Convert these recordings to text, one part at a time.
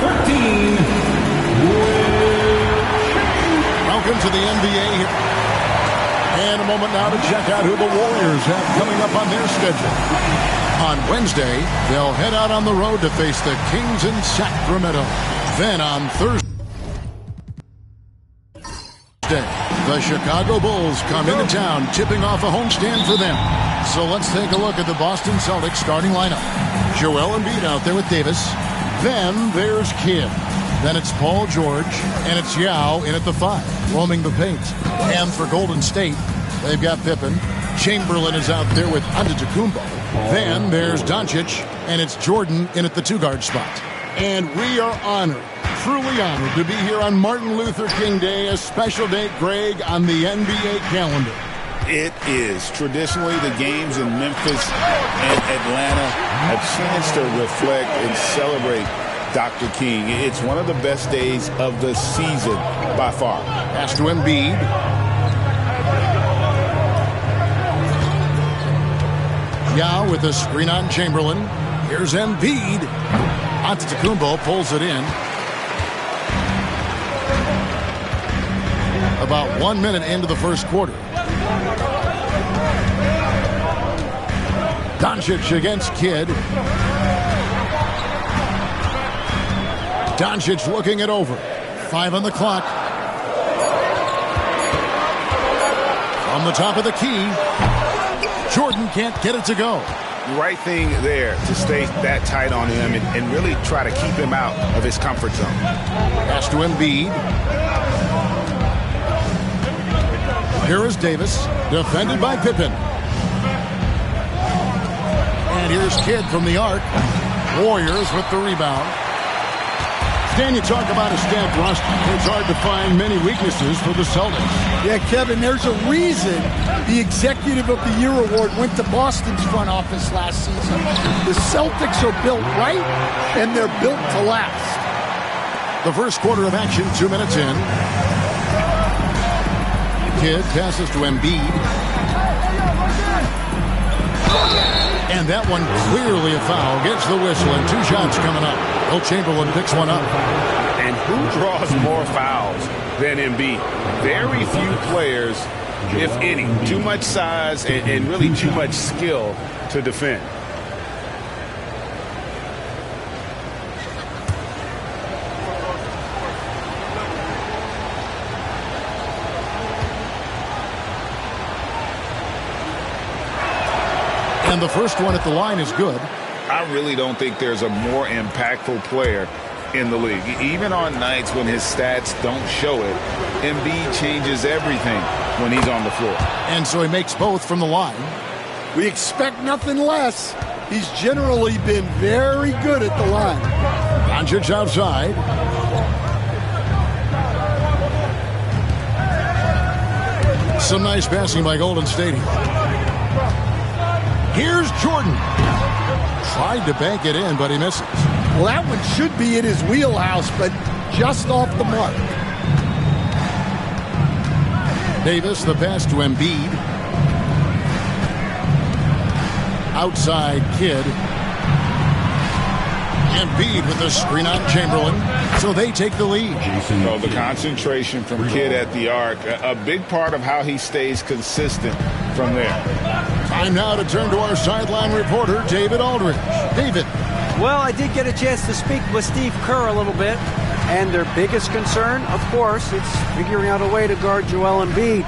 13, Welcome to the NBA. And a moment now to check out who the Warriors have coming up on their schedule. On Wednesday, they'll head out on the road to face the Kings in Sacramento. Then on Thursday, the Chicago Bulls come into town, tipping off a homestand for them. So let's take a look at the Boston Celtics starting lineup. Joel Embiid out there with Davis. Then there's Kidd. Then it's Paul George, and it's Yao in at the 5, roaming the paint. And for Golden State, they've got Pippen. Chamberlain is out there with Antetokounmpo. Then there's Doncic, and it's Jordan in at the 2-guard spot. And we are honored, truly honored, to be here on Martin Luther King Day, a special date, Greg, on the NBA calendar. It is. Traditionally, the games in Memphis and Atlanta, a chance to reflect and celebrate Dr. King. It's one of the best days of the season by far. Pass to Embiid. Yao with a screen on Chamberlain. Here's Embiid. Antetokounmpo pulls it in. About 1 minute into the first quarter. Doncic against Kidd. Doncic looking it over. 5 on the clock. From the top of the key. Jordan can't get it to go. Right thing there to stay that tight on him and really try to keep him out of his comfort zone. Pass to Embiid. Here is Davis, defended by Pippen. And here's Kidd from the arc. Warriors with the rebound. Stan, you talk about a stacked roster. It's hard to find many weaknesses for the Celtics. Yeah, Kevin, there's a reason the Executive of the Year award went to Boston's front office last season. The Celtics are built right, and they're built to last. The first quarter of action, 2 minutes in. Kidd passes to Embiid. And that one clearly a foul. Gets the whistle, and 2 shots coming up. Will Chamberlain picks one up. And who draws more fouls than Embiid? Very few players, if any. Too much size and really too much skill to defend. And the first one at the line is good. I really don't think there's a more impactful player in the league. Even on nights when his stats don't show it, Embiid changes everything when he's on the floor. And so he makes both from the line. We expect nothing less. He's generally been very good at the line. Doncic outside. Some nice passing by Golden State. Here's Jordan. Tried to bank it in, but he misses. Well, that one should be in his wheelhouse, but just off the mark. Davis, the pass to Embiid. Outside Kidd. Embiid with a screen on Chamberlain. So they take the lead. So the concentration from Kidd at the arc, a big part of how he stays consistent from there. Time now to turn to our sideline reporter, David Aldridge. David. Well, I did get a chance to speak with Steve Kerr a little bit, and their biggest concern, of course, it's figuring out a way to guard Joel Embiid.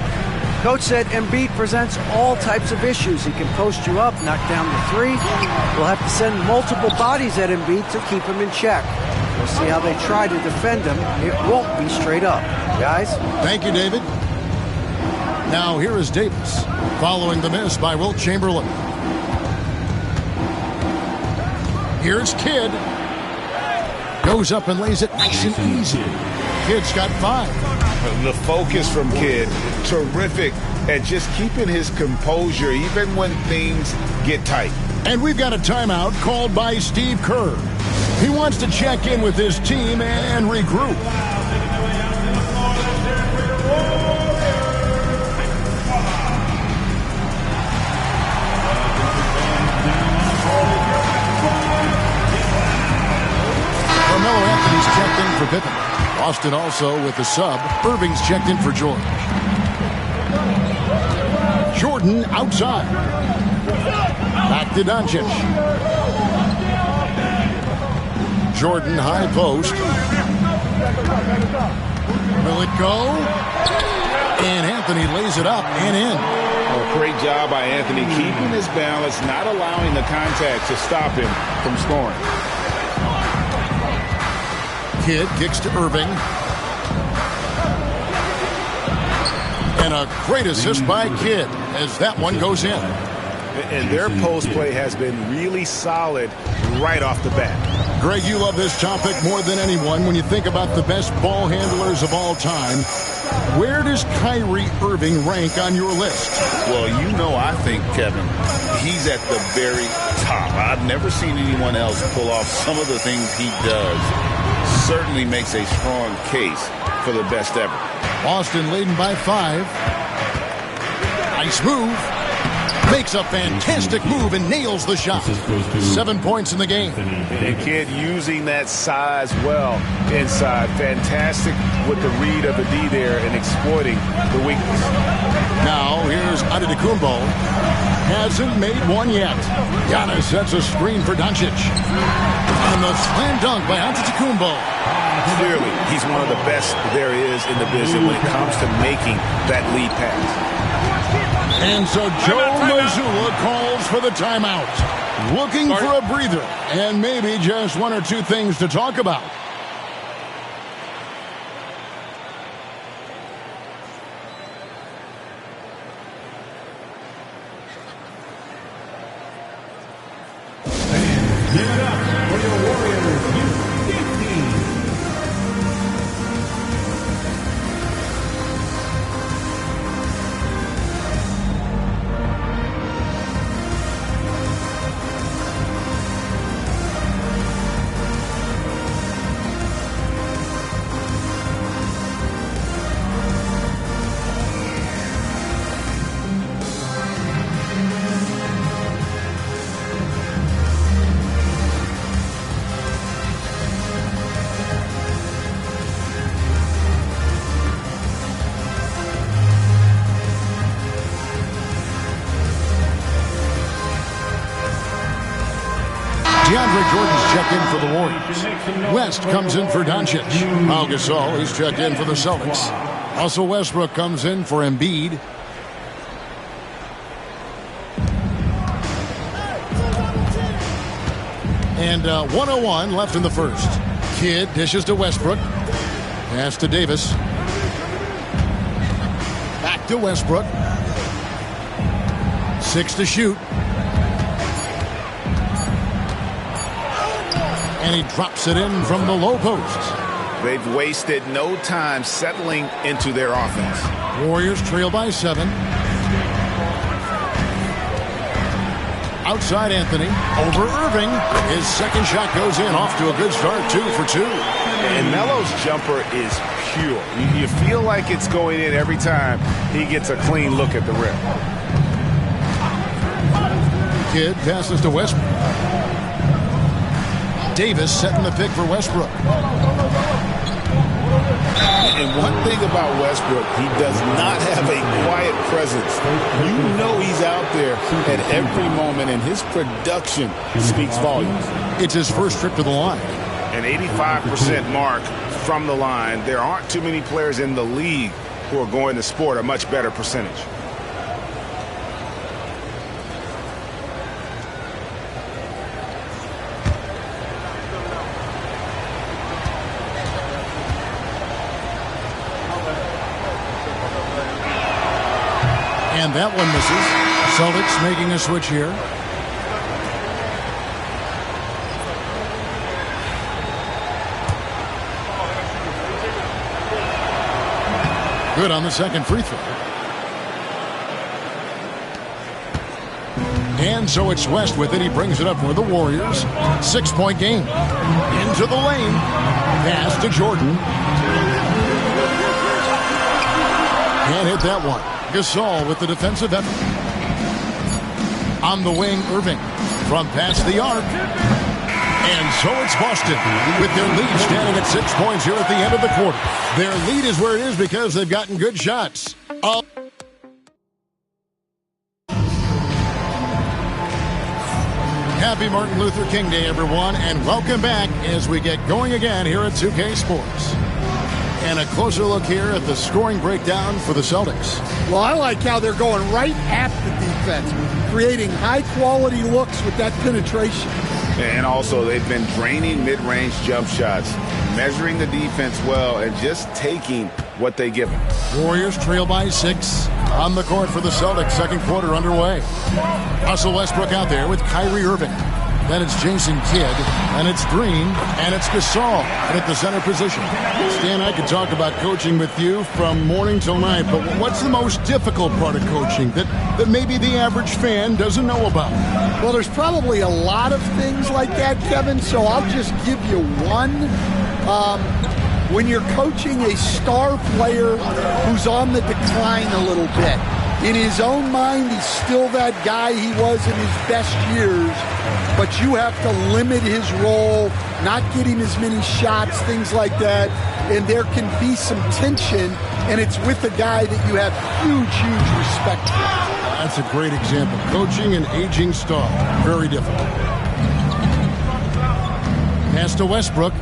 Coach said Embiid presents all types of issues. He can post you up, knock down the 3. We'll have to send multiple bodies at Embiid to keep him in check. We'll see how they try to defend him. It won't be straight up. Guys? Thank you, David. Now here is Davis, following the miss by Wilt Chamberlain. Here's Kidd. Goes up and lays it nice and easy. Kidd's got 5. The focus from Kidd, terrific at just keeping his composure even when things get tight. And we've got a timeout called by Steve Kerr. He wants to check in with his team and regroup. Carmelo Anthony for Pippen. Boston also with the sub. Irving's checked in for George. Jordan outside. Back to Doncic. Jordan high post. Will it go? And Anthony lays it up and in. A great job by Anthony keeping his balance, not allowing the contact to stop him from scoring. Kidd kicks to Irving. And a great assist by Kidd as that one goes in. And their post play has been really solid right off the bat. Greg, you love this topic more than anyone. When you think about the best ball handlers of all time, where does Kyrie Irving rank on your list? Well, you know, I think, Kevin, he's at the very top. I've never seen anyone else pull off some of the things he does. Certainly makes a strong case for the best ever. Boston leading by 5. Nice move. Makes a fantastic move and nails the shot. 7 points in the game. And Kidd using that size well inside. Fantastic with the read of the D there and exploiting the weakness. Now here's Antetokounmpo. Hasn't made one yet. Giannis sets a screen for Doncic. And the slam dunk by Antetokounmpo. Clearly, he's one of the best there is in the business when it comes to making that lead pass. And so Joe Mazzulla calls for the timeout. Looking for a breather and maybe just one or two things to talk about. Give it up for your Warriors U15. DeAndre Jordan's checked in for the Warriors. West comes in for Doncic. Pau Gasol, he's checked in for the Celtics. Russell Westbrook comes in for Embiid. And 1:01 left in the first. Kidd dishes to Westbrook. Pass to Davis. Back to Westbrook. 6 to shoot. And he drops it in from the low post. They've wasted no time settling into their offense. Warriors trail by 7. Outside Anthony. Over Irving. His second shot goes in. Off to a good start. 2 for 2. And Melo's jumper is pure. You feel like it's going in every time he gets a clean look at the rim. Kidd passes to Westbrook. Davis setting the pick for Westbrook. And one thing about Westbrook, he does not have a quiet presence. You know he's out there at every moment, and his production speaks volumes. It's his first trip to the line. An 85% mark from the line. There aren't too many players in the league who are going to sport a much better percentage. And that one misses. Celtics making a switch here. Good on the second free throw. And so it's West with it. He brings it up for the Warriors. 6-point game. Into the lane. Pass to Jordan. Can't hit that one. Gasol with the defensive effort. On the wing, Irving. From past the arc. And so it's Boston with their lead standing at 6 points here at the end of the quarter. Their lead is where it is because they've gotten good shots. Happy Martin Luther King Day, everyone, and welcome back as we get going again here at 2K Sports. And a closer look here at the scoring breakdown for the Celtics. Well, I like how they're going right at the defense, creating high-quality looks with that penetration. And also, they've been draining mid-range jump shots, measuring the defense well, and just taking what they give them. Warriors trail by 6 on the court for the Celtics. Second quarter underway. Russell Westbrook out there with Kyrie Irving. Then it's Jason Kidd, and it's Green, and it's Gasol at the center position. Stan, I could talk about coaching with you from morning till night, but what's the most difficult part of coaching that maybe the average fan doesn't know about? Well, there's probably a lot of things like that, Kevin, so I'll just give you one. When you're coaching a star player who's on the decline a little bit, in his own mind, he's still that guy he was in his best years, but you have to limit his role, not get him as many shots, things like that, and there can be some tension, and it's with a guy that you have huge, huge respect for. That's a great example. Coaching an aging star, very difficult. Pass to Westbrook.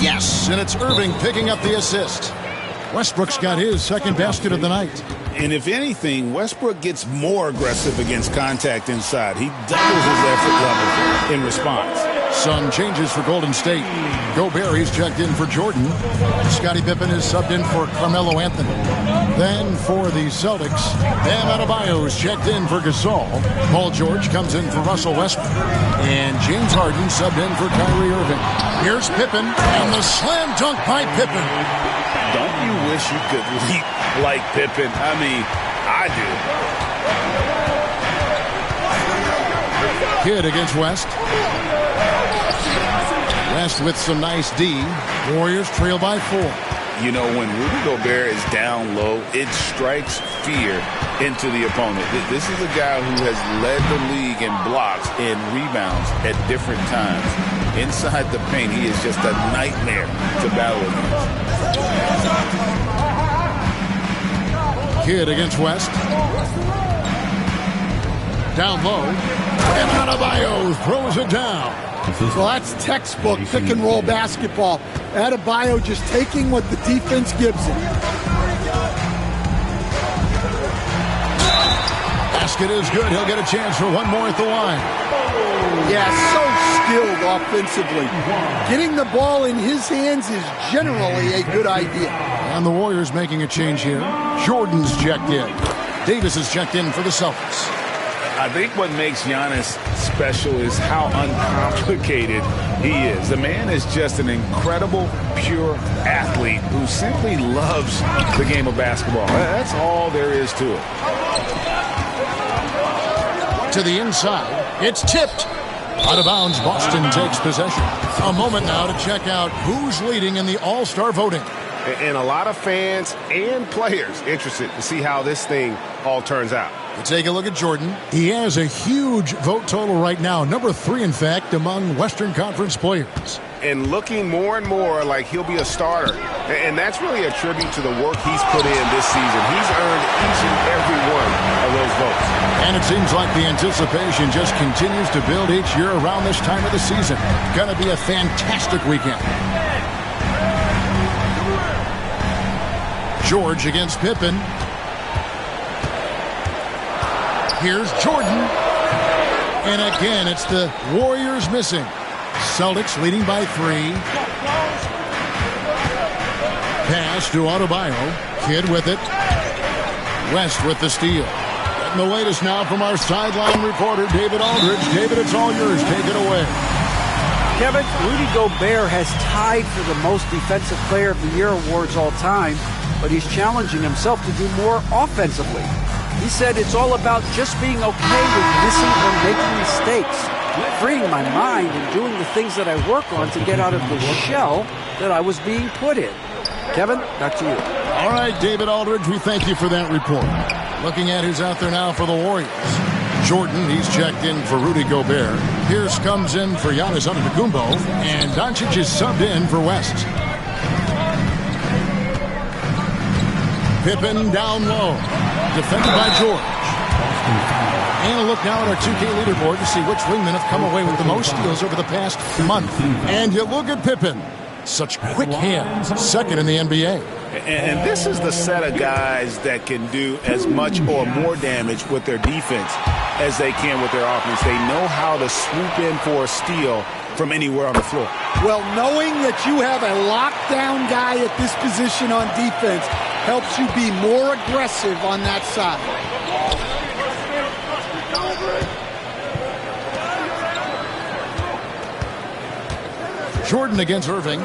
Yes, and it's Irving picking up the assist. Westbrook's got his second basket of the night. And if anything, Westbrook gets more aggressive against contact inside. He doubles his effort level in response. Sun changes for Golden State. Gobert, he's checked in for Jordan. Scottie Pippen is subbed in for Carmelo Anthony. Then for the Celtics, Bam Adebayo is checked in for Gasol. Paul George comes in for Russell Westbrook. And James Harden subbed in for Kyrie Irving. Here's Pippen, and the slam dunk by Pippen. Don't you wish you could leap like Pippen? I mean, I do. Kidd against West. West with some nice D. Warriors trail by 4. You know, when Rudy Gobert is down low, it strikes fear into the opponent. This is a guy who has led the league in blocks and rebounds at different times. Inside the paint, he is just a nightmare to battle against. Kidd against West. Down low. And Adebayo throws it down. Well, that's textbook pick-and-roll basketball. Adebayo just taking what the defense gives him. Basket is good. He'll get a chance for one more at the line. Yeah, so skilled offensively. Getting the ball in his hands is generally a good idea. And the Warriors making a change here. Jordan's checked in. Davis is checked in for the Celtics. I think what makes Giannis special is how uncomplicated he is. The man is just an incredible, pure athlete who simply loves the game of basketball. That's all there is to it. To the inside, it's tipped. Out of bounds, Boston takes possession. A moment now to check out who's leading in the All-Star voting. And a lot of fans and players interested to see how this thing all turns out. We take a look at Jordan. He has a huge vote total right now. Number 3, in fact, among Western Conference players. And looking more and more like he'll be a starter. And that's really a tribute to the work he's put in this season. He's earned each and every one of those votes. And it seems like the anticipation just continues to build each year around this time of the season. Going to be a fantastic weekend. George against Pippen. Here's Jordan. And again, it's the Warriors missing. Celtics leading by 3. Pass to Adebayo. Kidd with it. West with the steal. And the latest now from our sideline reporter, David Aldridge. David, it's all yours. Take it away. Kevin, Rudy Gobert has tied for the most Defensive Player of the Year awards all time, but he's challenging himself to do more offensively. He said it's all about just being okay with missing or making mistakes, freeing my mind and doing the things that I work on to get out of the shell that I was being put in. Kevin, back to you. All right, David Aldridge, we thank you for that report. Looking at who's out there now for the Warriors. Jordan, he's checked in for Rudy Gobert. Pierce comes in for Giannis Antetokounmpo. And Doncic is subbed in for West. Pippen down low. Defended by George. And a look now at our 2K leaderboard to see which wingmen have come away with the most steals over the past month. And you look at Pippen. Such quick hands. Second in the NBA. And this is the set of guys that can do as much or more damage with their defense as they can with their offense. They know how to swoop in for a steal from anywhere on the floor. Well, knowing that you have a lockdown guy at this position on defense helps you be more aggressive on that side. Jordan against Irving.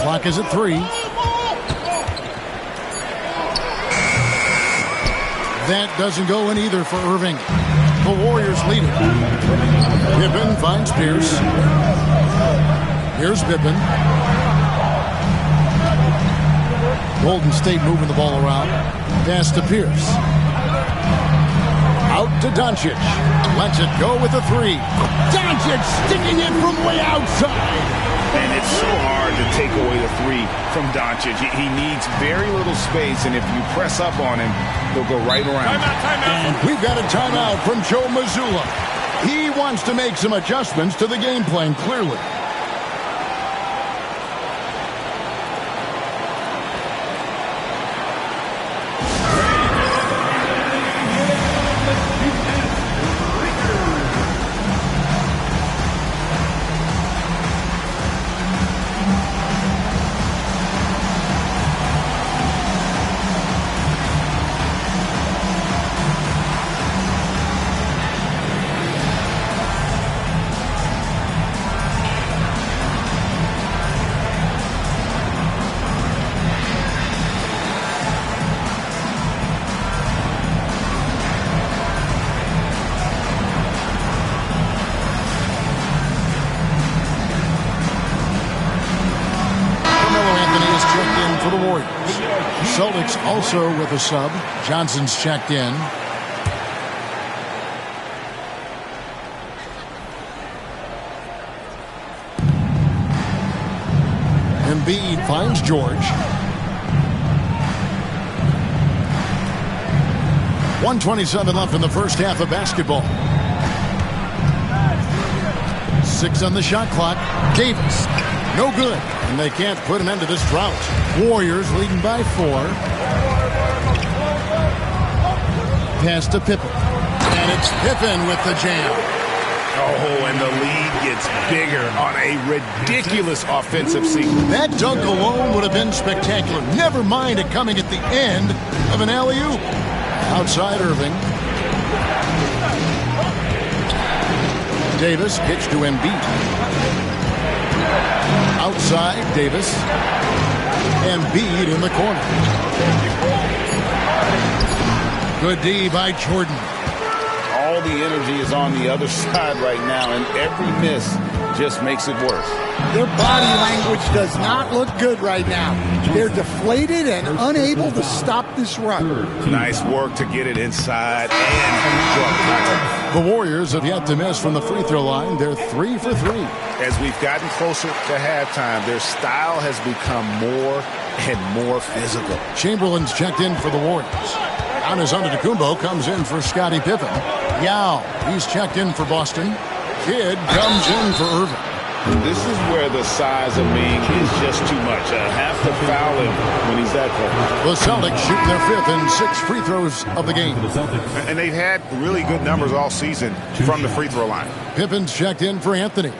Clock is at 3. That doesn't go in either for Irving. The Warriors lead it. Pippen finds Pierce. Here's Pippen. Golden State moving the ball around. Pass to Pierce. Out to Doncic. Lets it go with a 3. Doncic sticking it from way outside. And it's so hard to take away the 3 from Doncic. He needs very little space, and if you press up on him, he'll go right around. Timeout. And we've got a timeout from Joe Mazzulla. He wants to make some adjustments to the game plan, clearly. Celtics also with a sub. Johnson's checked in. Embiid finds George. 1:27 left in the first half of basketball. 6 on the shot clock. Davis. No good. And they can't put an end to this drought. Warriors leading by 4. Pass to Pippen. And it's Pippen with the jam. Oh, and the lead gets bigger on a ridiculous offensive sequence. That dunk alone would have been spectacular. Never mind it coming at the end of an alley-oop. Outside Irving. Davis pitched to Embiid. Outside, Davis. Embiid in the corner. Good D by Jordan. All the energy is on the other side right now, and every miss just makes it worse. Their body language does not look good right now. They're deflated and unable to stop this run. Nice work to get it inside and The Warriors have yet to miss from the free throw line. They're 3 for 3. As we've gotten closer to halftime, their style has become more and more physical. Chamberlain's checked in for the Warriors. Giannis Antetokounmpo comes in for Scottie Pippen. Yao, he's checked in for Boston. Kidd comes in for Irving. This is where the size of being is just too much. Have to foul him when he's that close. The Celtics shoot their 5th and 6th free throws of the game. And they've had really good numbers all season from the free throw line. Pippen's checked in for Anthony.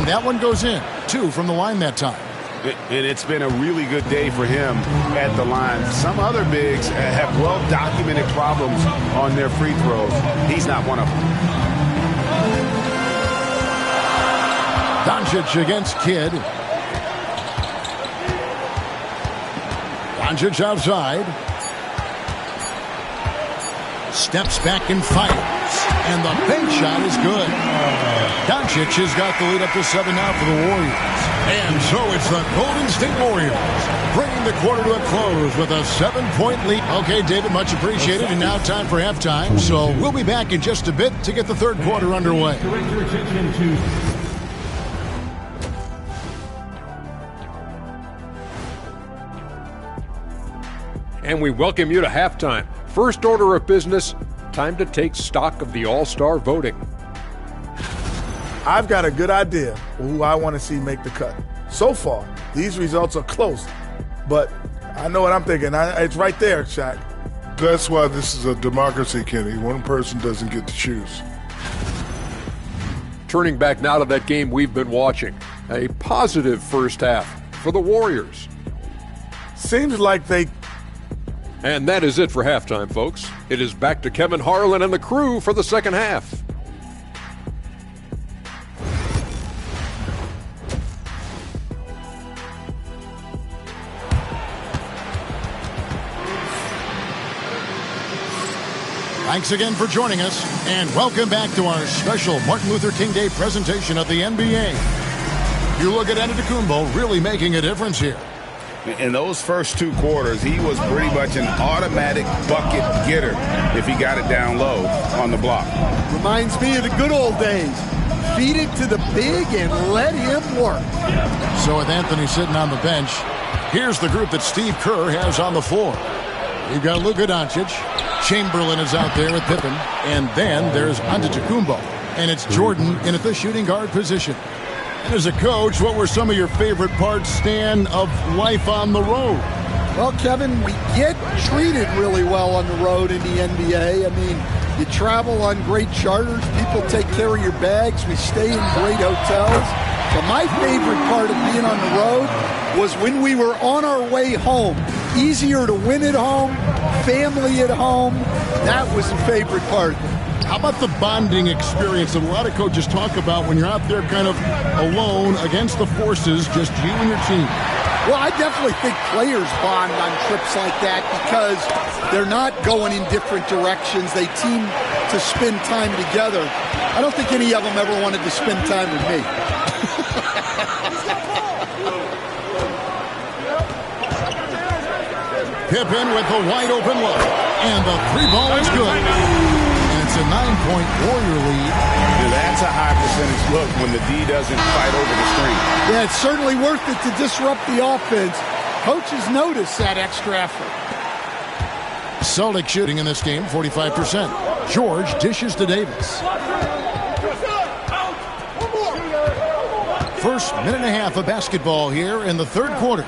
That one goes in. 2 from the line that time. And it's been a really good day for him at the line. Some other bigs have well-documented problems on their free throws. He's not one of them. Doncic Doncic against Kidd. Doncic outside. Steps back and fires. And the bank shot is good. Doncic has got the lead up to 7 now for the Warriors. And so it's the Golden State Warriors bringing the quarter to a close with a 7-point lead. Okay, David, much appreciated. And now time for halftime. So we'll be back in just a bit to get the third quarter underway. Direct your attention to And we welcome you to halftime. First order of business, time to take stock of the All-Star voting. I've got a good idea who I want to see make the cut. So far, these results are close, but I know what I'm thinking. It's right there, Shaq. That's why this is a democracy, Kenny. One person doesn't get to choose. Turning back now to that game we've been watching. A positive first half for the Warriors. Seems like they... And that is it for halftime, folks. It is back to Kevin Harlan and the crew for the second half. Thanks again for joining us, and welcome back to our special Martin Luther King Day presentation of the NBA. You look at Antetokounmpo really making a difference here. In those first 2 quarters, he was pretty much an automatic bucket getter if he got it down low on the block. Reminds me of the good old days. Feed it to the big and let him work. So with Anthony sitting on the bench, here's the group that Steve Kerr has on the floor. You've got Luka Doncic. Chamberlain is out there with Pippen. And then there's Antetokounmpo. And it's Jordan in at the shooting guard position. And as a coach, what were some of your favorite parts, Stan, of life on the road? Well, Kevin, we get treated really well on the road in the NBA. I mean, you travel on great charters. People take care of your bags. We stay in great hotels. But my favorite part of being on the road was when we were on our way home. Easier to win at home, family at home. That was the favorite part. How about the bonding experience that a lot of coaches talk about when you're out there kind of alone against the forces, just you and your team? Well, I definitely think players bond on trips like that because they're not going in different directions. They team to spend time together. I don't think any of them ever wanted to spend time with me. Pippen with the wide open look. And the 3-ball is good. It's a 9-point Warrior lead. That's a high percentage look when the D doesn't fight over the screen. Yeah, it's certainly worth it to disrupt the offense. Coaches notice that extra effort. Celtics shooting in this game, 45%. George dishes to Davis. First minute and a half of basketball here in the third quarter.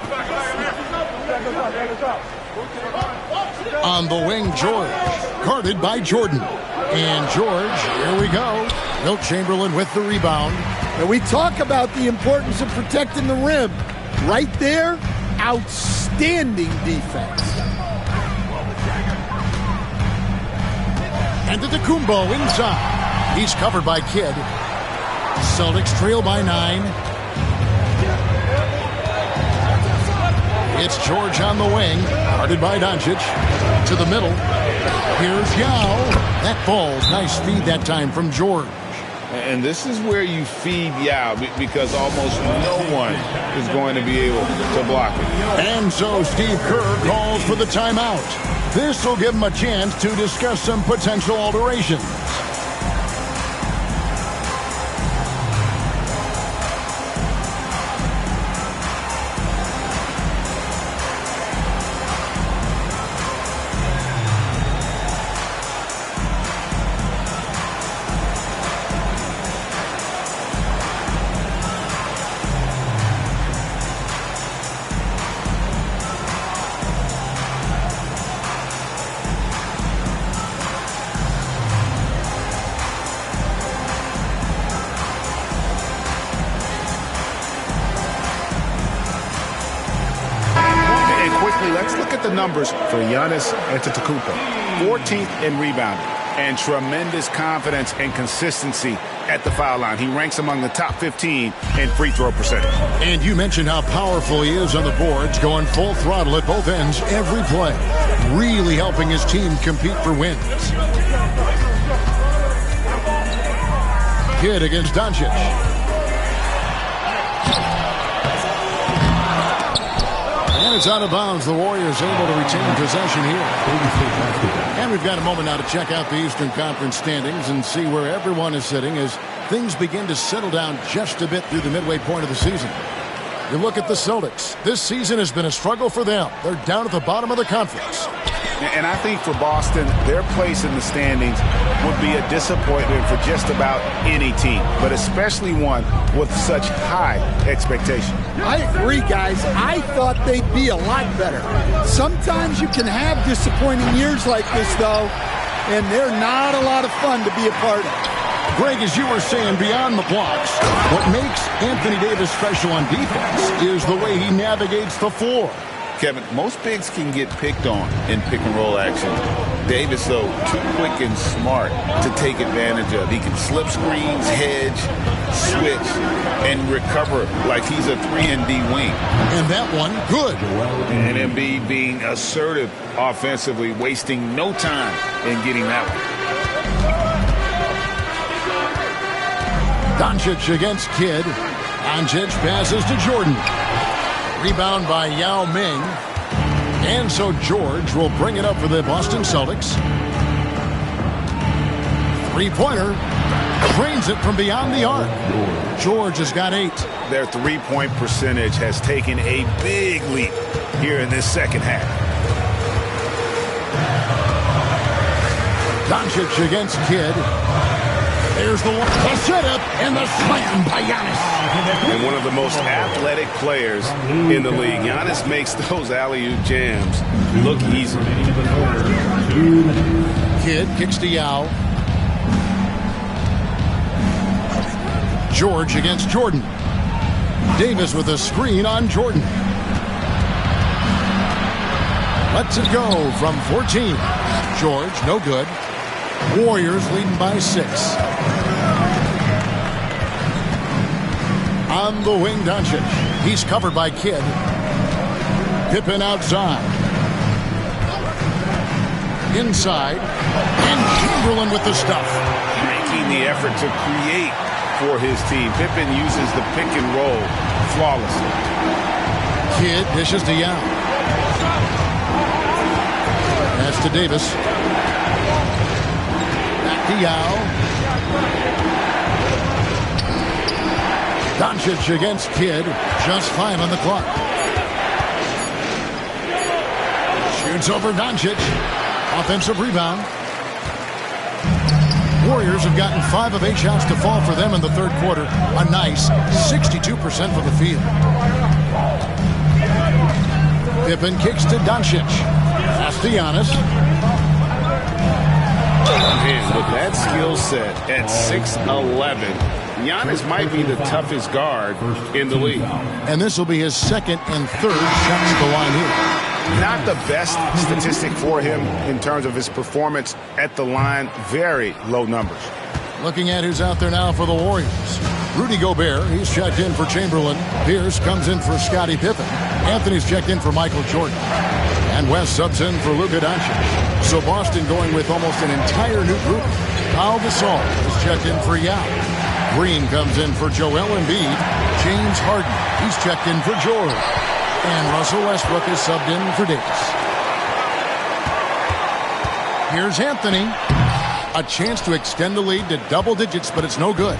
On the wing, George. Guarded by Jordan. And George, here we go. Wilt Chamberlain with the rebound. And we talk about the importance of protecting the rim. Right there, outstanding defense. Antetokounmpo inside. He's covered by Kidd. Celtics trail by 9. It's George on the wing, guarded by Doncic. To the middle. Here's Yao. That falls. Nice feed that time from George. And this is where you feed Yao because almost no one is going to be able to block it. And so Steve Kerr calls for the timeout. This will give him a chance to discuss some potential alterations. Let's look at the numbers for Giannis Antetokounmpo. 14th in rebounding, and tremendous confidence and consistency at the foul line. He ranks among the top 15 in free throw percentage. And you mentioned how powerful he is on the boards, going full throttle at both ends every play, really helping his team compete for wins. Kidd against Doncic. And it's out of bounds. The Warriors able to retain possession here. And we've got a moment now to check out the Eastern Conference standings and see where everyone is sitting as things begin to settle down just a bit through the midway point of the season. You look at the Celtics. This season has been a struggle for them. They're down at the bottom of the conference. And I think for Boston, their place in the standings would be a disappointment for just about any team, but especially one with such high expectation. I agree, guys. I thought they'd be a lot better. Sometimes you can have disappointing years like this, though, and they're not a lot of fun to be a part of. Greg, as you were saying, beyond the blocks, what makes Anthony Davis special on defense is the way he navigates the floor. Kevin, most bigs can get picked on in pick-and-roll action. Davis, though, too quick and smart to take advantage of. He can slip screens, hedge, switch, and recover like he's a 3-and-D wing. And that one, good. And Embiid being assertive offensively, wasting no time in getting that one. Doncic against Kidd. Doncic passes to Jordan. Rebound by Yao Ming. And so George will bring it up for the Boston Celtics. Three-pointer. Drains it from beyond the arc. George has got 8. Their three-point percentage has taken a big leap here in this second half. Doncic against Kidd. There's the setup and the slam by Giannis. And one of the most athletic players in the league. Giannis makes those alley-oop jams look easy. Kidd kicks to Yao. George against Jordan. Davis with a screen on Jordan. Lets it go from 14. George, no good. Warriors leading by 6. On the wing, Doncic. He's covered by Kidd. Pippen outside. Inside. And Chamberlain with the stuff. Making the effort to create for his team. Pippen uses the pick and roll flawlessly. Kidd dishes to Yao. Pass to Davis. Back to Yao. Doncic against Kidd. Just 5 on the clock. Shoots over Doncic. Offensive rebound. Warriors have gotten 5 of 8 shots to fall for them in the third quarter. A nice 62% from the field. Pippen kicks to Doncic. Pass to Giannis. And with that skill set at 6'11", Giannis might be the toughest guard in the league. And this will be his second and third shots at the line here. Not the best statistic for him in terms of his performance at the line. Very low numbers. Looking at who's out there now for the Warriors. Rudy Gobert, he's checked in for Chamberlain. Pierce comes in for Scottie Pippen. Anthony's checked in for Michael Jordan. And West subs in for Luka Doncic. So Boston going with almost an entire new group. Pau Gasol is checked in for Yao. Green comes in for Joel Embiid. James Harden, he's checked in for George. And Russell Westbrook is subbed in for Davis. Here's Anthony. A chance to extend the lead to double digits, but it's no good.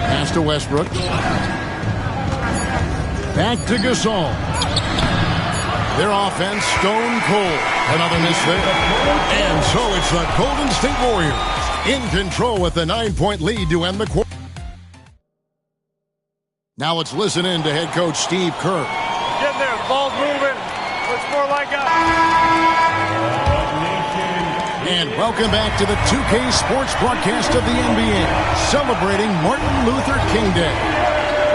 Pass to Westbrook. Back to Gasol. Their offense stone cold. Another miss there. And so it's the Golden State Warriors in control with the 9-point lead to end the quarter. Now let's listen in to head coach Steve Kerr. Getting there, the ball's moving. Looks more like a... And welcome back to the 2K Sports broadcast of the NBA, celebrating Martin Luther King Day.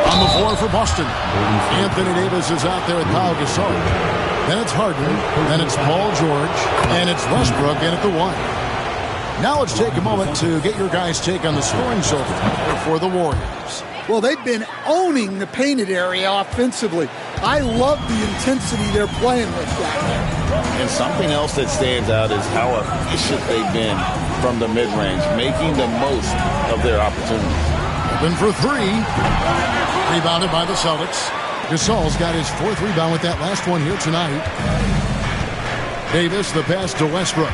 On the floor for Boston, Anthony Davis is out there with Pau Gasol. Then it's Harden. Then it's Paul George. And it's Westbrook in at the 1. Now let's take a moment to get your guys' take on the scoring so far for the Warriors. Well, they've been owning the painted area offensively. I love the intensity they're playing with down there. And something else that stands out is how efficient they've been from the mid-range, making the most of their opportunities. Open for 3. Rebounded by the Celtics. Gasol's got his 4th rebound with that last one here tonight. Davis, the pass to Westbrook.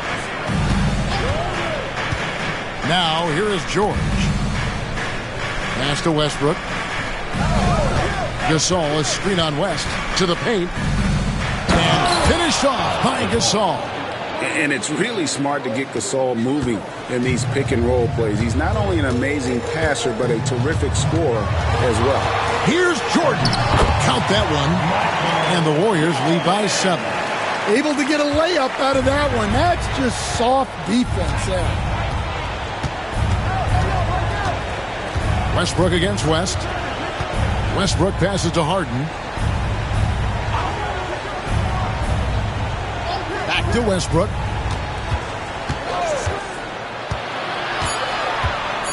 Now, here is George. Pass to Westbrook. Gasol is screen on West to the paint. And finished off by Gasol. And it's really smart to get Gasol moving in these pick-and-roll plays. He's not only an amazing passer, but a terrific scorer as well. Here's Jordan. Count that one. And the Warriors lead by 7. Able to get a layup out of that one. That's just soft defense there. Westbrook against West. Westbrook passes to Harden. Back to Westbrook.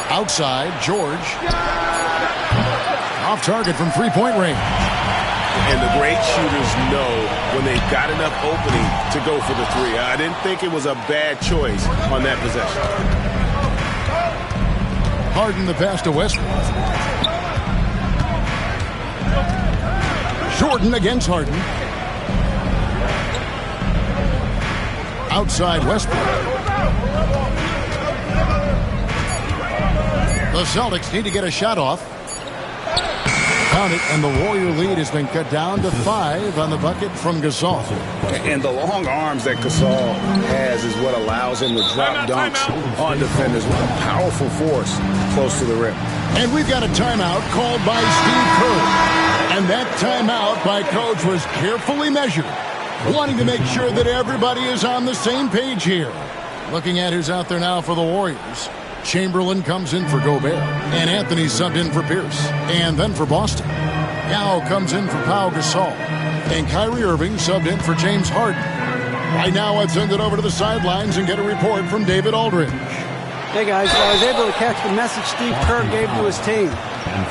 Outside, George. Off target from three-point range. And the great shooters know when they've got enough opening to go for the 3. I didn't think it was a bad choice on that possession. Harden the pass to Westbrook. Jordan against Harden. Outside Westbrook. The Celtics need to get a shot off. Found it, and the Warrior lead has been cut down to 5 on the bucket from Gasol. And the long arms that Gasol has is what allows him to drop dunks on defenders with a powerful force close to the rim. And we've got a timeout called by Steve Kerr. And that timeout by Coach was carefully measured, wanting to make sure that everybody is on the same page here. Looking at who's out there now for the Warriors. Chamberlain comes in for Gobert. And Anthony subbed in for Pierce. And then for Boston. Now comes in for Pau Gasol. And Kyrie Irving subbed in for James Harden. Right now, let's send it over to the sidelines and get a report from David Aldridge. Hey, guys, I was able to catch the message Steve Kerr gave to his team.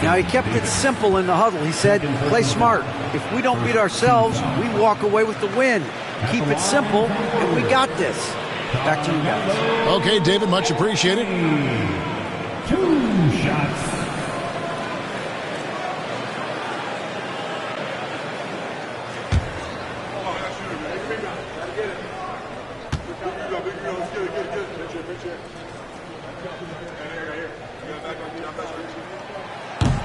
Now, he kept it simple in the huddle. He said, play smart. If we don't beat ourselves, we walk away with the win. Keep it simple, and we got this. Back to you guys. Okay, David, much appreciated. 2 shots.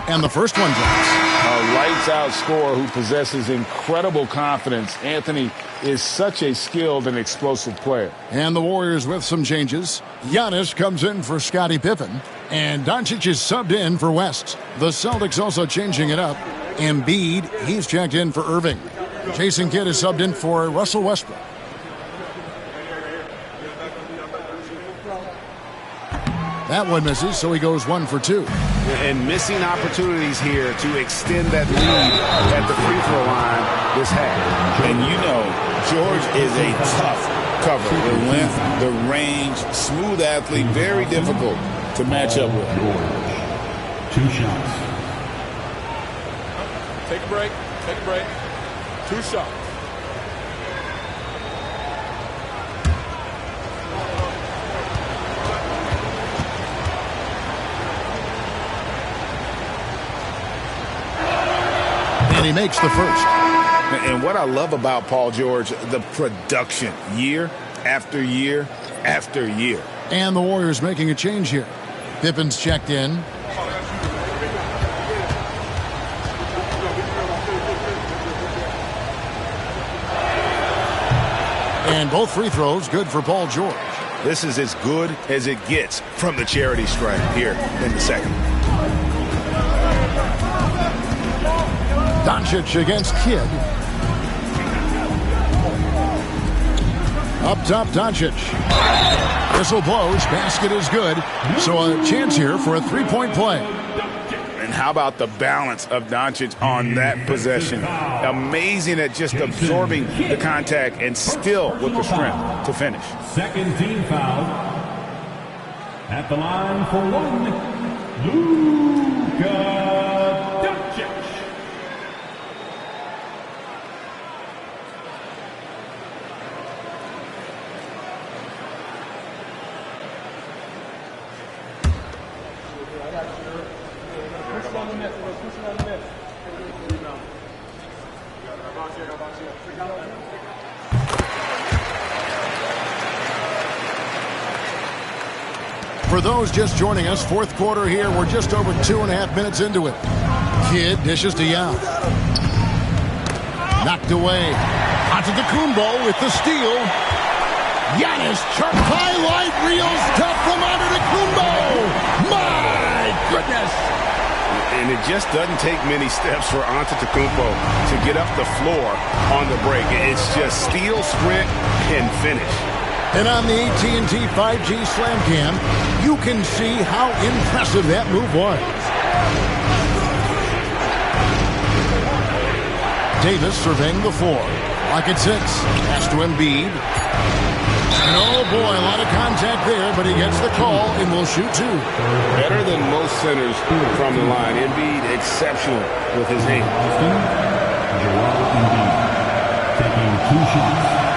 And the first one drops. A lights-out scorer who possesses incredible confidence. Anthony is such a skilled and explosive player. And the Warriors with some changes. Giannis comes in for Scottie Pippen. And Doncic is subbed in for West. The Celtics also changing it up. Embiid, he's checked in for Irving. Jason Kidd is subbed in for Russell Westbrook. That one misses, so he goes 1 for 2. And missing opportunities here to extend that lead at the free throw line this half. And you know, George is a tough cover. The length, the range, smooth athlete, very difficult to match up with. George, 2 shots. Take a break. Take a break. 2 shots. And he makes the first. And what I love about Paul George, the production, year after year after year. And the Warriors making a change here. Pippen's checked in. And both free throws good for Paul George. This is as good as it gets from the charity stripe here in the second. Doncic against Kidd. Up top, Doncic. Whistle blows. Basket is good. So a chance here for a three-point play. And how about the balance of Doncic on that possession? Amazing at just absorbing the contact and still with the strength to finish. Second team foul. At the line for one, Luka Doncic. For those just joining us, fourth quarter here. We're just over 2.5 minutes into it. Kidd dishes to Yao. Knocked away. Onto the Kumbo with the steal. Giannis, sharp highlight reels tough from under the Kumbo. My goodness. And it just doesn't take many steps for Antetokounmpo to get up the floor on the break. It's just steal, sprint, and finish. And on the AT&T 5G Slam Cam, you can see how impressive that move was. Davis surveying the floor. Like it sits. Pass to Embiid. And oh boy, a lot of contact there, but he gets the call and will shoot two. Better than most centers from the line. Embiid exceptional with his hands. Joel Embiid taking 2 shots.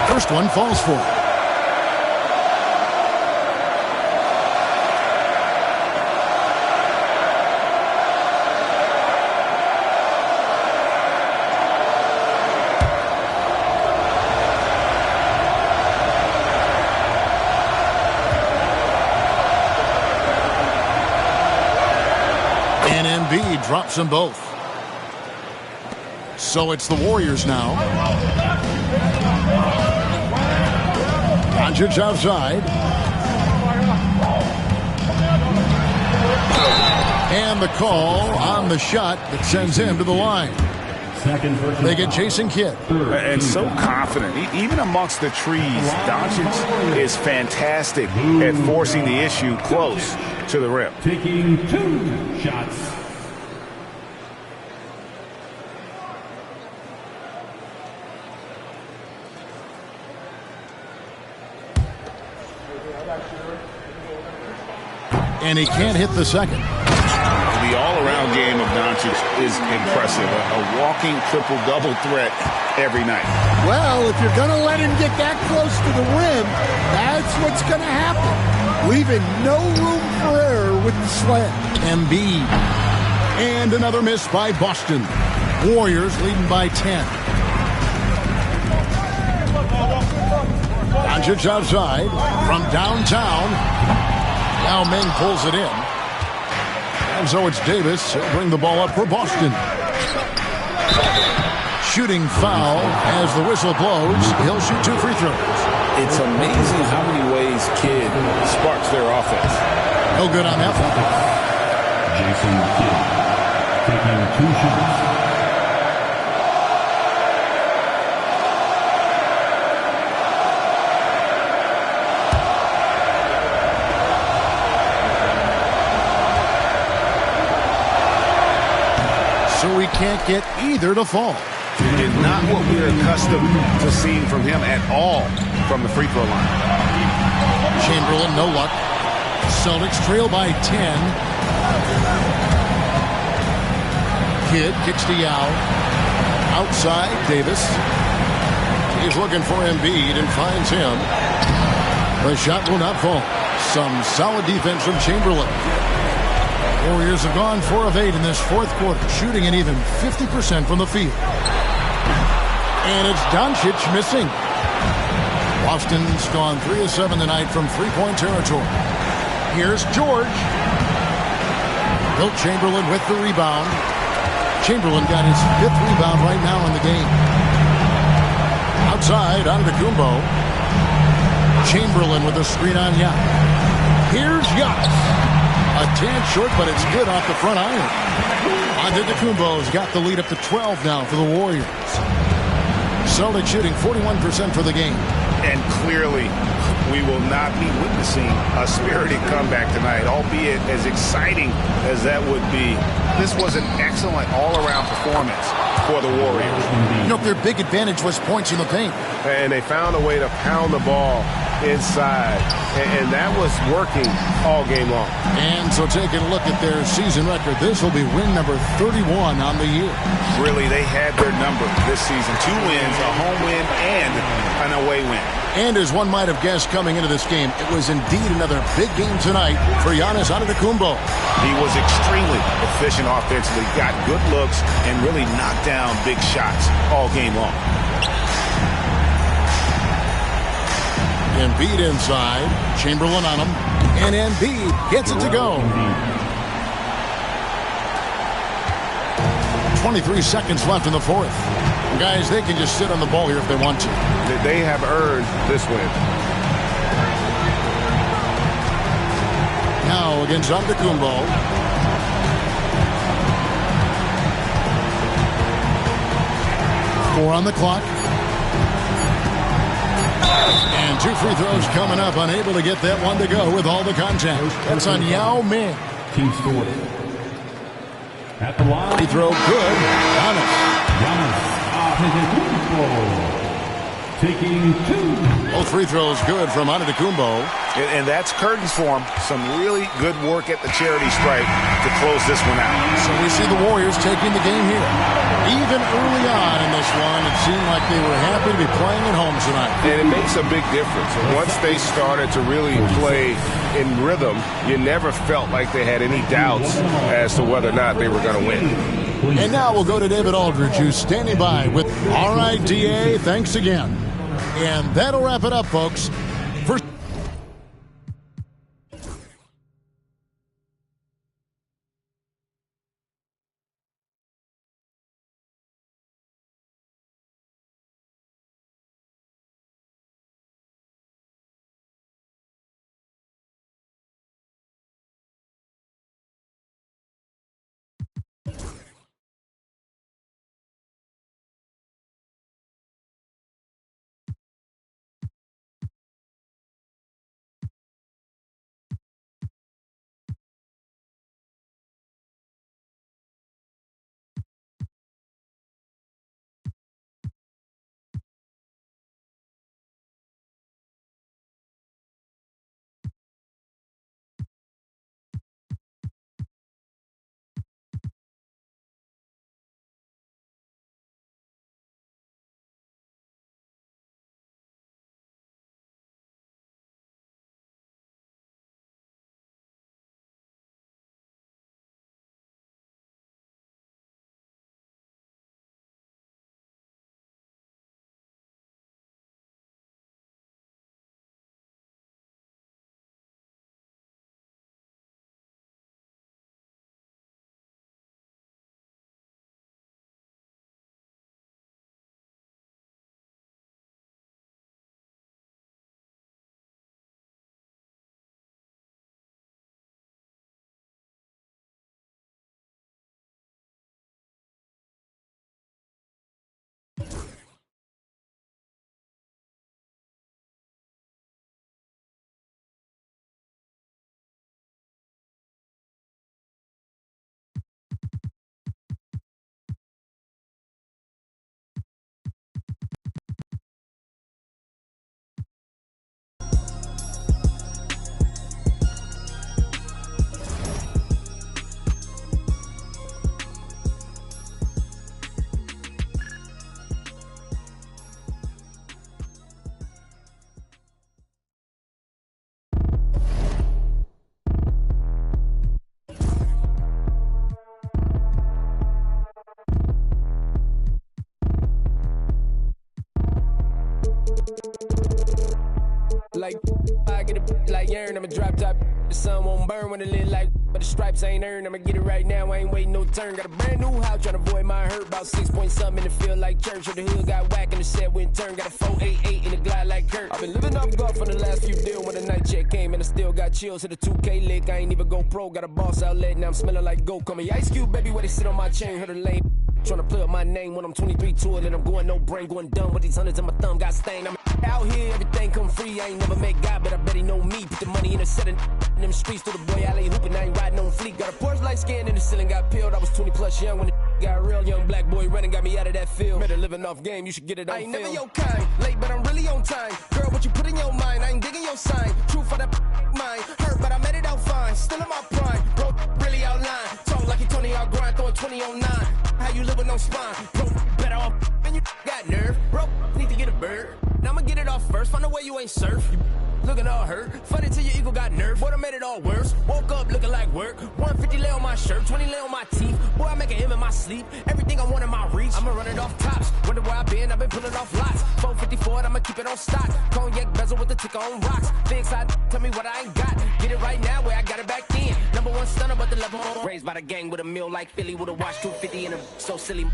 First one falls for it. And Embiid drops them both. So it's the Warriors now. Doncic outside. And the call on the shot that sends him to the line. They get Jason Kidd. And so confident. Even amongst the trees, Doncic is fantastic at forcing the issue close to the rim. Taking 2 shots. And he can't hit the second. The all-around game of Doncic is impressive. A walking triple-double threat every night. Well, if you're going to let him get that close to the rim, that's what's going to happen. Leaving no room for error with the slam. Embiid. And another miss by Boston. Warriors leading by 10. Doncic outside from downtown. Now Meng pulls it in. And so it's Davis. He'll bring the ball up for Boston. Shooting foul as the whistle blows. He'll shoot 2 free throws. It's amazing how many ways Kidd sparks their offense. No good on that one. Jason Kidd taking 2 shots. So we can't get either to fall. It's not what we're accustomed to seeing from him at all from the free throw line. Chamberlain, no luck. Celtics trail by 10. Kidd kicks to Yao. Outside, Davis. He's looking for Embiid and finds him. The shot will not fall. Some solid defense from Chamberlain. Warriors have gone 4 of 8 in this fourth quarter, shooting an even 50% from the field. And it's Doncic missing. Boston's gone 3 of 7 tonight from three-point territory. Here's George. Wilt Chamberlain with the rebound. Chamberlain got his 5th rebound right now in the game. Outside, Antetokounmpo. Chamberlain with a screen on Yao. Giannis. A tad short, but it's good off the front iron. Antetokounmpo's got the lead up to 12 now for the Warriors. Celtics shooting 41% for the game. And clearly, we will not be witnessing a spirited comeback tonight, albeit as exciting as that would be. This was an excellent all-around performance for the Warriors. You know, their big advantage was points in the paint. And they found a way to pound the ball inside, and that was working all game long. And so taking a look at their season record, this will be win number 31 on the year. Really, they had their number this season. 2 wins, a home win, and an away win. And as one might have guessed coming into this game, it was indeed another big game tonight for Giannis Antetokounmpo. He was extremely efficient offensively, got good looks, and really knocked down big shots all game long. Embiid inside, Chamberlain on him, and Embiid gets it to go. 23 seconds left in the fourth. Guys, they can just sit on the ball here if they want to. They have earned this win. Now against Antetokounmpo. Four on the clock. And 2 free throws coming up, unable to get that one to go with all the contact. That's on Yao Ming. Team score. At the line. Free throw good. Giannis. Antetokounmpo. Taking 2. Both free throws good from Antetokounmpo. And that's curtains for him. Some really good work at the charity stripe to close this one out. So we see the Warriors taking the game here. Even early on in this one, it seemed like they were happy to be playing at home tonight. And it makes a big difference. Once they started to really play in rhythm, you never felt like they had any doubts as to whether or not they were going to win. And now we'll go to David Aldridge, who's standing by with All right, DA, thanks again. And that'll wrap it up, folks. like urn. I'm a drop top. The sun won't burn when it lit like, but the stripes ain't earned. I'ma get it right now, I ain't waiting no turn. Got a brand new house, tryna avoid my hurt. About 6 point something in the field like church. Or the hood got whack and the set went turn. Got a 488 in the glide like Kurt. I've been living off golf on the last few deals. When the night check came and I still got chills. To the 2K lick, I ain't even go pro. Got a boss outlet, now I'm smelling like goat. Call me Ice Cube, baby, where they sit on my chain. Heard a lane. Tryna play up my name when I'm 23 to it, and I'm going no brain, going dumb with these hundreds in my thumb got stained. I'm out here, everything come free. I ain't never met God, but I bet he know me. Put the money in the set in them streets through the boy alley hooping. I ain't riding on fleek. Got a Porsche light skin in the ceiling, got peeled. I was 20 plus young when the got real. Young black boy running, got me out of that field. Better living off game, you should get it on film. I ain't never your kind, late but I'm really on time. Girl, what you put in your mind, I ain't digging your sign. True for that mind, hurt but I made it out fine. Still in my prime, bro, really outline. Talk like you Tony out grind, throwing 20 on 9. How you live with no spine? Bro, better off and you got nerve. Bro, need to get a bird. Now I'ma get it off first. Find a way you ain't surf. You looking all hurt. Funny till your ego got nerve. Boy, I made it all worse. Woke up looking like work. 150 lay on my shirt, 20 lay on my teeth. Boy, I make an M in my sleep. Everything I want in my reach. I'ma run it off tops. Wonder where I been. I've been pulling off lots. 454, I'ma keep it on stock. Cognac bezel with the ticker on rocks. Big side, tell me what I ain't got. Get it right now where I got it back then. Number one stunner, but the level on. Raised by the gang with a meal like Philly with a watch 250 and a so silly.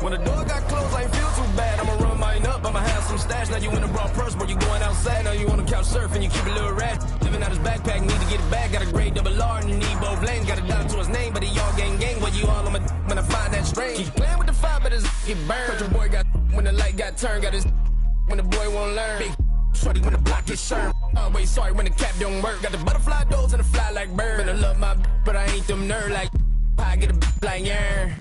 When the door got closed, I ain't feel too bad. I'ma run mine up, I'ma have some stash. Now you in a broad purse, bro, you going outside. Now you on the couch surfing, you keep a little rat. Living out his backpack, need to get it back. Got a grade double R and you need both lanes. Got a dollar to his name, but he all gang. Where you all on my when I find that strange. Keep playing with the fire, but his get burned. But your boy got when the light got turned. Got his when the boy won't learn. Big shorty when the block gets shurned. Always sorry when the cap don't work. Got the butterfly doors and the fly like bird. And I love my but I ain't them nerd like I get a like yeah.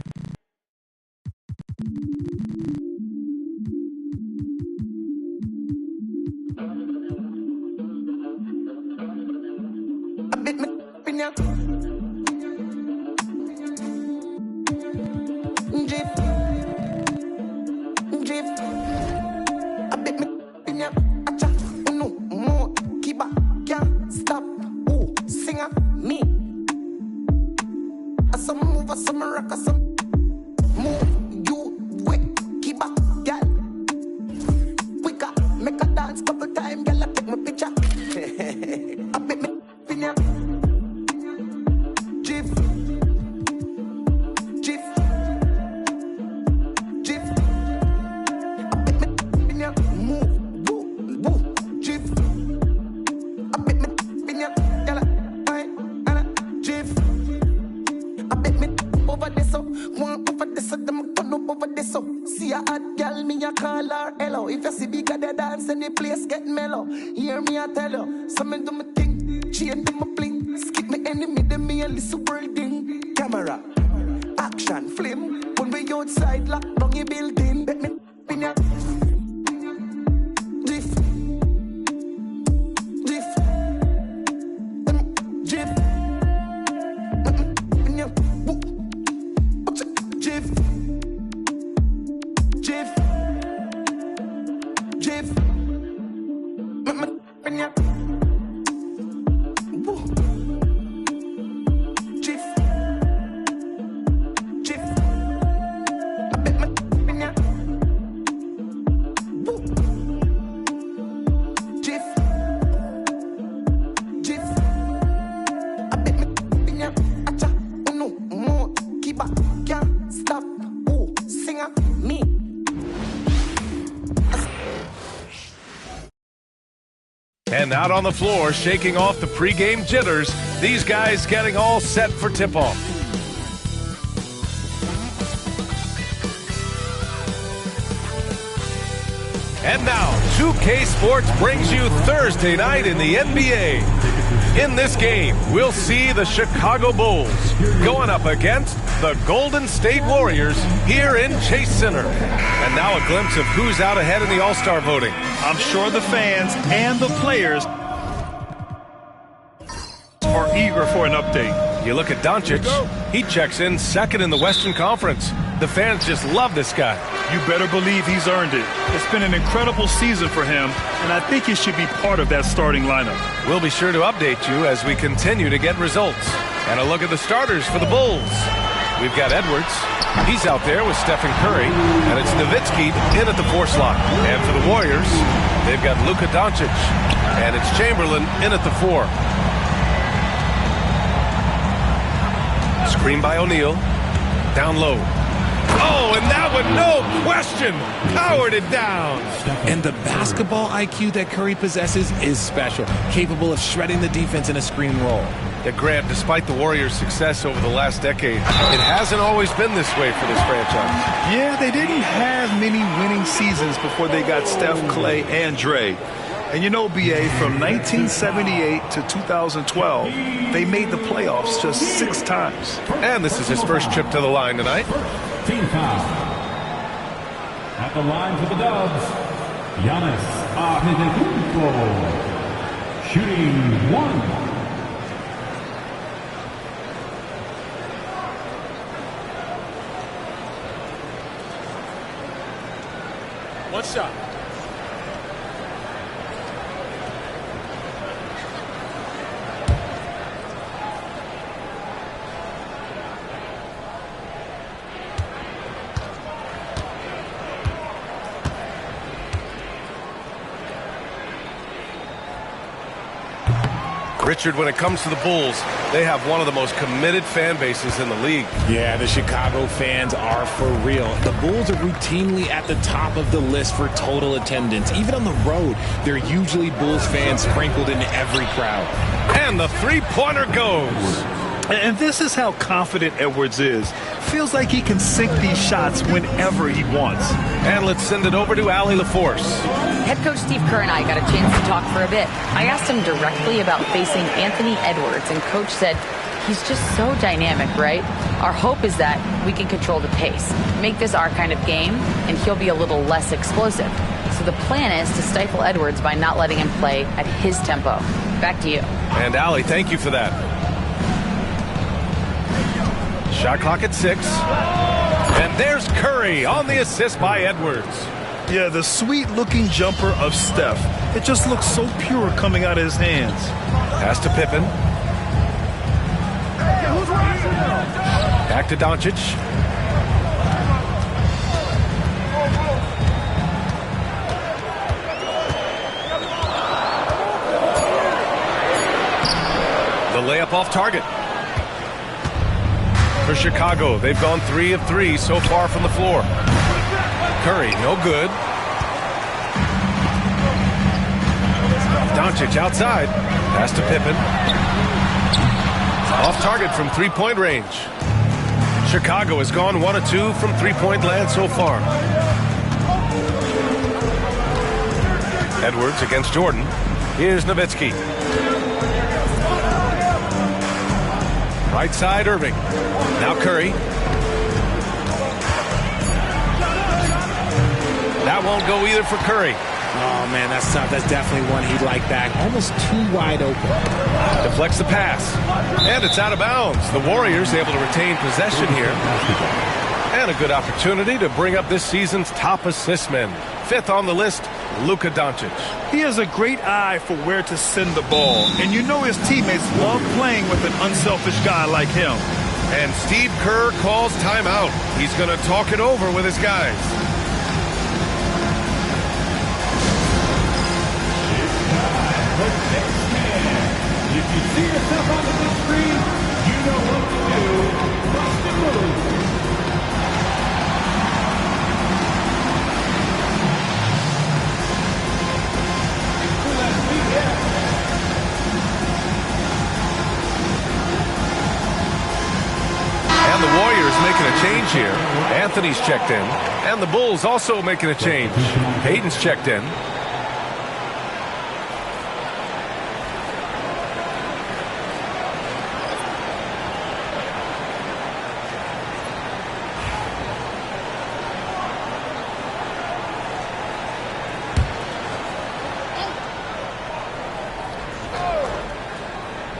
And out on the floor, shaking off the pregame jitters, these guys getting all set for tip-off. And now, 2K Sports brings you Thursday night in the NBA. In this game, we'll see the Chicago Bulls going up against the Golden State Warriors here in Chase Center. And now a glimpse of who's out ahead in the All-Star voting. I'm sure the fans and the players are eager for an update. You look at Doncic, he checks in second in the Western Conference. The fans just love this guy. You better believe he's earned it. It's been an incredible season for him, and I think he should be part of that starting lineup. We'll be sure to update you as we continue to get results. And a look at the starters for the Bulls. We've got Edwards. He's out there with Stephen Curry, and it's Nowitzki in at the 4 slot. And for the Warriors, they've got Luka Doncic, and it's Chamberlain in at the 4. Screen by O'Neal. Down low. Oh, and that one, no question, powered it down. And the basketball IQ that Curry possesses is special, capable of shredding the defense in a screen roll. Yeah, Grant, despite the Warriors' success over the last decade, it hasn't always been this way for this franchise. Yeah, they didn't have many winning seasons before they got Steph, Clay, and Dre. And you know, BA, from 1978 to 2012, they made the playoffs just 6 times. And this is his first trip to the line tonight. Team foul. At the line for the Dubs, Giannis Antetokounmpo. Shooting 1. One shot. Richard, when it comes to the Bulls, they have one of the most committed fan bases in the league. Yeah, the Chicago fans are for real. The Bulls are routinely at the top of the list for total attendance. Even on the road, there are usually Bulls fans sprinkled in every crowd. And the three-pointer goes. And this is how confident Edwards is. Feels like he can sink these shots whenever he wants. And let's send it over to Allie LaForce. Head coach Steve Kerr and I got a chance to talk for a bit. I asked him directly about facing Anthony Edwards, and coach said, he's just so dynamic, right? Our hope is that we can control the pace, make this our kind of game, and he'll be a little less explosive. So the plan is to stifle Edwards by not letting him play at his tempo. Back to you. And Allie, thank you for that. Shot clock at 6. And there's Curry on the assist by Edwards. Yeah, the sweet-looking jumper of Steph. It just looks so pure coming out of his hands. Pass to Pippen. Back to Doncic. The layup off target. For Chicago, they've gone 3 of 3 so far from the floor. Curry, no good. Doncic outside. Pass to Pippen. Off target from three-point range. Chicago has gone 1 of 2 from three-point land so far. Edwards against Jordan. Here's Nowitzki. Right side, Irving. Now Curry. That won't go either for Curry. Oh, man, that's tough. That's definitely one he'd like back. Almost too wide open. Deflects the pass. And it's out of bounds. The Warriors able to retain possession here. And a good opportunity to bring up this season's top assist men. 5th on the list, Luka Doncic. He has a great eye for where to send the ball. And you know his teammates love playing with an unselfish guy like him. And Steve Kerr calls timeout. He's going to talk it over with his guys. If you see yourself on the big screen, you know what to do. Bust and move. And the Warriors making a change here. Anthony's checked in. And the Bulls also making a change. Hayden's checked in.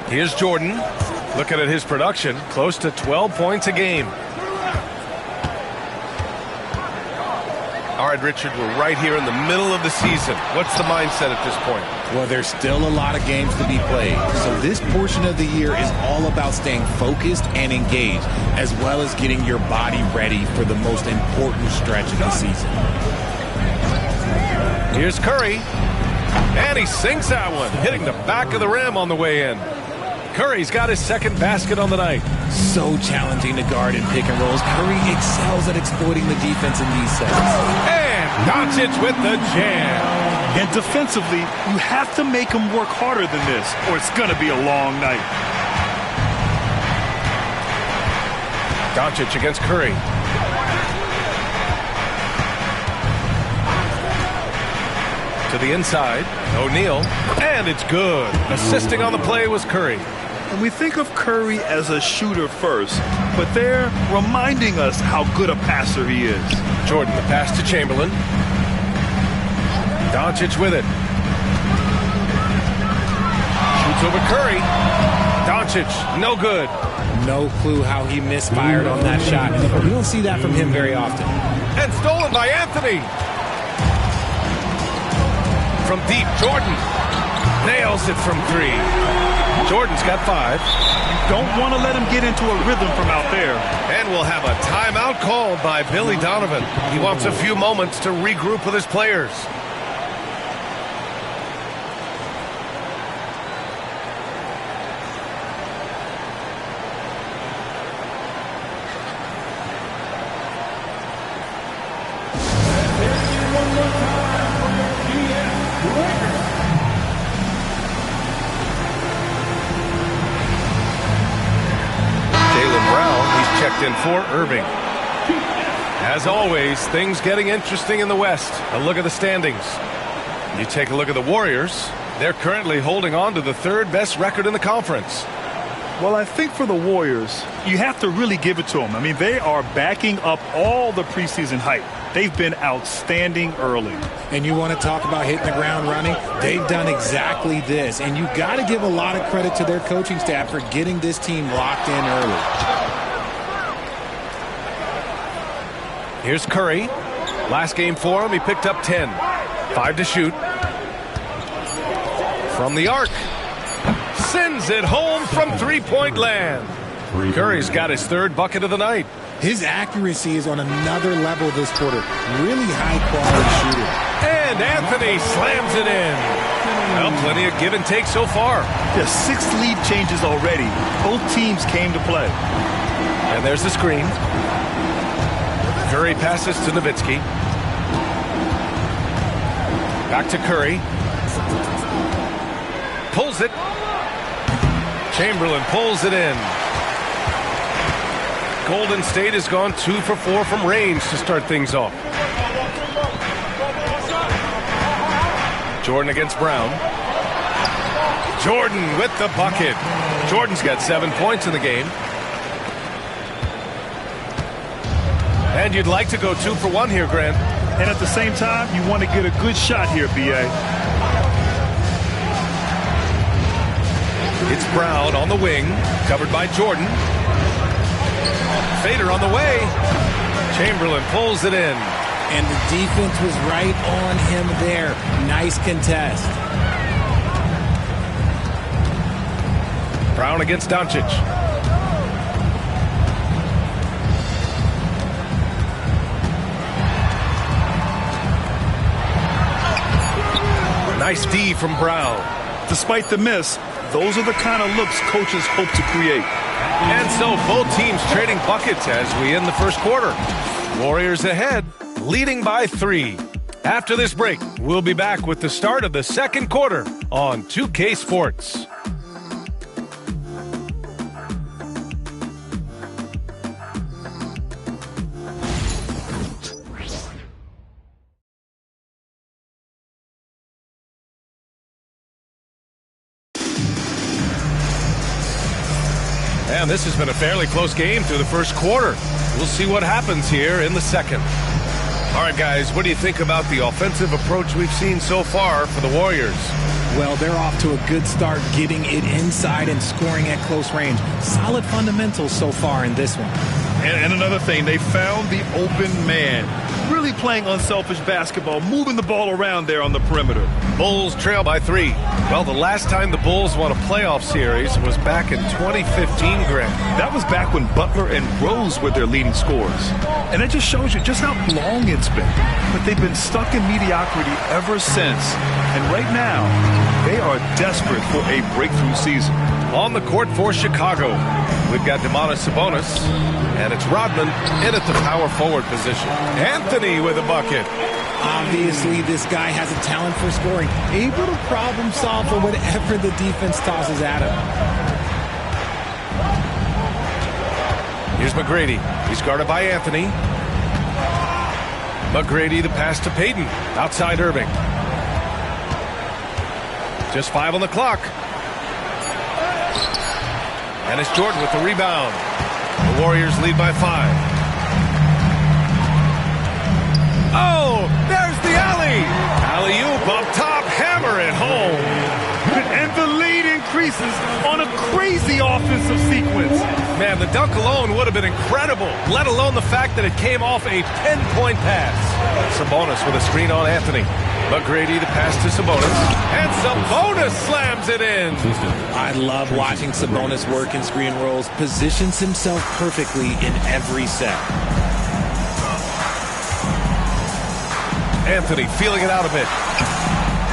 Here's Jordan. Looking at his production, close to 12 points a game. All right, Richard, we're right here in the middle of the season. What's the mindset at this point? Well, there's still a lot of games to be played. So this portion of the year is all about staying focused and engaged, as well as getting your body ready for the most important stretch of the season. Here's Curry. And he sinks that one, hitting the back of the rim on the way in. Curry's got his second basket on the night. So challenging to guard in pick and rolls. Curry excels at exploiting the defense in these sets. And Doncic with the jam. And defensively, you have to make him work harder than this, or it's going to be a long night. Doncic against Curry. To the inside, O'Neal, and it's good. Assisting on the play was Curry. And we think of Curry as a shooter first, but they're reminding us how good a passer he is. Jordan, the pass to Chamberlain. Doncic with it. Shoots over Curry. Doncic, no good. No clue how he misfired on that shot. We don't see that from him very often. And stolen by Anthony. From deep, Jordan nails it from 3. Jordan's got 5. You don't want to let him get into a rhythm from out there. And we'll have a timeout called by Billy Donovan. He wants a few moments to regroup with his players. In for Irving. As always, things getting interesting in the West. A look at the standings. You take a look at the Warriors. They're currently holding on to the 3rd best record in the conference. Well, I think for the Warriors, you have to really give it to them. I mean, they are backing up all the preseason hype. They've been outstanding early. And you want to talk about hitting the ground running? They've done exactly this. And you got to give a lot of credit to their coaching staff for getting this team locked in early. Here's Curry. Last game for him, he picked up 10. 5 to shoot. From the arc. Sends it home from three-point land. Curry's got his 3rd bucket of the night. His accuracy is on another level this quarter. Really high-quality shooter. And Anthony slams it in. Well, plenty of give and take so far. Just 6 lead changes already. Both teams came to play. And there's the screen. Curry passes to Nowitzki. Back to Curry. Pulls it. Chamberlain pulls it in. Golden State has gone 2 for 4 from range to start things off. Jordan against Brown. Jordan with the bucket. Jordan's got 7 points in the game. And you'd like to go 2 for 1 here, Grant. And at the same time, you want to get a good shot here, B.A. It's Brown on the wing, covered by Jordan. Fader on the way. Chamberlain pulls it in. And the defense was right on him there. Nice contest. Brown against Doncic. Nice D from Brown. Despite the miss, those are the kind of looks coaches hope to create. And so both teams trading buckets as we end the first quarter. Warriors ahead, leading by 3. After this break, we'll be back with the start of the second quarter on 2K Sports. And this has been a fairly close game through the first quarter. We'll see what happens here in the second. All right, guys, what do you think about the offensive approach we've seen so far for the Warriors? Well, they're off to a good start getting it inside and scoring at close range. Solid fundamentals so far in this one. And another thing, they found the open man. Really playing unselfish basketball, moving the ball around there on the perimeter. Bulls trail by 3. Well, the last time the Bulls won a playoff series was back in 2015, Greg. That was back when Butler and Rose were their leading scorers. And it just shows you just how long it's been. But they've been stuck in mediocrity ever since. And right now, they are desperate for a breakthrough season. On the court for Chicago, we've got Domantas Sabonis, and it's Rodman in at the power forward position. Anthony with a bucket. Obviously, this guy has a talent for scoring, able to problem solve for whatever the defense tosses at him. Here's McGrady. He's guarded by Anthony. McGrady, the pass to Payton. Outside Irving. Just 5 on the clock. And it's Jordan with the rebound. The Warriors lead by 5. Oh, there's the alley. Alley-oop up top, hammer it home. And the lead increases on a crazy offensive sequence. Man, the dunk alone would have been incredible, let alone the fact that it came off a pinpoint pass. Sabonis with a screen on Anthony. McGrady, the pass to Sabonis. And Sabonis slams it in. I love watching Sabonis work in screen rolls. Positions himself perfectly in every set. Anthony feeling it out a bit.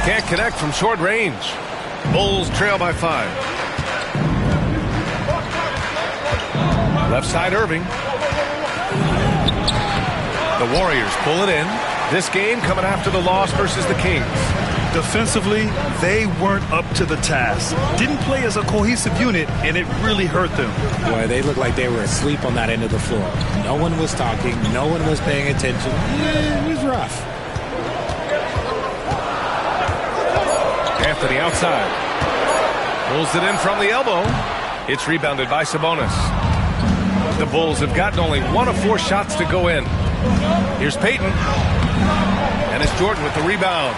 Can't connect from short range. Bulls trail by 5. Left side Irving. The Warriors pull it in. This game coming after the loss versus the Kings. Defensively, they weren't up to the task. Didn't play as a cohesive unit, and it really hurt them. Boy, they looked like they were asleep on that end of the floor. No one was talking. No one was paying attention. Yeah, it was rough. Anthony outside. Pulls it in from the elbow. It's rebounded by Sabonis. The Bulls have gotten only 1 of 4 shots to go in. Here's Payton. And it's Jordan with the rebound.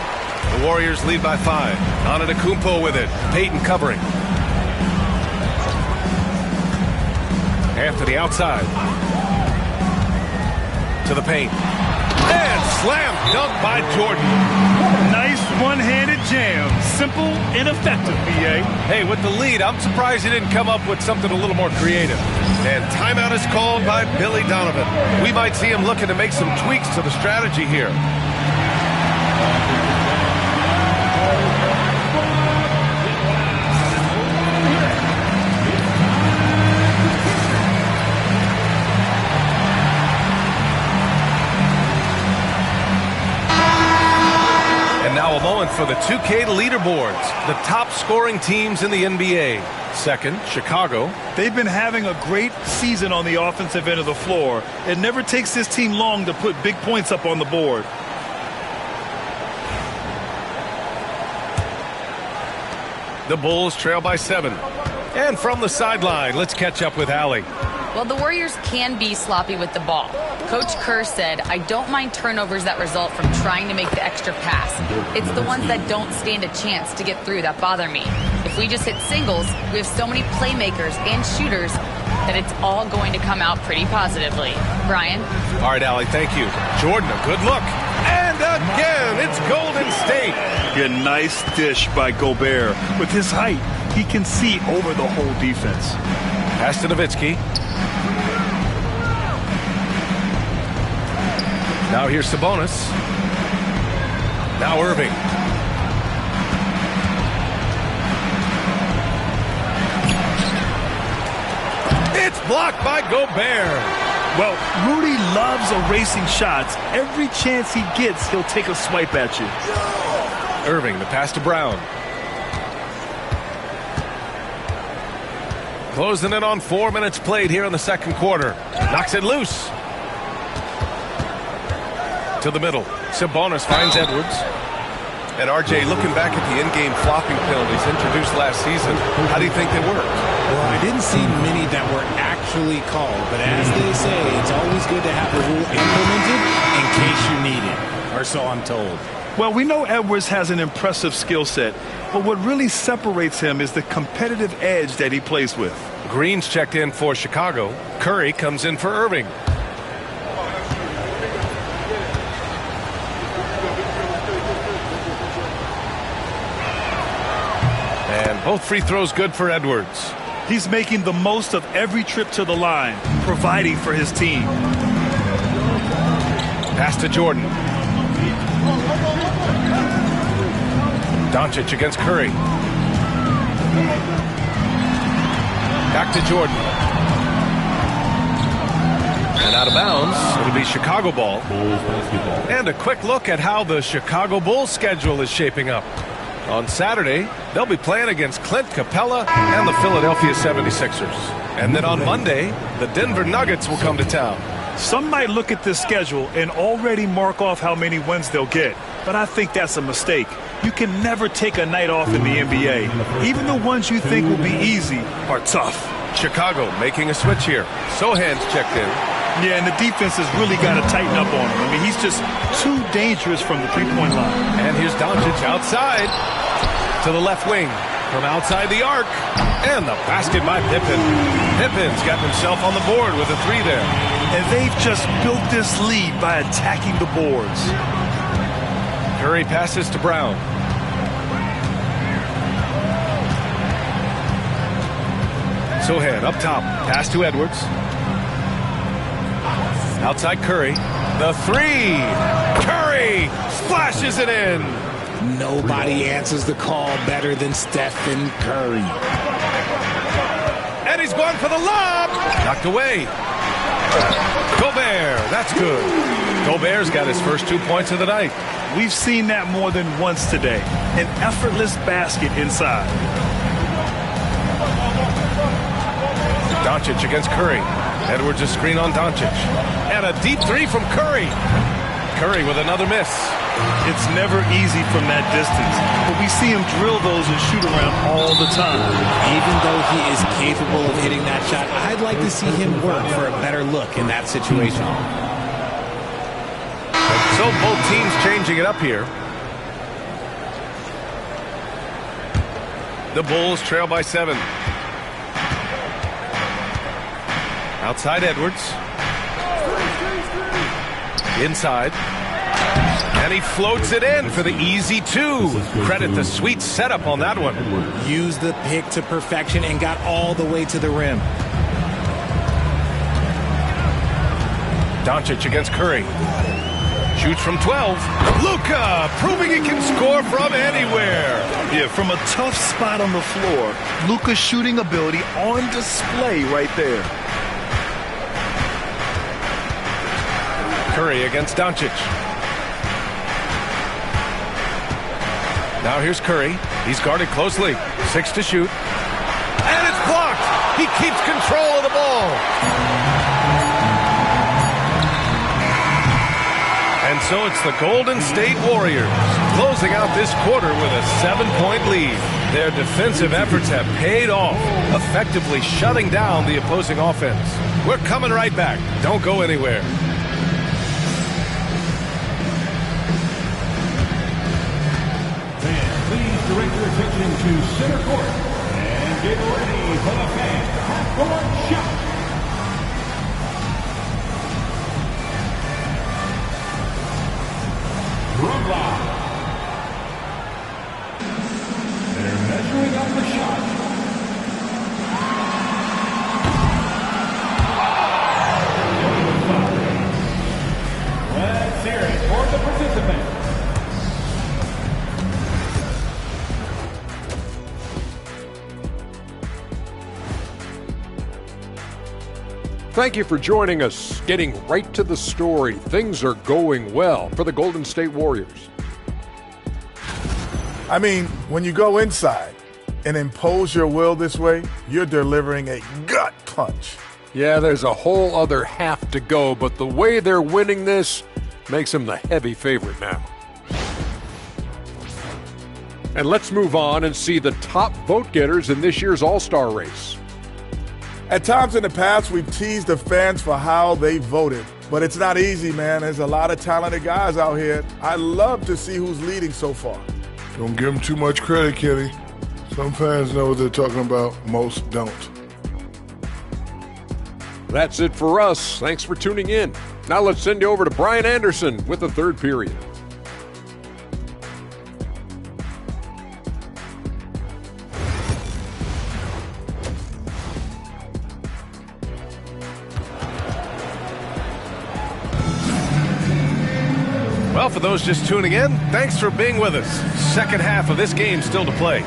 The Warriors lead by 5. Antetokounmpo with it. Payton covering. Anthony outside. To the paint. And slam dunk by Jordan. Nice one-handed jam. Simple and effective, B.A. Hey, with the lead, I'm surprised he didn't come up with something a little more creative. And timeout is called by Billy Donovan. We might see him looking to make some tweaks to the strategy here. And now a moment for the 2K leaderboards. The top scoring teams in the NBA. Second, Chicago. They've been having a great season on the offensive end of the floor. It never takes this team long to put big points up on the board. The Bulls trail by 7. And from the sideline, let's catch up with Allie. Well, the Warriors can be sloppy with the ball. Coach Kerr said, I don't mind turnovers that result from trying to make the extra pass. It's the ones that don't stand a chance to get through that bother me. If we just hit singles, we have so many playmakers and shooters that it's all going to come out pretty positively. Brian? All right, Allie, thank you. Jordan, a good look. And again, it's Golden State. A nice dish by Gobert. With his height, he can see over the whole defense. Pass to Nowitzki. Now here's Sabonis. Now Irving. It's blocked by Gobert. Well, Rudy loves erasing shots. Every chance he gets, he'll take a swipe at you. Irving, the pass to Brown. Closing in on 4 minutes played here in the second quarter. Knocks it loose. To the middle. Sabonis finds Edwards. And RJ, looking back at the in-game flopping penalties introduced last season, how do you think they work? Well, I didn't see many that were actually called, but as they say, it's always good to have a rule implemented in case you need it, or so I'm told. Well, we know Edwards has an impressive skill set, but what really separates him is the competitive edge that he plays with. Green's checked in for Chicago. Curry comes in for Irving. And both free throws good for Edwards. He's making the most of every trip to the line, providing for his team. Pass to Jordan. Doncic against Curry. Back to Jordan. And out of bounds, it'll be Chicago ball. And a quick look at how the Chicago Bulls schedule is shaping up. On Saturday, they'll be playing against Clint Capella and the Philadelphia 76ers. And then on Monday, the Denver Nuggets will come to town. Some might look at this schedule and already mark off how many wins they'll get, but I think that's a mistake. You can never take a night off in the NBA. Even the ones you think will be easy are tough. Chicago making a switch here. Sohan's checked in. Yeah, and the defense has really got to tighten up on him. I mean, he's just too dangerous from the three-point line. And here's Doncic outside to the left wing from outside the arc. And the basket by Pippen. Pippen's got himself on the board with a three there. And they've just built this lead by attacking the boards. Curry passes to Brown. Sohan up top. Pass to Edwards. Outside Curry. The three. Curry splashes it in. Nobody answers the call better than Stephen Curry. And he's going for the lob. Knocked away. Gobert. That's good. Gobert's got his first 2 points of the night. We've seen that more than once today. An effortless basket inside. Doncic against Curry. Edwards a screen on Doncic. And a deep three from Curry. Curry with another miss. It's never easy from that distance, but we see him drill those and shoot around all the time. Even though he is capable of hitting that shot, I'd like to see him work for a better look in that situation. So both teams changing it up here. The Bulls trail by 7. Outside Edwards. Inside. And he floats it in for the easy 2. Credit the sweet setup on that one. Used the pick to perfection and got all the way to the rim. Doncic against Curry. Shoots from 12. Luka proving he can score from anywhere. Yeah, from a tough spot on the floor. Luka's shooting ability on display right there. Curry against Doncic. Now here's Curry. He's guarded closely. 6 to shoot. And it's blocked. He keeps control of the ball. And so it's the Golden State Warriors closing out this quarter with a 7-point lead. Their defensive efforts have paid off, effectively shutting down the opposing offense. We're coming right back. Don't go anywhere. Direct your attention to center court and get ready for the fan half-court shot. Brooklyn. They're measuring up the shot. Let's hear it for the participants. Thank you for joining us. Getting right to the story. Things are going well for the Golden State Warriors. I mean, when you go inside and impose your will this way, you're delivering a gut punch. Yeah, there's a whole other half to go, but the way they're winning this makes them the heavy favorite now. And let's move on and see the top vote getters in this year's All-Star race. At times in the past, we've teased the fans for how they voted. But it's not easy, man. There's a lot of talented guys out here. I love to see who's leading so far. Don't give them too much credit, Kenny. Some fans know what they're talking about. Most don't. That's it for us. Thanks for tuning in. Now let's send you over to Brian Anderson with the third period. Well, for those just tuning in, thanks for being with us. Second half of this game still to play.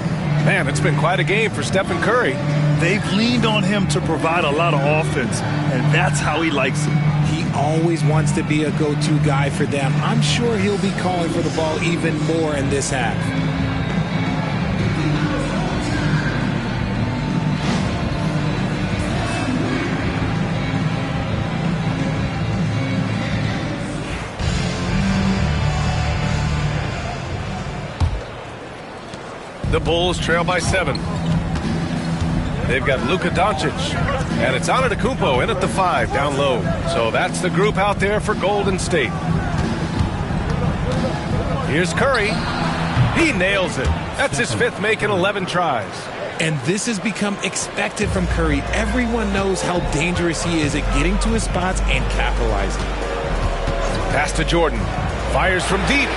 Man, it's been quite a game for Stephen Curry. They've leaned on him to provide a lot of offense, and that's how he likes it. He always wants to be a go-to guy for them. I'm sure he'll be calling for the ball even more in this half. The Bulls trail by 7. They've got Luka Doncic, and it's Antetokounmpo in at the 5 down low. So that's the group out there for Golden State. Here's Curry. He nails it. That's his 5th make in 11 tries. And this has become expected from Curry. Everyone knows how dangerous he is at getting to his spots and capitalizing. Pass to Jordan. Fires from deep.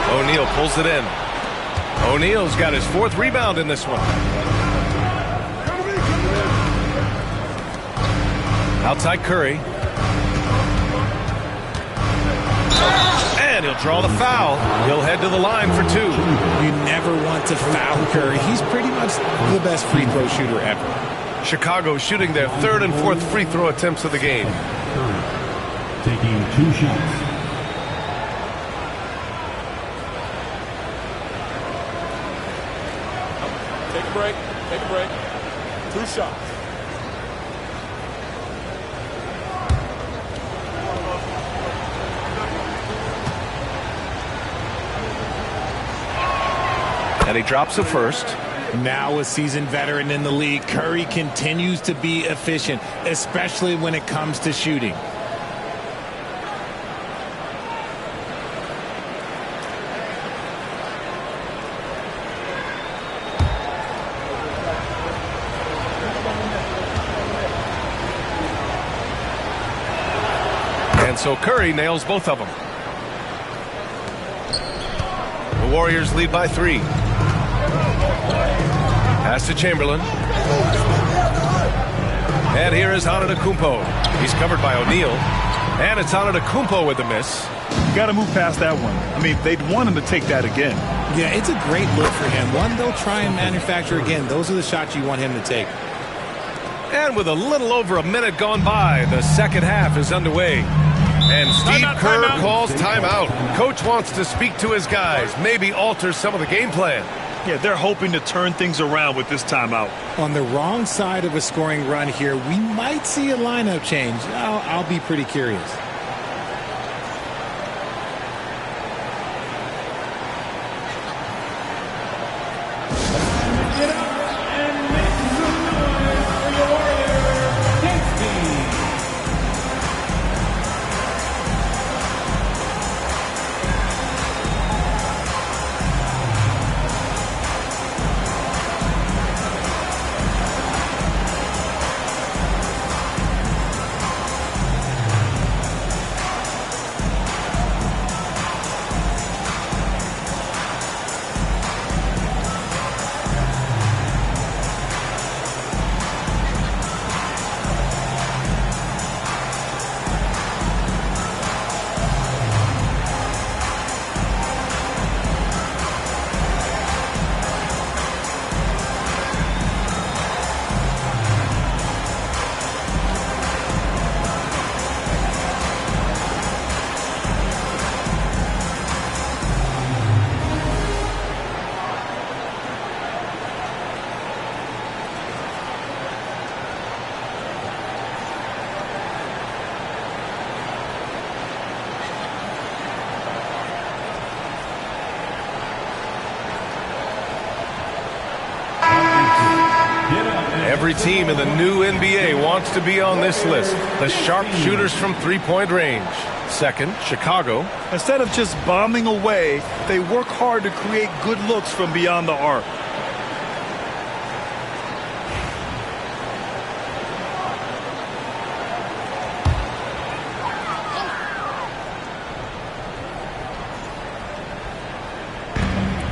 O'Neal pulls it in. O'Neal's got his 4th rebound in this one. Outside Curry. And he'll draw the foul. He'll head to the line for 2. You never want to foul Curry. He's pretty much the best free throw shooter ever. Chicago shooting their 3rd and 4th free throw attempts of the game. Curry taking 2 shots. Take a break. Take a break. 2 shots. And he drops the first. Now a seasoned veteran in the league, Curry continues to be efficient, especially when it comes to shooting. And so Curry nails both of them. The Warriors lead by 3. Pass to Chamberlain. And here is Antetokounmpo. He's covered by O'Neal. And it's Antetokounmpo with the miss. You got to move past that one. I mean, they'd want him to take that again. Yeah, it's a great look for him. One they'll try and manufacture again. Those are the shots you want him to take. And with a little over a minute gone by, the second half is underway. And Steve Kerr calls timeout. Coach wants to speak to his guys, maybe alter some of the game plan. Yeah, they're hoping to turn things around with this timeout. On the wrong side of a scoring run here, we might see a lineup change. I'll be pretty curious. Every team in the new NBA wants to be on this list. The sharpshooters from three-point range. Second, Chicago. Instead of just bombing away, they work hard to create good looks from beyond the arc.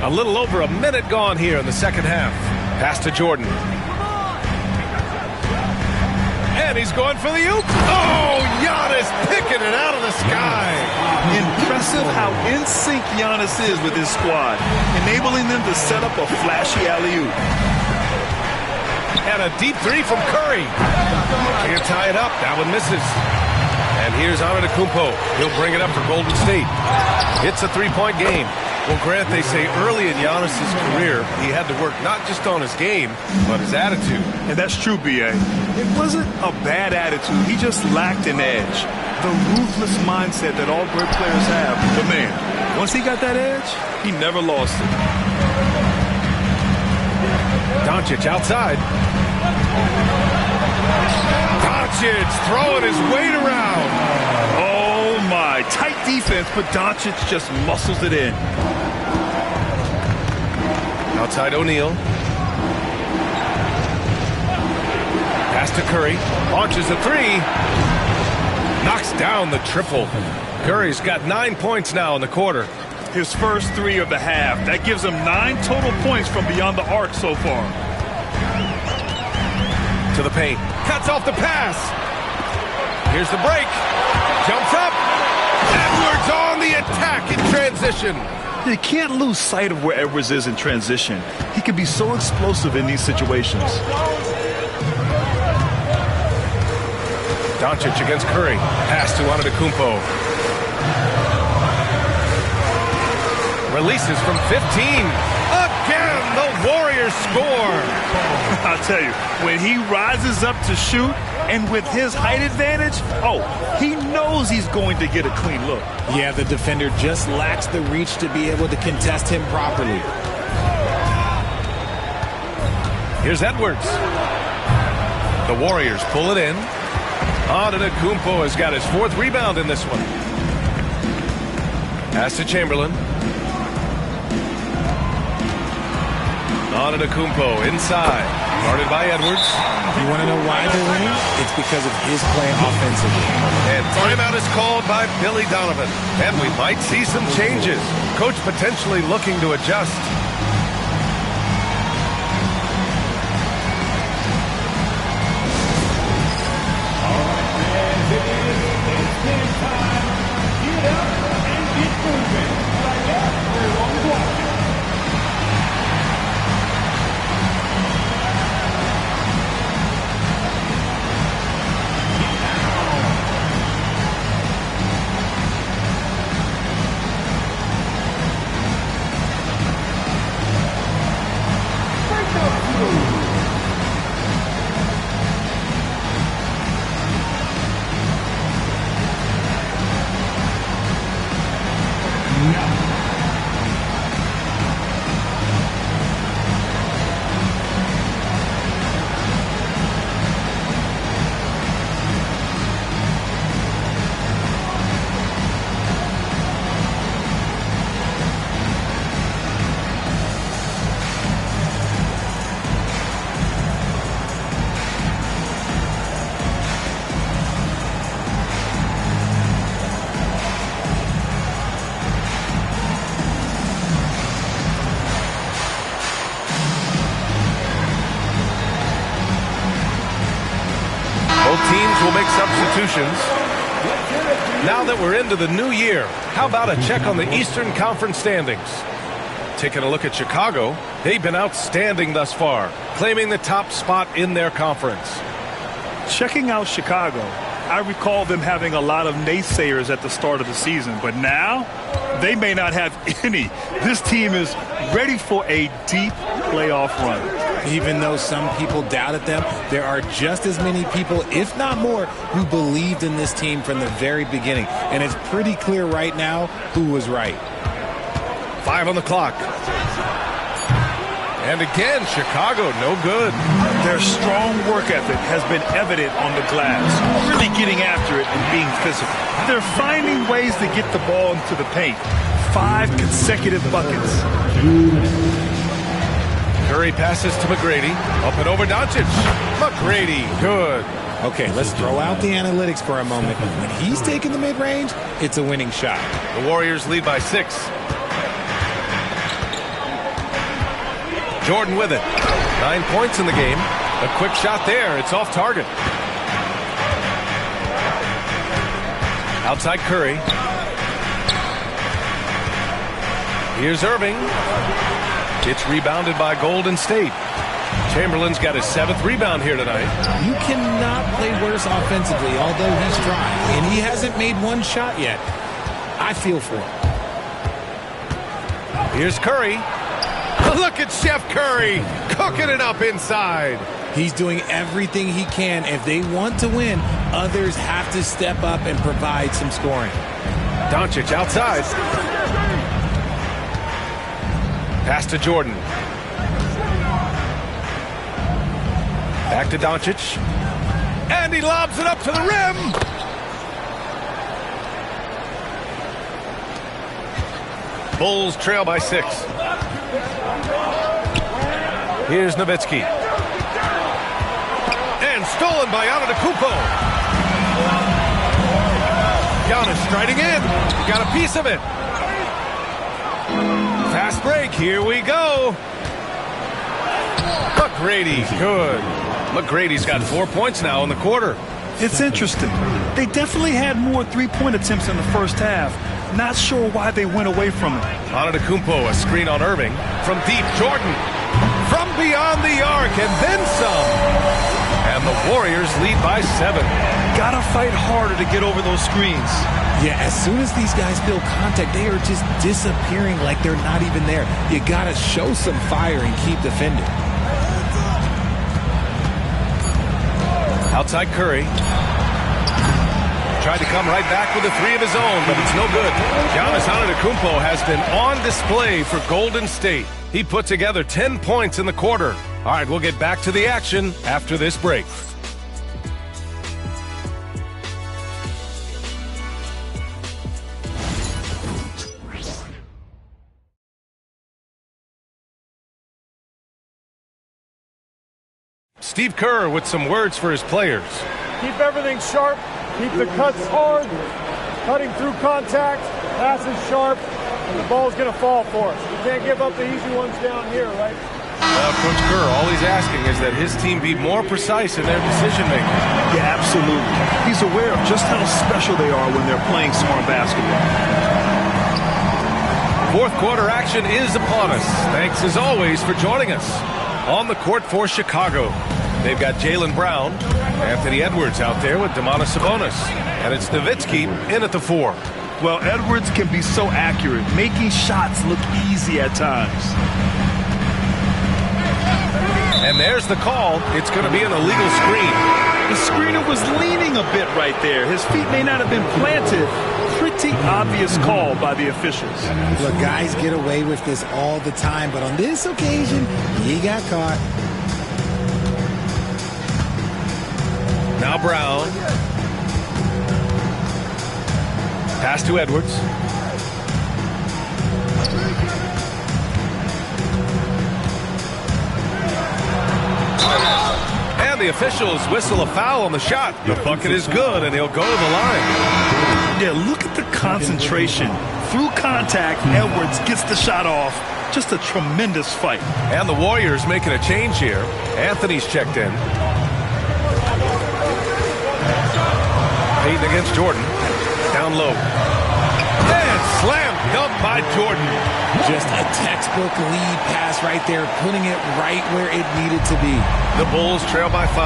A little over a minute gone here in the second half. Pass to Jordan. And he's going for the oop. Oh, Giannis picking it out of the sky. Impressive how in sync Giannis is with his squad, enabling them to set up a flashy alley-oop. And a deep three from Curry. Can't tie it up. That one misses. And here's Antetokounmpo. He'll bring it up for Golden State. It's a three-point game. Well, Grant, they say early in Giannis' career, he had to work not just on his game, but his attitude. And that's true, B.A. It wasn't a bad attitude. He just lacked an edge. The ruthless mindset that all great players have. But, man, once he got that edge, he never lost it. Doncic outside. Doncic throwing his weight around. Oh, my. Tight defense, but Doncic just muscles it in. Outside O'Neal. Pass to Curry. Launches a three. Knocks down the triple. Curry's got 9 points now in the quarter. His first three of the half. That gives him 9 total points from beyond the arc so far. To the paint. Cuts off the pass. Here's the break. Jumps up. Edwards on the attack in transition. You can't lose sight of where Edwards is in transition. He can be so explosive in these situations. Doncic against Curry. Pass to Antetokounmpo. Releases from 15. Again, the Warriors score. I'll tell you, when he rises up to shoot, and with his height advantage, he knows he's going to get a clean look. Yeah, the defender just lacks the reach to be able to contest him properly. Here's Edwards. The Warriors pull it in. Antetokounmpo has got his 4th rebound in this one. Pass to Chamberlain. Antetokounmpo inside. Guarded by Edwards. You want to know why they're winning? It's because of his play offensively. And timeout is called by Billy Donovan. And we might see some changes. Coach potentially looking to adjust. Teams will make substitutions. Now that we're into the new year, how about a check on the Eastern Conference standings? Taking a look at Chicago, they've been outstanding thus far, claiming the top spot in their conference. Checking out Chicago, I recall them having a lot of naysayers at the start of the season, but now they may not have any. This team is ready for a deep playoff run. Even though some people doubted them, there are just as many people, if not more, who believed in this team from the very beginning. And it's pretty clear right now who was right. 5 on the clock. And again, Chicago, no good. Their strong work ethic has been evident on the glass, really getting after it and being physical. They're finding ways to get the ball into the paint. 5 consecutive buckets. Curry passes to McGrady. Up and over Doncic. McGrady, good. Okay, let's throw out the analytics for a moment. When he's taking the mid-range, it's a winning shot. The Warriors lead by 6. Jordan with it. 9 points in the game. A quick shot there. It's off target. Outside Curry. Here's Irving. It's rebounded by Golden State. Chamberlain's got his 7th rebound here tonight. You cannot play worse offensively, although he's trying. And he hasn't made one shot yet. I feel for him. Here's Curry. Look at Chef Curry cooking it up inside. He's doing everything he can. If they want to win, others have to step up and provide some scoring. Doncic outside. Pass to Jordan. Back to Doncic. And he lobs it up to the rim. Bulls trail by 6. Here's Nowitzki. And stolen by Antetokounmpo. Giannis striding in. Got a piece of it. Fast break. Here we go. McGrady. Good. McGrady's got 4 points now in the quarter. It's interesting. They definitely had more three-point attempts in the first half. Not sure why they went away from it. Antetokounmpo, a screen on Irving. From deep, Jordan. From beyond the arc, and then some. And the Warriors lead by 7. Gotta fight harder to get over those screens. Yeah, as soon as these guys feel contact, they are just disappearing like they're not even there. You gotta show some fire and keep defending. Outside Curry. Tried to come right back with a 3 of his own, but it's no good. Giannis Antetokounmpo has been on display for Golden State. He put together 10 points in the quarter. All right, we'll get back to the action after this break. Steve Kerr with some words for his players. Keep everything sharp. Keep the cuts hard. Cutting through contact. Passes sharp. And the ball's going to fall for us. We can't give up the easy ones down here, right? Well, Coach Kerr, all he's asking is that his team be more precise in their decision-making. Yeah, absolutely. He's aware of just how special they are when they're playing smart basketball. Fourth quarter action is upon us. Thanks, as always, for joining us. On the court for Chicago, they've got Jaylen Brown, Anthony Edwards out there with Domantas Sabonis. And it's Nowitzki in at the 4. Well, Edwards can be so accurate, making shots look easy at times. And there's the call. It's going to be an illegal screen. The screener was leaning a bit right there. His feet may not have been planted. Pretty obvious call by the officials. Look, guys get away with this all the time, but on this occasion, he got caught. Now Brown. Pass to Edwards. And the officials whistle a foul on the shot. The bucket is good, and he'll go to the line. Yeah, look at the concentration. Through contact, Edwards gets the shot off. Just a tremendous fight. And the Warriors making a change here. Anthony's checked in. Payton against Jordan. Down low. And slam dunk by Jordan. Just a textbook lead pass right there, putting it right where it needed to be. The Bulls trail by 5.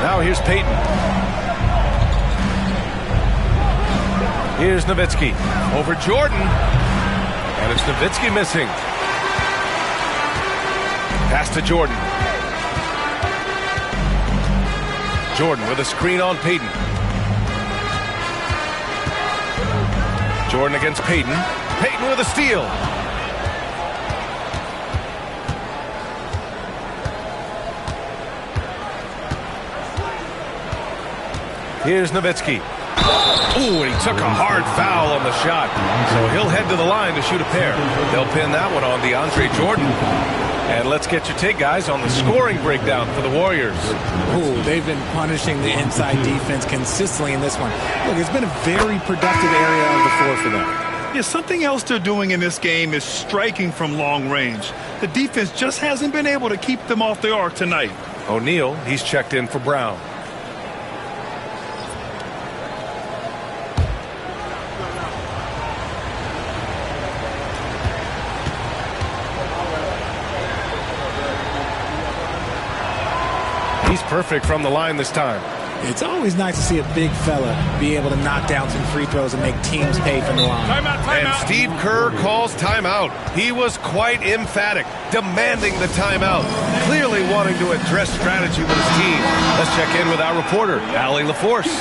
Now here's Payton. Here's Nowitzki. Over Jordan. And it's Nowitzki missing. Pass to Jordan. Jordan with a screen on Payton. Jordan against Payton. Payton with a steal. Here's Nowitzki. Ooh, and he took a hard foul on the shot. So he'll head to the line to shoot a pair. They'll pin that one on DeAndre Jordan. And let's get your take, guys, on the scoring breakdown for the Warriors. Ooh, they've been punishing the inside defense consistently in this one. Look, it's been a very productive area of the floor for them. Yeah, something else they're doing in this game is striking from long range. The defense just hasn't been able to keep them off the arc tonight. O'Neal, he's checked in for Brown. He's perfect from the line this time. It's always nice to see a big fella be able to knock down some free throws and make teams pay from the line. And Steve Kerr calls timeout. He was quite emphatic, demanding the timeout, clearly wanting to address strategy with his team. Let's check in with our reporter, Allie LaForce.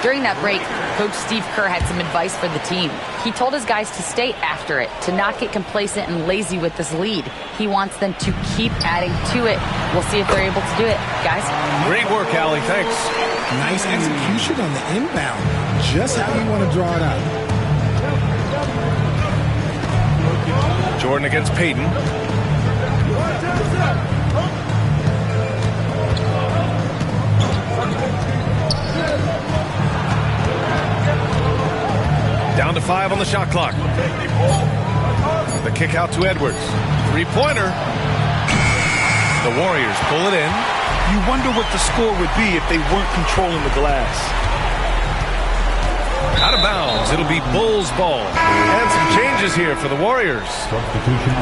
During that break, Coach Steve Kerr had some advice for the team. He told his guys to stay after it, to not get complacent and lazy with this lead. He wants them to keep adding to it. We'll see if they're able to do it, guys. Great work, Allie. Thanks. Nice execution on the inbound. Just how you want to draw it out. Jordan against Payton. Down to 5 on the shot clock. The kick out to Edwards. Three-pointer. The Warriors pull it in. You wonder what the score would be if they weren't controlling the glass. Out of bounds. It'll be Bulls ball. And some changes here for the Warriors.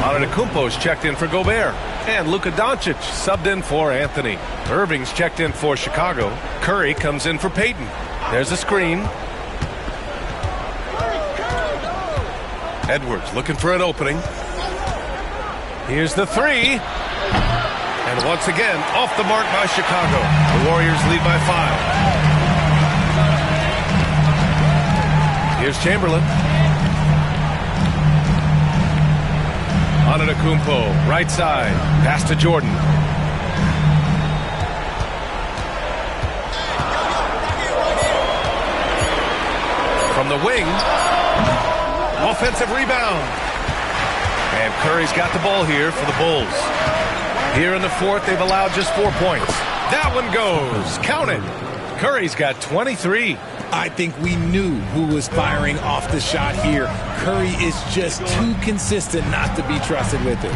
Antetokounmpo's checked in for Gobert. And Luka Doncic subbed in for Anthony. Irving's checked in for Chicago. Curry comes in for Payton. There's a screen. Edwards looking for an opening. Here's the three. And once again, off the mark by Chicago. The Warriors lead by 5. Here's Chamberlain. Antetokounmpo, right side. Pass to Jordan. From the wing. Offensive rebound. And Curry's got the ball here for the Bulls. Here in the fourth, they've allowed just 4 points. That one goes. Count it. Curry's got 23. I think we knew who was firing off the shot here. Curry is just too consistent not to be trusted with it.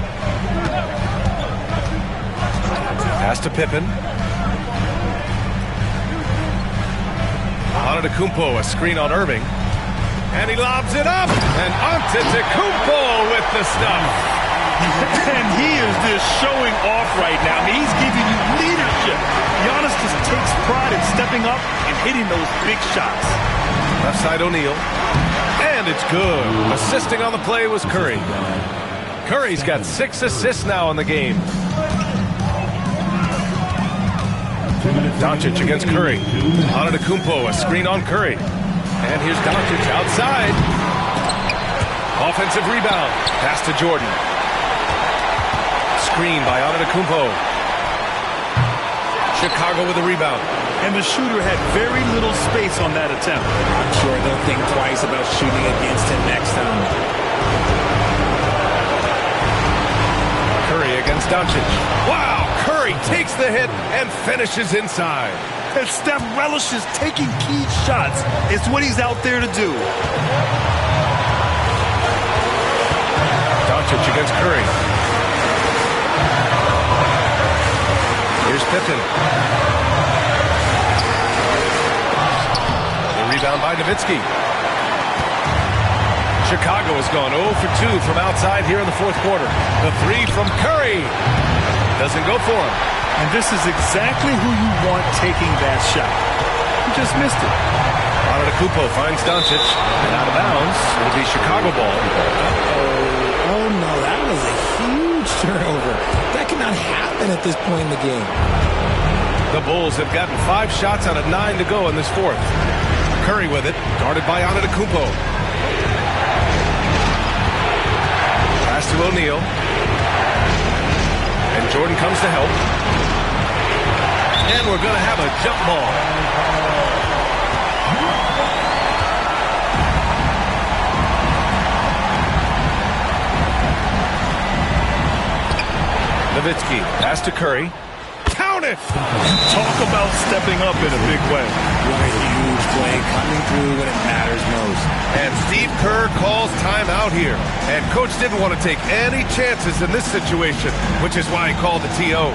Pass to Pippen. Antetokounmpo, a screen on Irving. And he lobs it up. And Antetokounmpo with the stuff. And he is just showing off right now. I mean, he's giving you leadership. Giannis just takes pride in stepping up and hitting those big shots. Left side O'Neal. And it's good. Assisting on the play was Curry. Curry's got 6 assists now in the game. Doncic against Curry. Antetokounmpo, a screen on Curry. And here's Doncic outside. Offensive rebound. Pass to Jordan. Screen by Antetokounmpo. Chicago with the rebound. And the shooter had very little space on that attempt. I'm sure they'll think twice about shooting against him next time. Curry against Doncic. Wow! Curry takes the hit and finishes inside. And Steph relishes taking key shots. It's what he's out there to do. Doncic against Curry. Here's Pippen. The rebound by Nowitzki. Chicago has gone 0 for 2 from outside here in the fourth quarter. The three from Curry doesn't go for him. And this is exactly who you want taking that shot. He just missed it. Antetokounmpo finds Doncic. And out of bounds. It'll be Chicago ball. Oh no, that was a huge turnover. That cannot happen at this point in the game. The Bulls have gotten 5 shots out of 9 to go in this fourth. Curry with it, guarded by Antetokounmpo. Pass to O'Neal. And Jordan comes to help. And we're going to have a jump ball. Nowitzki, pass to Curry. Count it! Swift. Talk about stepping up in a big way. What a huge play coming through when it matters most. And Steve Kerr calls timeout here. And Coach didn't want to take any chances in this situation, which is why he called the TO.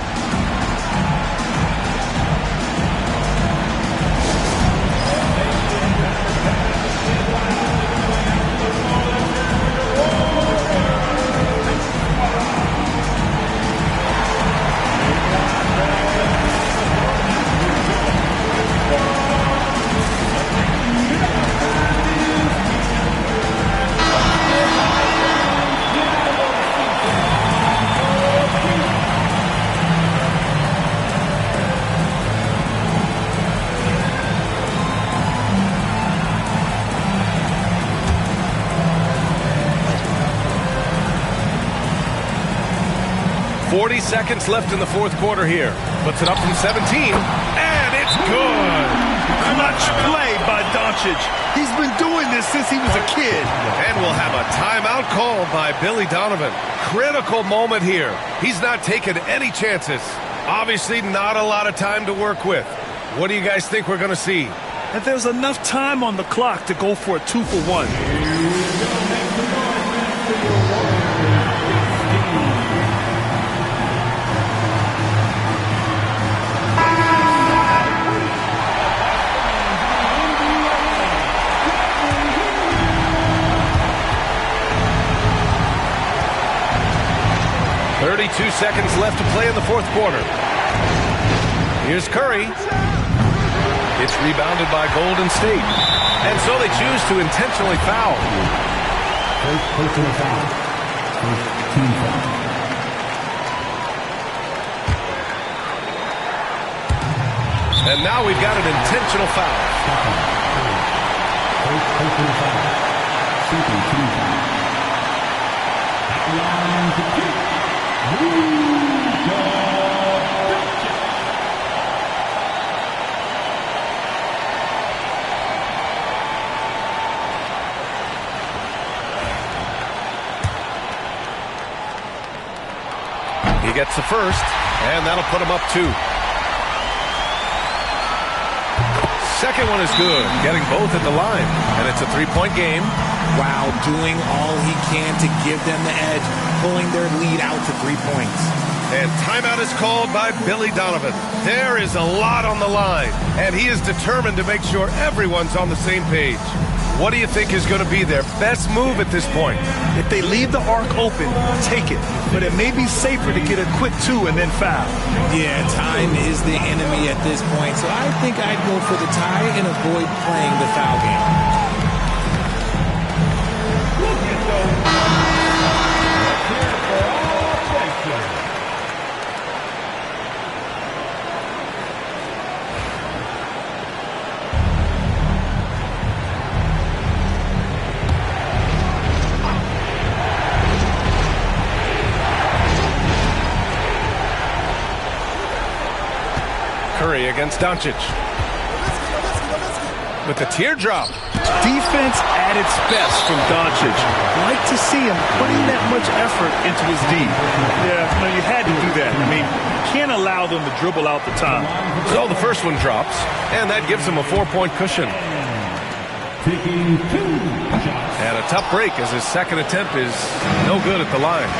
Seconds left in the fourth quarter here. Puts it up from 17, and it's good. Clutch play by Doncic. He's been doing this since he was a kid. And we'll have a timeout called by Billy Donovan. Critical moment here. He's not taking any chances. Obviously not a lot of time to work with. What do you guys think we're going to see? And there's enough time on the clock to go for a 2-for-1. 32 seconds left to play in the fourth quarter. Here's Curry. It's rebounded by Golden State. And so they choose to intentionally foul. Personal foul. Team foul. And now we've got an intentional foul. Personal foul. Second team foul. At the line to kick. He gets the first, and that'll put him up 2. Second one is good, getting both at the line, and it's a 3-point game. Wow, doing all he can to give them the edge, pulling their lead out to 3 points. And timeout is called by Billy Donovan. There is a lot on the line, and he is determined to make sure everyone's on the same page. What do you think is going to be their best move at this point? If they leave the arc open, take it. But it may be safer to get a quick 2 and then foul. Yeah, time is the enemy at this point, so I think I'd go for the tie and avoid playing the foul game. Curry against Doncic. With the teardrop. Defense at its best from Doncic. Like to see him putting that much effort into his D. Yeah, you had to do that. I mean, you can't allow them to dribble out the top. So the first one drops, and that gives him a 4-point cushion. And a tough break as his second attempt is no good at the line.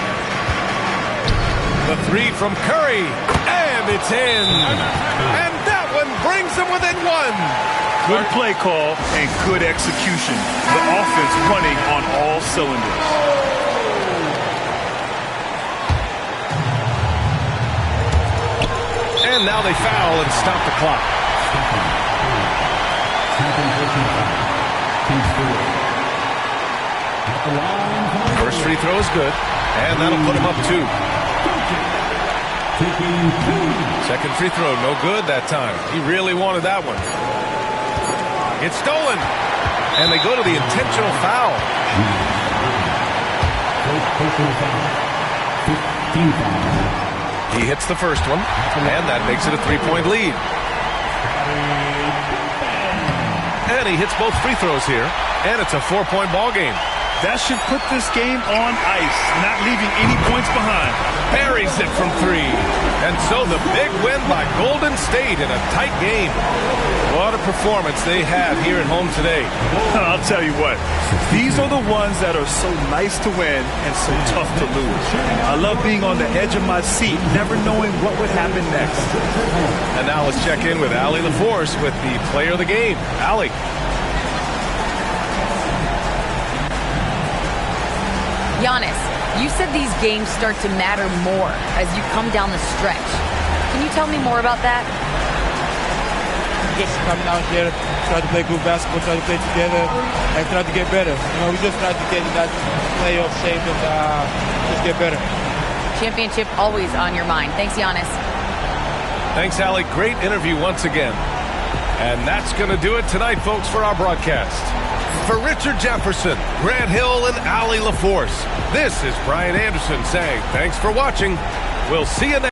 The 3 from Curry, and it's in. And that one brings them within 1. Good play call and good execution. The offense running on all cylinders. And now they foul and stop the clock. First free throw is good, and that'll put him up 2. Second free throw, no good that time. He really wanted that one. It's stolen, and they go to the intentional foul. He hits the first one, and that makes it a 3-point lead. And he hits both free throws here, and it's a 4-point ball game. That should put this game on ice, not leaving any points behind. Buries it from 3. And so the big win by Golden State in a tight game. What a performance they have here at home today. I'll tell you what, these are the ones that are so nice to win and so tough to lose. I love being on the edge of my seat, never knowing what would happen next. And now let's check in with Allie LaForce with the player of the game. Allie. Giannis, you said these games start to matter more as you come down the stretch. Can you tell me more about that? Just coming out here, try to play good basketball, try to play together, and try to get better. We just try to get in that playoff shape and just get better. Championship always on your mind. Thanks, Giannis. Thanks, Allie. Great interview once again. And that's going to do it tonight, folks, for our broadcast. For Richard Jefferson, Grant Hill, and Allie LaForce, this is Brian Anderson saying thanks for watching. We'll see you next.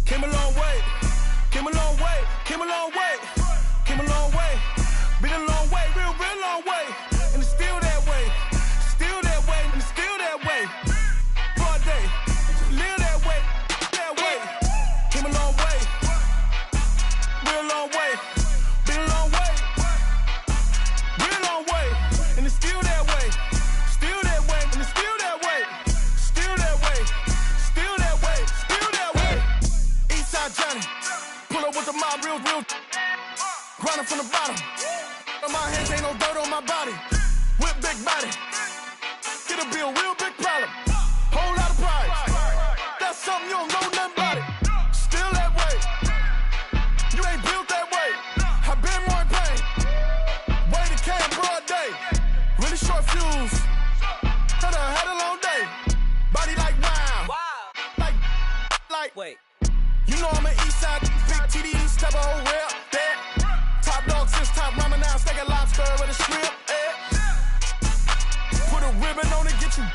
Came a long way, came a long way, came a long way, came a long way, been a long way, real long way, and it's still that way, and it's still that way. Broad day, live that way, came a long way, real long way, been a long way, real long way, and it's still that way, and it's still that way, still that way, still that way, still that way. Eastside Johnny, pull up with the mob, real, grinding from the bottom. On my hands ain't no dirt on my body. Whip big body, it'll be a real big problem. Whole lot of pride, that's something you don't know nothing about it. Still that way, you ain't built that way. I've been more in pain, way to came broad day. Really short fuse, had a long day. Body like wow, like wait. You know I'm an Eastside, big TDs, type of whole rep, that. Top dog since top ramen now, steak a lobster with a shrimp, Put a ribbon on it, get you.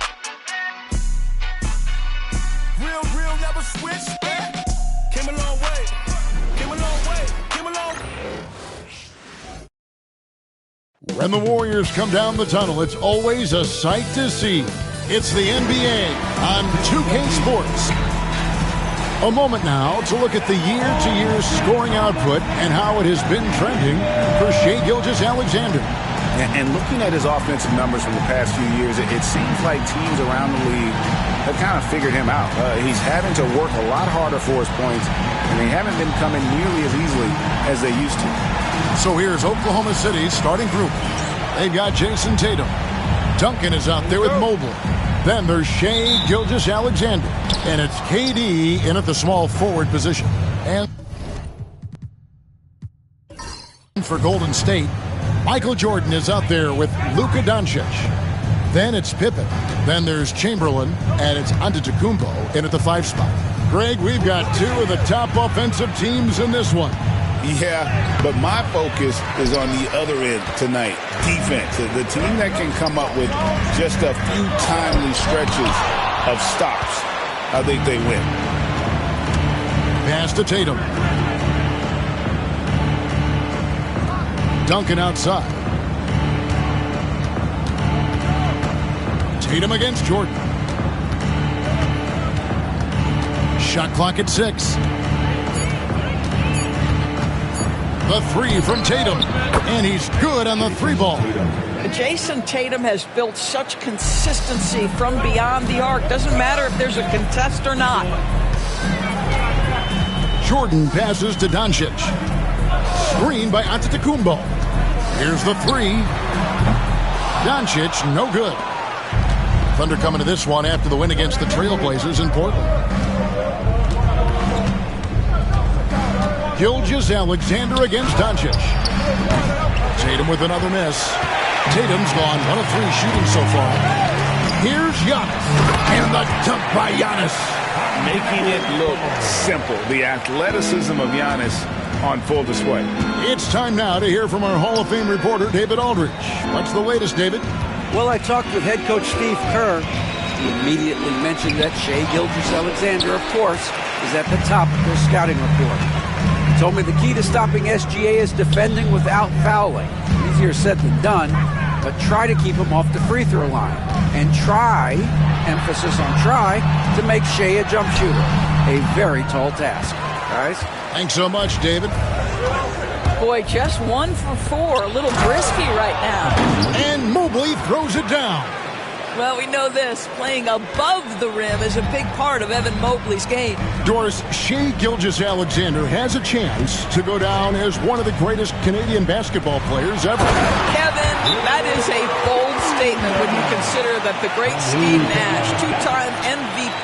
Real, never switch, Came a long way, came a long way, came a long way. When the Warriors come down the tunnel, it's always a sight to see. It's the NBA on 2K Sports. A moment now to look at the year-to-year scoring output and how it has been trending for Shai Gilgeous-Alexander. And looking at his offensive numbers from the past few years, it seems like teams around the league have kind of figured him out. He's having to work a lot harder for his points, and they haven't been coming nearly as easily as they used to. So here's Oklahoma City's starting group. They've got Jason Tatum. Duncan is out there with Mobley. Then there's Shai Gilgeous-Alexander. And it's KD in at the small forward position. And for Golden State, Michael Jordan is out there with Luka Doncic. Then it's Pippen. Then there's Chamberlain, and it's Antetokounmpo in at the 5 spot. Greg, we've got 2 of the top offensive teams in this one. Yeah, but my focus is on the other end tonight, defense. The team that can come up with just a few timely stretches of stops, I think they win. Pass to Tatum. Duncan outside. Tatum against Jordan. Shot clock at 6. The 3 from Tatum, and he's good on the 3 ball. Jason Tatum has built such consistency from beyond the arc. Doesn't matter if there's a contest or not. Jordan passes to Doncic. Screen by Antetokounmpo. Here's the 3. Doncic, no good. Thunder coming to this one after the win against the Trailblazers in Portland. Gilgeous-Alexander against Doncic. Tatum with another miss. Tatum's gone 1 of 3 shooting so far. Here's Giannis. And the dunk by Giannis. Making it look simple. The athleticism of Giannis on full display. It's time now to hear from our Hall of Fame reporter, David Aldridge. What's the latest, David? Well, I talked with head coach Steve Kerr. He immediately mentioned that Shai Gilgeous-Alexander, of course, is at the top of their scouting report. He told me the key to stopping SGA is defending without fouling. Easier said than done, but try to keep him off the free throw line. And try, emphasis on try, to make Shai a jump shooter. A very tall task. Guys? Thanks so much, David. Boy, just 1 for 4. A little brisky right now. And Mobley throws it down. Well, we know this. Playing above the rim is a big part of Evan Mobley's game. Doris, Shai Gilgeous-Alexander has a chance to go down as one of the greatest Canadian basketball players ever. Kevin, that is a bold statement when you consider that the great Steve Nash, 2-time MVP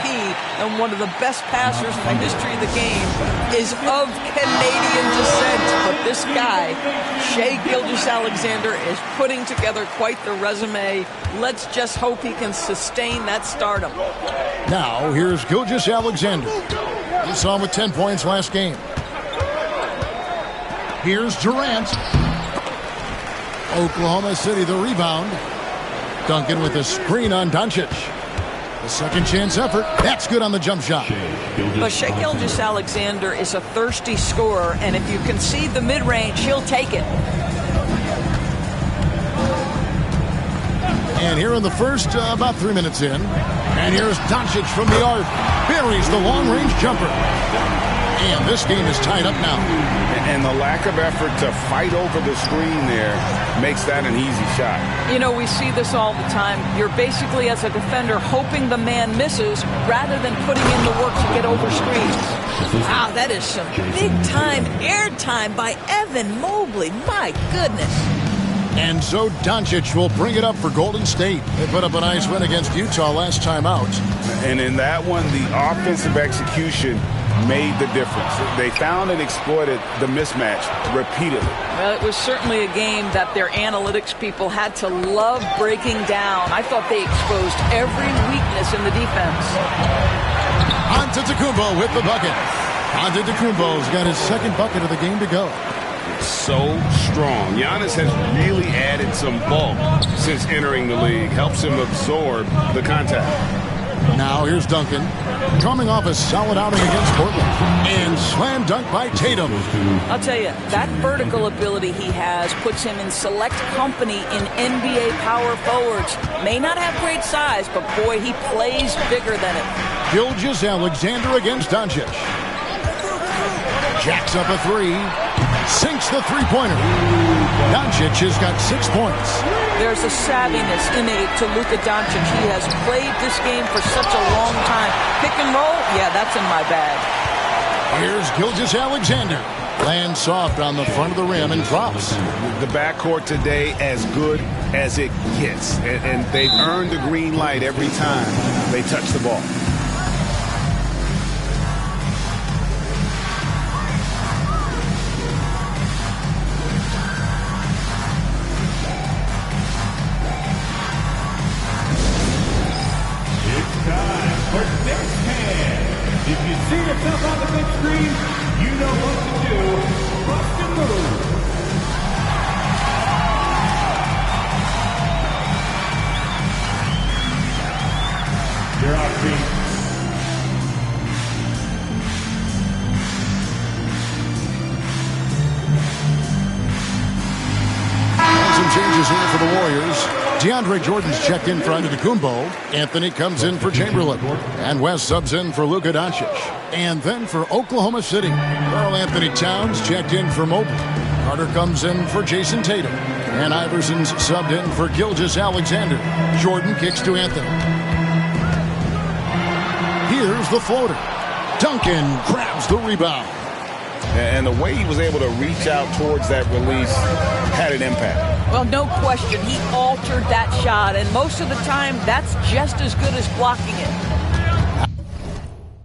and one of the best passers in the history of the game, is of Canadian descent. But this guy, Shai Gilgeous-Alexander, is putting together quite the resume. Let's just hope he can sustain that stardom. Now, here's Gilgeous-Alexander. You saw him with 10 points last game. Here's Durant. Oklahoma City, the rebound. Duncan with a screen on Doncic. The second chance effort. That's good on the jump shot. But Shai Gilgeous-Alexander is a thirsty scorer, and if you concede the mid-range, he'll take it. And here in the first, about 3 minutes in. And here's Doncic from the arc. Buries the long-range jumper. And this game is tied up now. And the lack of effort to fight over the screen there makes that an easy shot. You know, we see this all the time. You're basically, as a defender, hoping the man misses rather than putting in the work to get over screens. Wow, that is some big-time airtime by Evan Mobley. My goodness. And so Doncic will bring it up for Golden State. They put up a nice win against Utah last time out. And in that one, the offensive execution made the difference. They found and exploited the mismatch repeatedly. Well, it was certainly a game that their analytics people had to love breaking down. I thought they exposed every weakness in the defense. Antetokounmpo with the bucket. Antetokounmpo's got his second bucket of the game to go. So strong. Giannis has really added some bulk since entering the league. Helps him absorb the contact. Now here's Duncan, coming off a solid outing against Portland. And slam dunk by Tatum. I'll tell you, that vertical ability he has puts him in select company in NBA power forwards. May not have great size, but boy, he plays bigger than it. Gilgeous-Alexander against Doncic. Jacks up a three. Sinks the three-pointer. Doncic has got 6 points. There's a savviness innate to Luka Doncic. He has played this game for such a long time. Pick and roll, yeah, that's in my bag. Here's Gilgeous-Alexander. Lands soft on the front of the rim and drops. The backcourt today as good as it gets. And they've earned the green light every time they touch the ball. If you see yourself on the big screen, you know what to do. Bust and move. You're off beat. Some changes here for the Warriors. DeAndre Jordan's checked in for Antetokounmpo. Anthony comes in for Chamberlain. And West subs in for Luka Doncic. And then for Oklahoma City, Karl Anthony Towns checked in for Mobley. Carter comes in for Jason Tatum. And Iverson's subbed in for Gilgeous-Alexander. Jordan kicks to Anthony. Here's the floater. Duncan grabs the rebound. And the way he was able to reach out towards that release had an impact. Well, no question. He altered that shot, and most of the time, that's just as good as blocking it.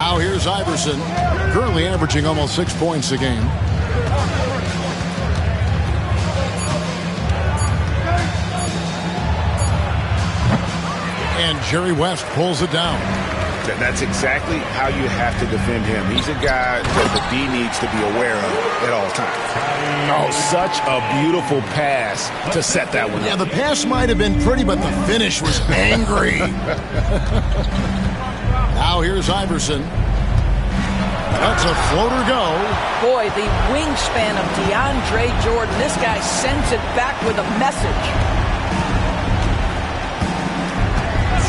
Now here's Iverson, currently averaging almost 6 points a game. And Jerry West pulls it down. That's exactly how you have to defend him. He's a guy that the D needs to be aware of at all times. Oh, such a beautiful pass to set that one up. Yeah, the pass might have been pretty, but the finish was angry. Now here's Iverson. That's a floater go. Boy, the wingspan of DeAndre Jordan. This guy sends it back with a message.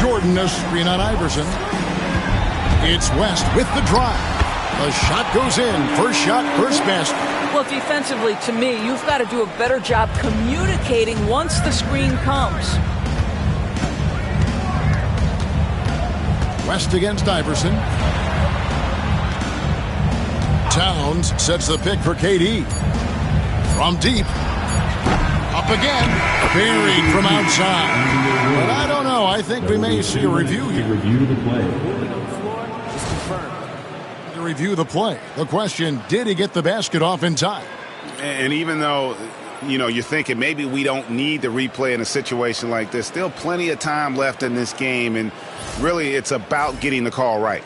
Jordan a screen on Iverson. It's West with the drive. The shot goes in. First shot, first basket. Well, defensively, to me, you've got to do a better job communicating once the screen comes. West against Iverson. Towns sets the pick for KD. From deep. Up again. Buried from outside. But I don't know. I think we may see a review here. Review the play. To review the play. The question, did he get the basket off in time? And even though, you're thinking maybe we don't need the replay in a situation like this, still plenty of time left in this game, and really it's about getting the call right.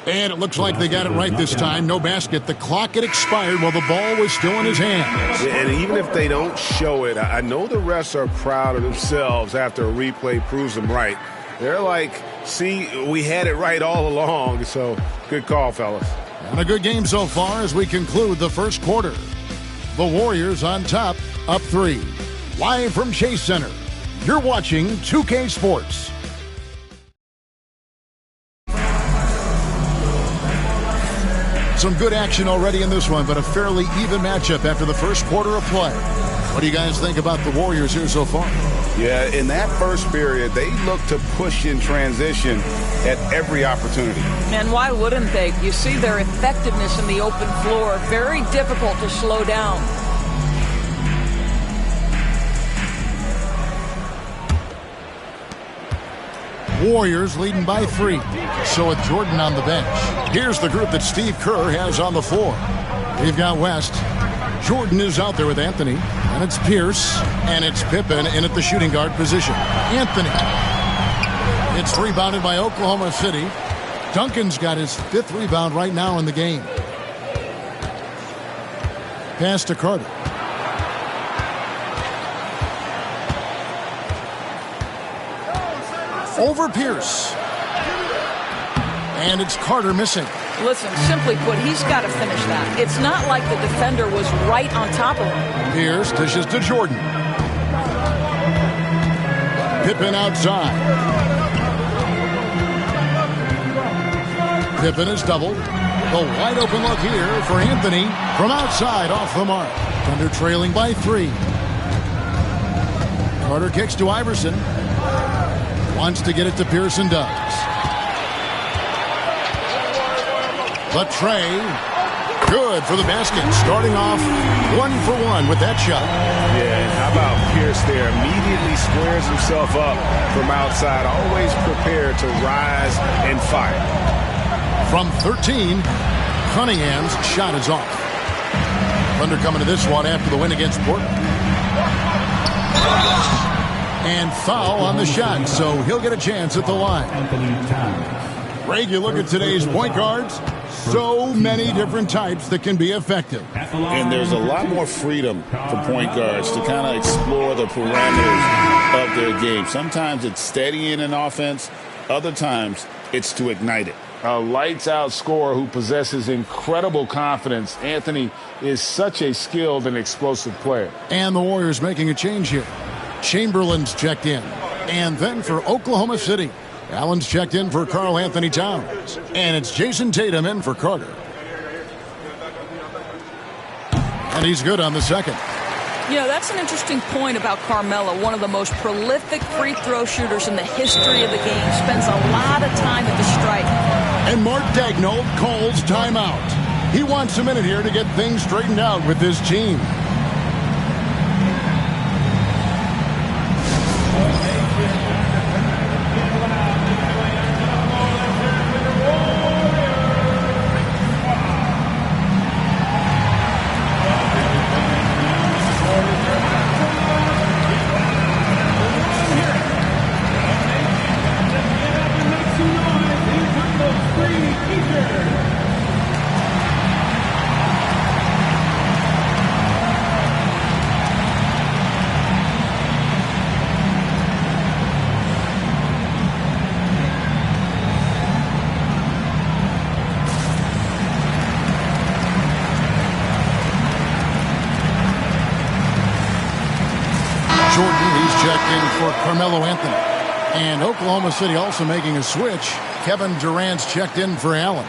And it looks like they got it right this time. No basket. The clock had expired while the ball was still in his hands. And even if they don't show it, I know the refs are proud of themselves after a replay proves them right. They're like, see, we had it right all along. So good call, fellas. And a good game so far as we conclude the first quarter. The Warriors on top, up 3. Live from Chase Center, you're watching 2K Sports. Some good action already in this one, but a fairly even matchup after the first quarter of play. What do you guys think about the Warriors here so far? Yeah, in that first period, they looked to push in transition at every opportunity. And why wouldn't they? You see their effectiveness in the open floor. Very difficult to slow down. Warriors leading by 3. So with Jordan on the bench, here's the group that Steve Kerr has on the floor. We've got West. Jordan is out there with Anthony. And it's Pierce. And it's Pippen in at the shooting guard position. Anthony. It's rebounded by Oklahoma City. Duncan's got his 5th rebound right now in the game. Pass to Carter. Over Pierce. And it's Carter missing. Listen, simply put, he's got to finish that. It's not like the defender was right on top of him. Pierce dishes to Jordan. Pippen outside. Pippen is doubled. The wide open look here for Anthony from outside off the mark. Thunder trailing by 3. Carter kicks to Iverson. Wants to get it to Pearson, does. But Trey, good for the basket. Starting off 1 for 1 with that shot. Yeah, and how about Pierce there? Immediately squares himself up from outside. Always prepared to rise and fire. From 13, Cunningham's shot is off. Thunder coming to this one after the win against Portland. And foul on the shot, so he'll get a chance at the line. Greg, you look at today's point guards, so many different types that can be effective. And there's a lot more freedom for point guards to kind of explore the parameters of their game. Sometimes it's steadying an offense. Other times it's to ignite it. A lights-out scorer who possesses incredible confidence. Anthony is such a skilled and explosive player. And the Warriors making a change here. Chamberlain's checked in. And then for Oklahoma City, Allen's checked in for Karl Anthony Towns. And it's Jason Tatum in for Carter. And he's good on the second. You know, that's an interesting point about Carmelo, one of the most prolific free throw shooters in the history of the game. Spends a lot of time at the stripe. And Mark Daigneault calls timeout. He wants a minute here to get things straightened out with his team. Carmelo Anthony. And Oklahoma City also making a switch. Kevin Durant's checked in for Allen.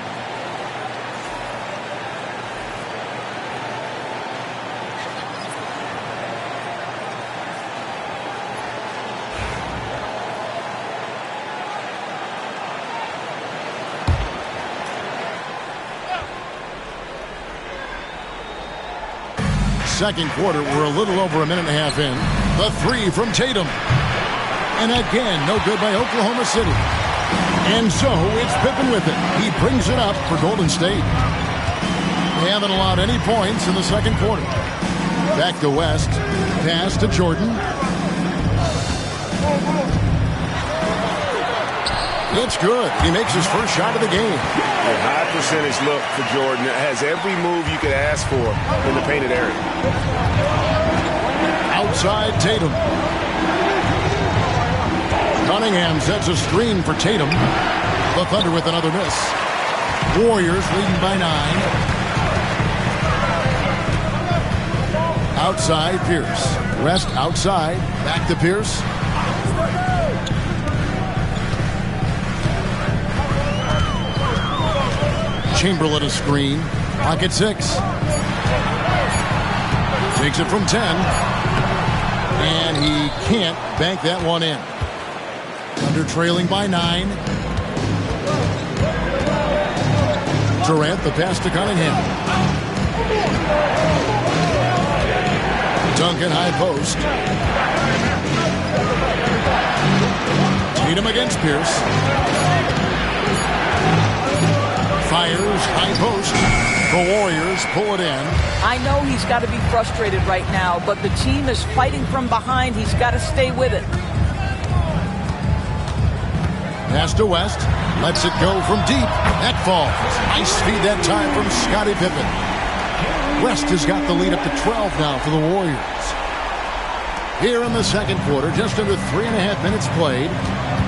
Second quarter, we're a little over a minute and a half in. The 3 from Tatum. And again, no good by Oklahoma City. And so it's Pippen with it. He brings it up for Golden State. They haven't allowed any points in the second quarter. Back to West. Pass to Jordan. It's good. He makes his first shot of the game. A high percentage look for Jordan. It has every move you could ask for in the painted area. Outside Tatum. Cunningham sets a screen for Tatum. The Thunder with another miss. Warriors leading by 9. Outside Pierce. West outside. Back to Pierce. Chamberlain a screen. Pocket 6. Takes it from 10. And he can't bank that one in. Thunder trailing by 9. Durant, the pass to Cunningham. Duncan high post. Tatum against Pierce. Fires high post. The Warriors pull it in. I know he's got to be frustrated right now, but the team is fighting from behind. He's got to stay with it. Pass to West. Lets it go from deep. That falls. Nice speed that time from Scottie Pippen. West has got the lead up to 12 now for the Warriors. Here in the second quarter, just under 3.5 minutes played.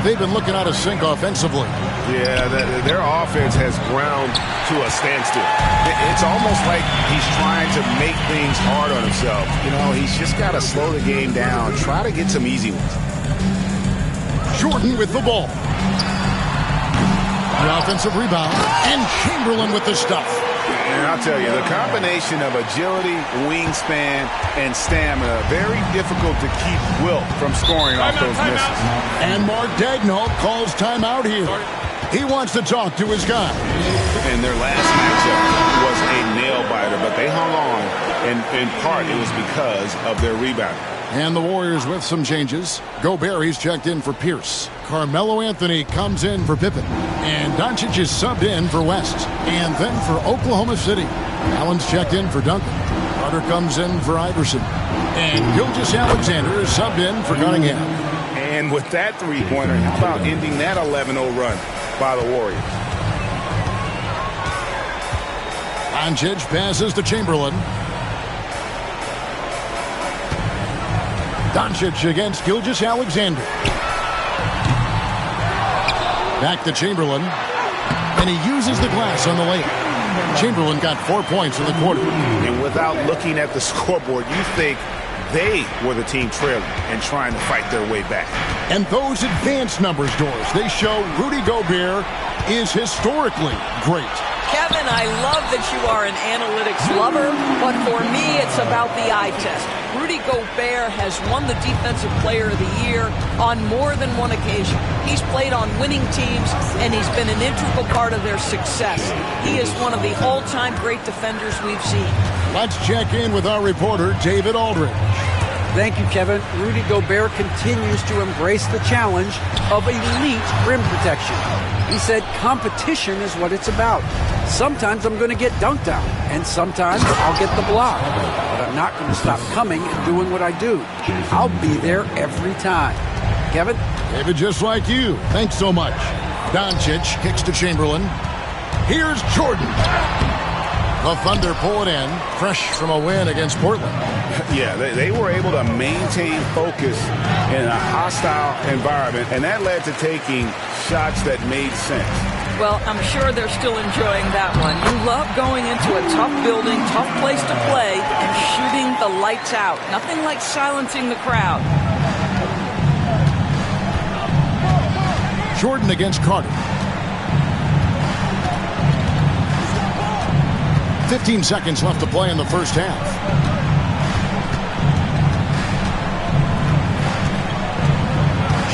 They've been looking out of sync offensively. Yeah, their offense has ground to a standstill. It's almost like he's trying to make things hard on himself. You know, he's just got to slow the game down, try to get some easy ones. Jordan with the ball. The offensive rebound. And Chamberlain with the stuff. And I'll tell you, the combination of agility, wingspan, and stamina, very difficult to keep Wilt from scoring off those misses. And Mark Daigneault calls timeout here. He wants to talk to his guy. And their last matchup was a nail-biter, but they hung on. And in part, it was because of their rebound. And the Warriors with some changes. Gobert, he's checked in for Pierce. Carmelo Anthony comes in for Pippen. And Doncic is subbed in for West. And then for Oklahoma City, Allen's checked in for Duncan. Carter comes in for Iverson. And Gilgeous-Alexander is subbed in for Cunningham. And with that three-pointer, how about ending that 11-0 run by the Warriors? Doncic passes to Chamberlain. Doncic against Gilgeous-Alexander. Back to Chamberlain. And he uses the glass on the layup. Chamberlain got 4 points in the quarter. And without looking at the scoreboard, you think they were the team trailing and trying to fight their way back. And those advanced numbers, Doris, they show Rudy Gobert is historically great. Kevin, I love that you are an analytics lover, but for me, it's about the eye test. Rudy Gobert has won the Defensive Player of the Year on more than one occasion. He's played on winning teams, and he's been an integral part of their success. He is one of the all-time great defenders we've seen. Let's check in with our reporter, David Aldridge. Thank you, Kevin. Rudy Gobert continues to embrace the challenge of elite rim protection. He said competition is what it's about. Sometimes I'm going to get dunked on, and sometimes I'll get the block. But I'm not going to stop coming and doing what I do. I'll be there every time. Kevin? David, just like you. Thanks so much. Doncic kicks to Chamberlain. Here's Jordan. The Thunder pull it in, fresh from a win against Portland. Yeah, they were able to maintain focus in a hostile environment, and that led to taking shots that made sense. Well, I'm sure they're still enjoying that one. You love going into a tough building, tough place to play, and shooting the lights out. Nothing like silencing the crowd. Jordan against Carter. 15 seconds left to play in the first half.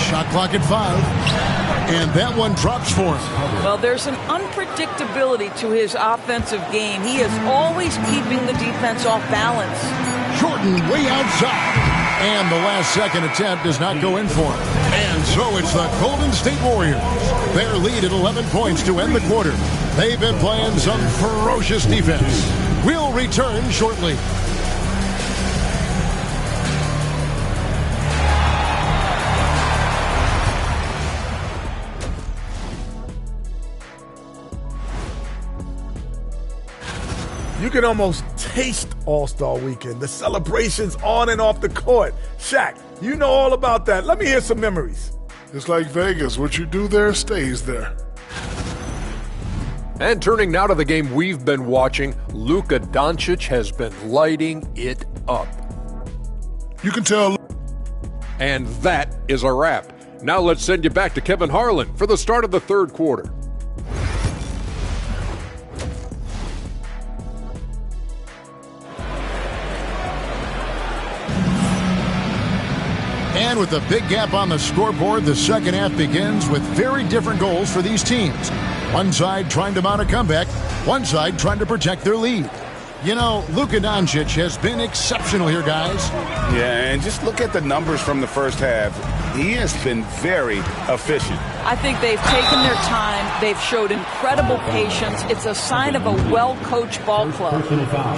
Shot clock at 5. And that one drops for him. Well, there's an unpredictability to his offensive game. He is always keeping the defense off balance. Jordan way outside. And the last second attempt does not go in for him. And so it's the Golden State Warriors. Their lead at 11 points to end the quarter. They've been playing some ferocious defense. We'll return shortly. You can almost taste All-Star Weekend, the celebrations on and off the court. Shaq, you know all about that. Let me hear some memories. It's like Vegas. What you do there stays there. And turning now to the game we've been watching, Luka Doncic has been lighting it up. You can tell. And that is a wrap. Now let's send you back to Kevin Harlan for the start of the third quarter. And with a big gap on the scoreboard, the second half begins with very different goals for these teams. One side trying to mount a comeback, one side trying to protect their lead. You know, Luka Doncic has been exceptional here, guys. Yeah, and just look at the numbers from the first half. He has been very efficient. I think they've taken their time. They've showed incredible patience. It's a sign of a well-coached ball club.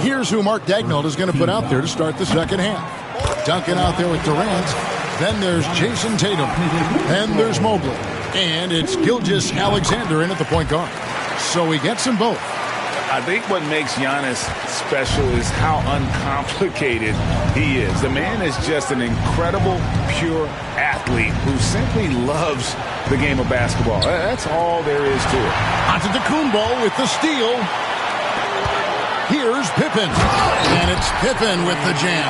Here's who Mark Daigneault is going to put out there to start the second half. Duncan out there with Durant. Then there's Jason Tatum. Then there's Mobley. And it's Gilgeous-Alexander in at the point guard. So he gets them both. I think what makes Giannis special is how uncomplicated he is. The man is just an incredible, pure athlete who simply loves the game of basketball. That's all there is to it. Antetokounmpo with the steal. Here's Pippen. And it's Pippen with the jam.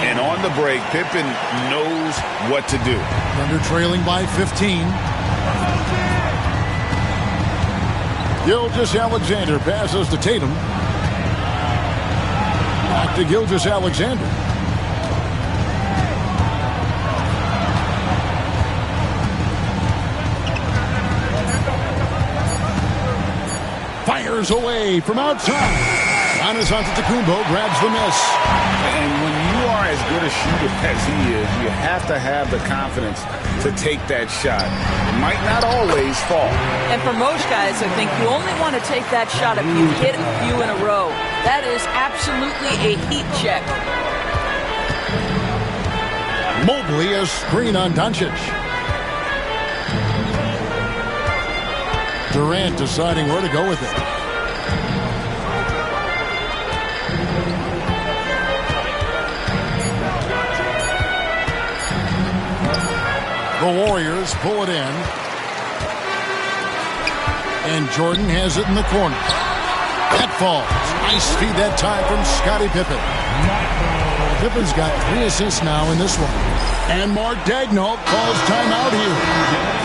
And on the break, Pippen knows what to do. Thunder trailing by 15. Gilgeous-Alexander passes to Tatum. Back to Gilgeous-Alexander. Fires away from outside. Giannis Antetokounmpo grabs the miss. And when you are as good a shooter as he is, you have to have the confidence to take that shot. It might not always fall. And for most guys, I think you only want to take that shot if you hit a few in a row. That is absolutely a heat check. Mobley, a screen on Doncic. Durant deciding where to go with it. The Warriors pull it in. And Jordan has it in the corner. That falls. Nice feed that time from Scottie Pippen. Pippen's got 3 assists now in this one. And Mark Daigneault calls timeout here.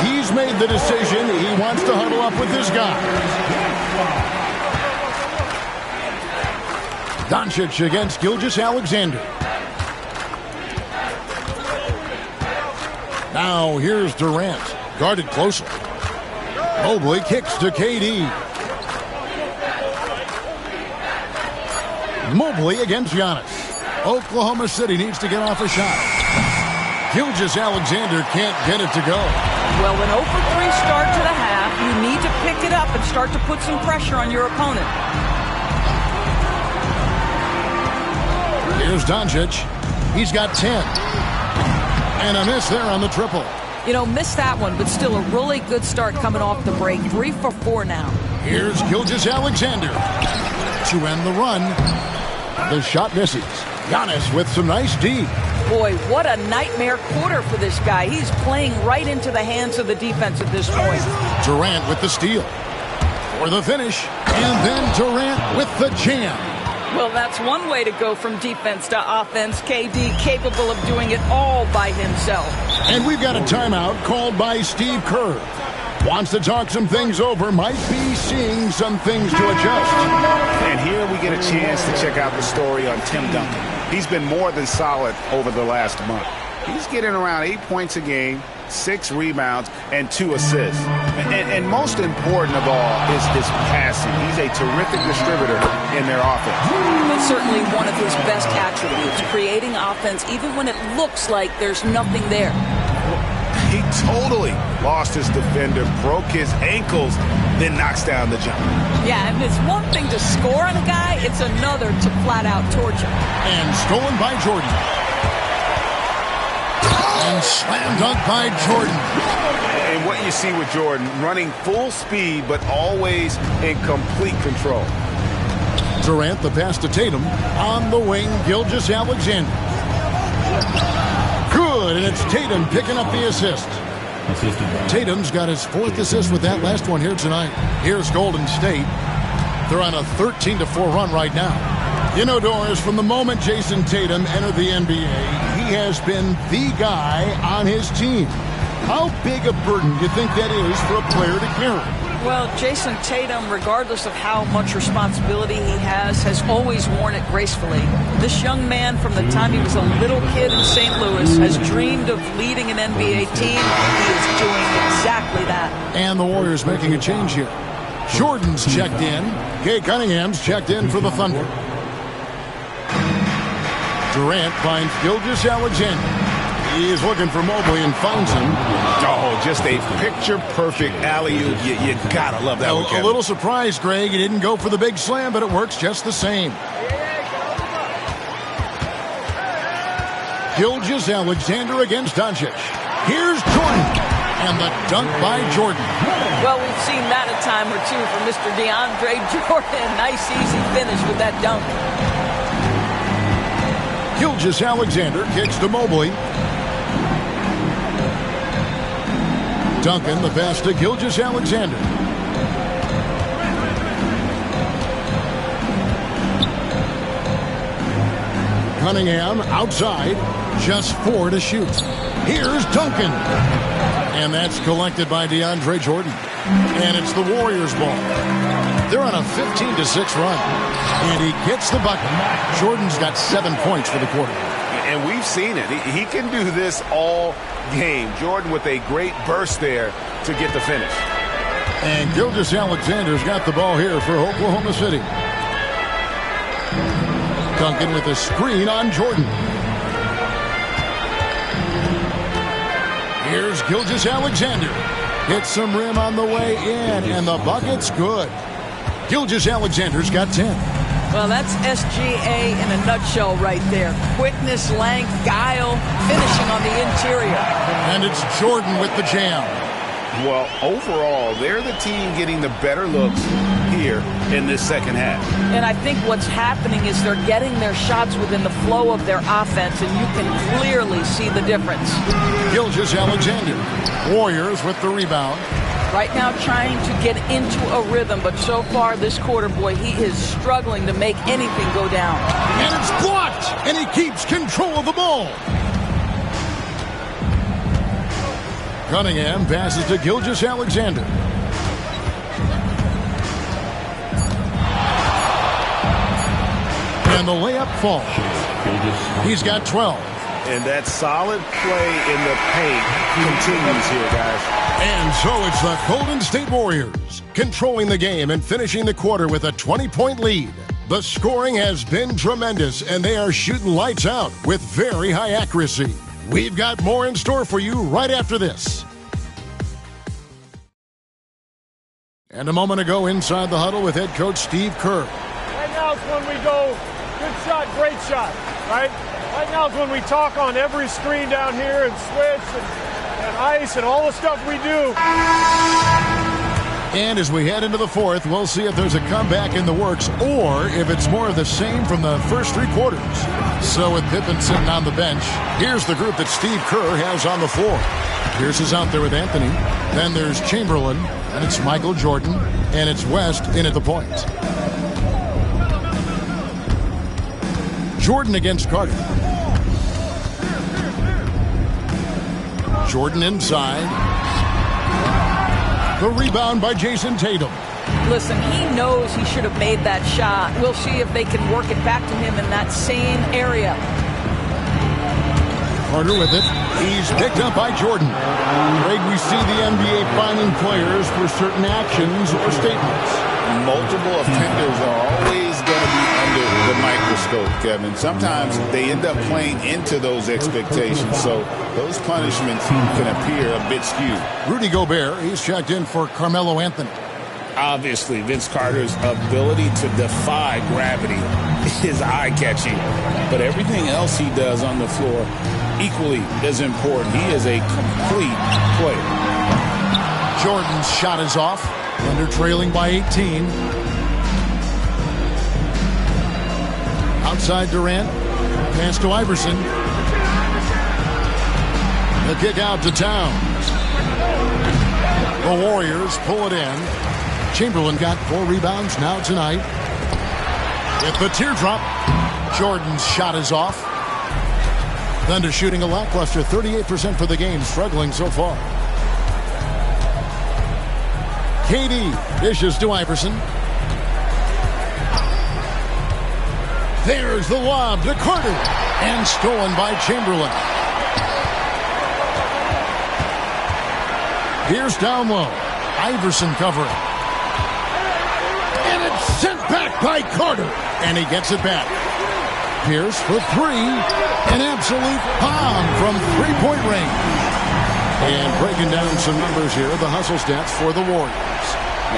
He's made the decision. He wants to huddle up with his guy. Doncic against Gilgeous-Alexander. Now here's Durant, guarded closely. Mobley kicks to KD. Mobley against Giannis. Oklahoma City needs to get off a shot. Gilgeous-Alexander can't get it to go. Well, an 0 for 3 start to the half. You need to pick it up and start to put some pressure on your opponent. Here's Doncic. He's got 10. And a miss there on the triple. You know, missed that one, but still a really good start coming off the break. 3 for 4 now. Here's Gilgeous-Alexander to end the run. The shot misses. Giannis with some nice D. Boy, what a nightmare quarter for this guy. He's playing right into the hands of the defense at this point. Durant with the steal. For the finish. And then Durant with the jam. Well, that's one way to go from defense to offense. KD capable of doing it all by himself. And we've got a timeout called by Steve Kerr. Wants to talk some things over, might be seeing some things to adjust. And here we get a chance to check out the story on Tim Duncan. He's been more than solid over the last month. He's getting around 8 points a game, 6 rebounds, and 2 assists. And most important of all is his passing. He's a terrific distributor in their offense. It's certainly one of his best attributes, creating offense even when it looks like there's nothing there. He totally lost his defender, broke his ankles, then knocks down the jumper. Yeah, and it's one thing to score on a guy, it's another to flat out torture. And stolen by Jordan. And slam dunk by Jordan. And what you see with Jordan, running full speed, but always in complete control. Durant, the pass to Tatum. On the wing, Gilgeous-Alexander. Good, and it's Tatum picking up the assist. Tatum's got his 4th assist with that last one here tonight. Here's Golden State. They're on a 13-4 run right now. You know, Doris, from the moment Jason Tatum entered the NBA, he has been the guy on his team. How big a burden do you think that is for a player to carry? Well, Jason Tatum, regardless of how much responsibility he has always worn it gracefully. This young man, from the time he was a little kid in St. Louis, has dreamed of leading an NBA team. He is doing exactly that. And the Warriors making a change here. Jordan's checked in. Kay Cunningham's checked in for the Thunder. Durant finds Gilgeous-Alexander. He is looking for Mobley and finds him. Oh, just a picture-perfect alley-oop. You gotta love that one, Kevin. A little surprised, Greg. He didn't go for the big slam, but it works just the same. Gilgeous-Alexander against Doncic. Here's Jordan. And the dunk by Jordan. Well, we've seen that a time or two from Mr. DeAndre Jordan. Nice, easy finish with that dunk. Gilgeous-Alexander kicks to Mobley. Duncan, the pass to Gilgeous-Alexander. Cunningham outside, just 4 to shoot. Here's Duncan. And that's collected by DeAndre Jordan. And it's the Warriors' ball. They're on a 15-6 run. And he gets the bucket. Jordan's got 7 points for the quarter. And we've seen it. He can do this all game. Jordan with a great burst there to get the finish. And Gilgeous-Alexander's got the ball here for Oklahoma City. Duncan with a screen on Jordan. Here's Gilgeous-Alexander. Hits some rim on the way in, and the bucket's good. Gilgeous-Alexander's got 10. Well, that's SGA in a nutshell right there. Quickness, length, guile, finishing on the interior. And it's Jordan with the jam. Well, overall, they're the team getting the better looks here in this second half. And I think what's happening is they're getting their shots within the flow of their offense, and you can clearly see the difference. Gilgeous-Alexander. Warriors with the rebound. Right now trying to get into a rhythm, but so far this quarter, boy, he is struggling to make anything go down. And it's blocked, and he keeps control of the ball. Cunningham passes to Gilgeous-Alexander. And the layup falls. He's got 12. And that solid play in the paint continues here, guys. And so it's the Golden State Warriors controlling the game and finishing the quarter with a 20-point lead. The scoring has been tremendous, and they are shooting lights out with very high accuracy. We've got more in store for you right after this. And a moment ago inside the huddle with head coach Steve Kerr. Right now is when we go, good shot, great shot, right? Right now is when we talk on every screen down here and switch and ice and all the stuff we do. And as we head into the fourth, we'll see if there's a comeback in the works or if it's more of the same from the first three quarters. So with Pippen sitting on the bench, here's the group that Steve Kerr has on the floor. Pierce is out there with Anthony. Then there's Chamberlain, and it's Michael Jordan, and it's West in at the point. Jordan against Carter. Jordan inside. The rebound by Jason Tatum. Listen, he knows he should have made that shot. We'll see if they can work it back to him in that same area. Carter with it. He's picked up by Jordan. Greg, we see the NBA finding players for certain actions or statements. Multiple offenders are always going to be under the microscope, Kevin. Sometimes they end up playing into those expectations, so those punishments can appear a bit skewed. Rudy Gobert, he's checked in for Carmelo Anthony. Obviously, Vince Carter's ability to defy gravity is eye-catching, but everything else he does on the floor equally as important. He is a complete player. Jordan's shot is off. Thunder trailing by 18. Outside Durant. Pass to Iverson. The kick out to Towns. The Warriors pull it in. Chamberlain got 4 rebounds now tonight. With the teardrop, Jordan's shot is off. Thunder shooting a lackluster 38% for the game, struggling so far. KD dishes to Iverson. There's the lob to Carter. And stolen by Chamberlain. Here's down low. Iverson covering. And it's sent back by Carter. And he gets it back. Pierce for 3. An absolute bomb from three-point range. And breaking down some numbers here, the hustle stats for the Warriors.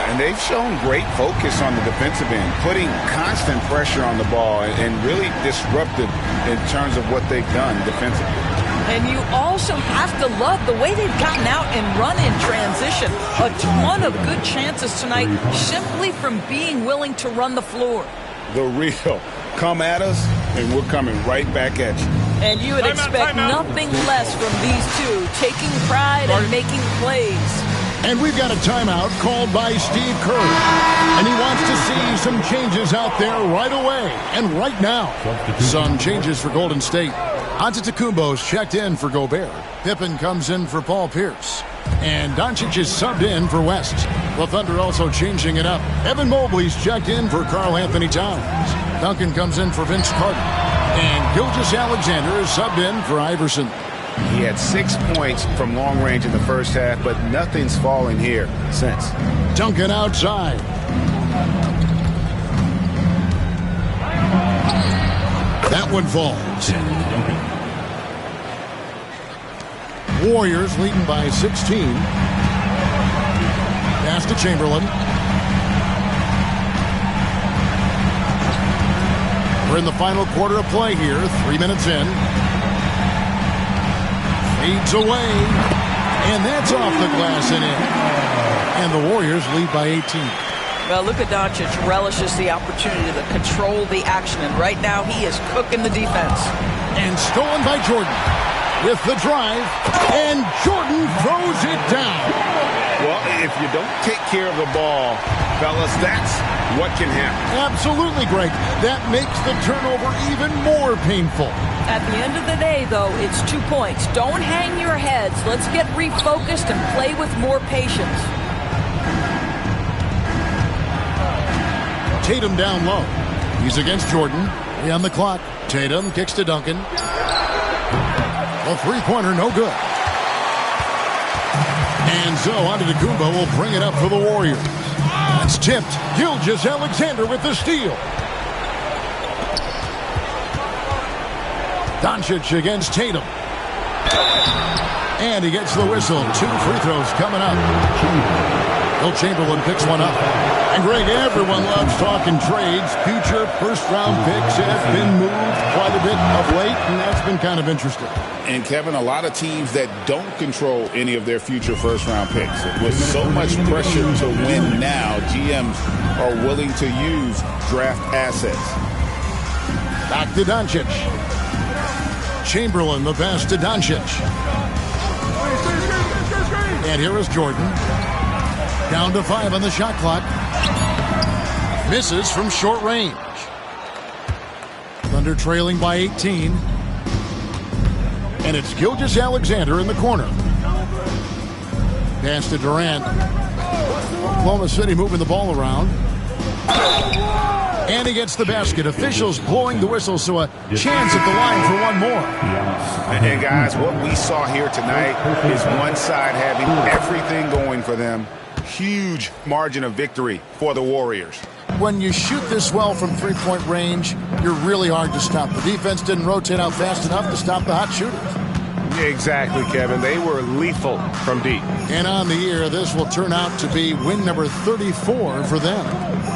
And they've shown great focus on the defensive end, putting constant pressure on the ball and really disruptive in terms of what they've done defensively. And you also have to love the way they've gotten out and run in transition. A ton of good chances tonight simply from being willing to run the floor. The real come at us, and we're coming right back at you. And you would expect nothing less from these two, taking pride and making plays. And we've got a timeout called by Steve Kerr. And he wants to see some changes out there right away and right now. Some changes for Golden State. Antetokounmpo's checked in for Gobert. Pippen comes in for Paul Pierce. And Doncic is subbed in for West. The Thunder also changing it up. Evan Mobley's checked in for Karl Anthony Towns. Duncan comes in for Vince Carter. And Gilgeous-Alexander is subbed in for Iverson. He had 6 points from long range in the first half, but nothing's fallen here since. Duncan outside. That one falls. Warriors leading by 16. Pass to Chamberlain. We're in the final quarter of play here. 3 minutes in. Fades away. And that's off the glass and in. And the Warriors lead by 18. Well, Luka Doncic relishes the opportunity to control the action, and right now he is cooking the defense. And stolen by Jordan with the drive, and Jordan throws it down. Well, if you don't take care of the ball, fellas, that's what can happen. Absolutely, Greg. That makes the turnover even more painful. At the end of the day, though, it's 2 points. Don't hang your heads. Let's get refocused and play with more patience. Tatum down low. He's against Jordan. He on the clock. Tatum kicks to Duncan. A three-pointer, no good. And so Antetokounmpo will bring it up for the Warriors. That's tipped. Gilgeous-Alexander with the steal. Doncic against Tatum. And he gets the whistle. 2 free throws coming up. Will Chamberlain picks one up. And Greg, everyone loves talking trades. Future first-round picks have been moved quite a bit of late, and that's been kind of interesting. And, Kevin, a lot of teams that don't control any of their future first-round picks. With so much pressure to win now, GMs are willing to use draft assets. Back to Doncic. Chamberlain, the pass to Doncic. And here is Jordan. Down to 5 on the shot clock. Misses from short range. Thunder trailing by 18. And it's Gilgeous-Alexander in the corner. Pass to Durant. Oklahoma City moving the ball around. And he gets the basket. Officials blowing the whistle, so a chance at the line for one more. And guys, what we saw here tonight is one side having everything going for them. Huge margin of victory for the Warriors. When you shoot this well from three-point range, you're really hard to stop. The defense didn't rotate out fast enough to stop the hot shooters. Exactly, Kevin. They were lethal from deep. And on the year, this will turn out to be win number 34 for them.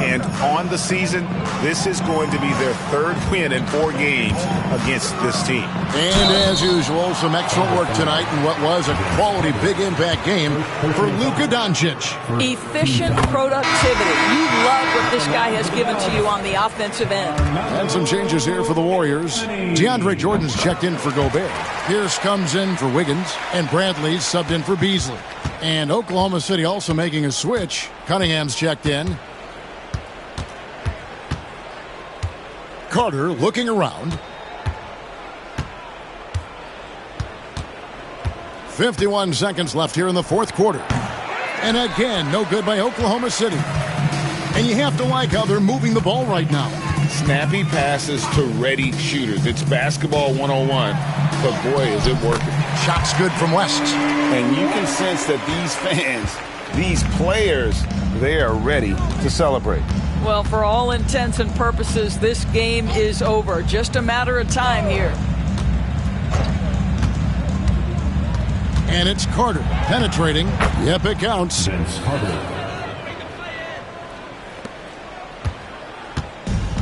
And on the season, this is going to be their 3rd win in 4 games against this team. And as usual, some excellent work tonight in what was a quality big impact game for Luka Doncic. Efficient productivity. You love what this guy has given to you on the offensive end. And some changes here for the Warriors. DeAndre Jordan's checked in for Gobert. Pierce comes in for Wiggins, and Bradley's subbed in for Beasley. And Oklahoma City also making a switch. Cunningham's checked in. Carter looking around. 51 seconds left here in the 4th quarter. And again, no good by Oklahoma City. And you have to like how they're moving the ball right now. Snappy passes to ready shooters. It's basketball 101, but boy, is it working. Shots good from West. And you can sense that these fans, these players, they are ready to celebrate. Well, for all intents and purposes, this game is over. Just a matter of time here. And it's Carter penetrating. Yep, it counts.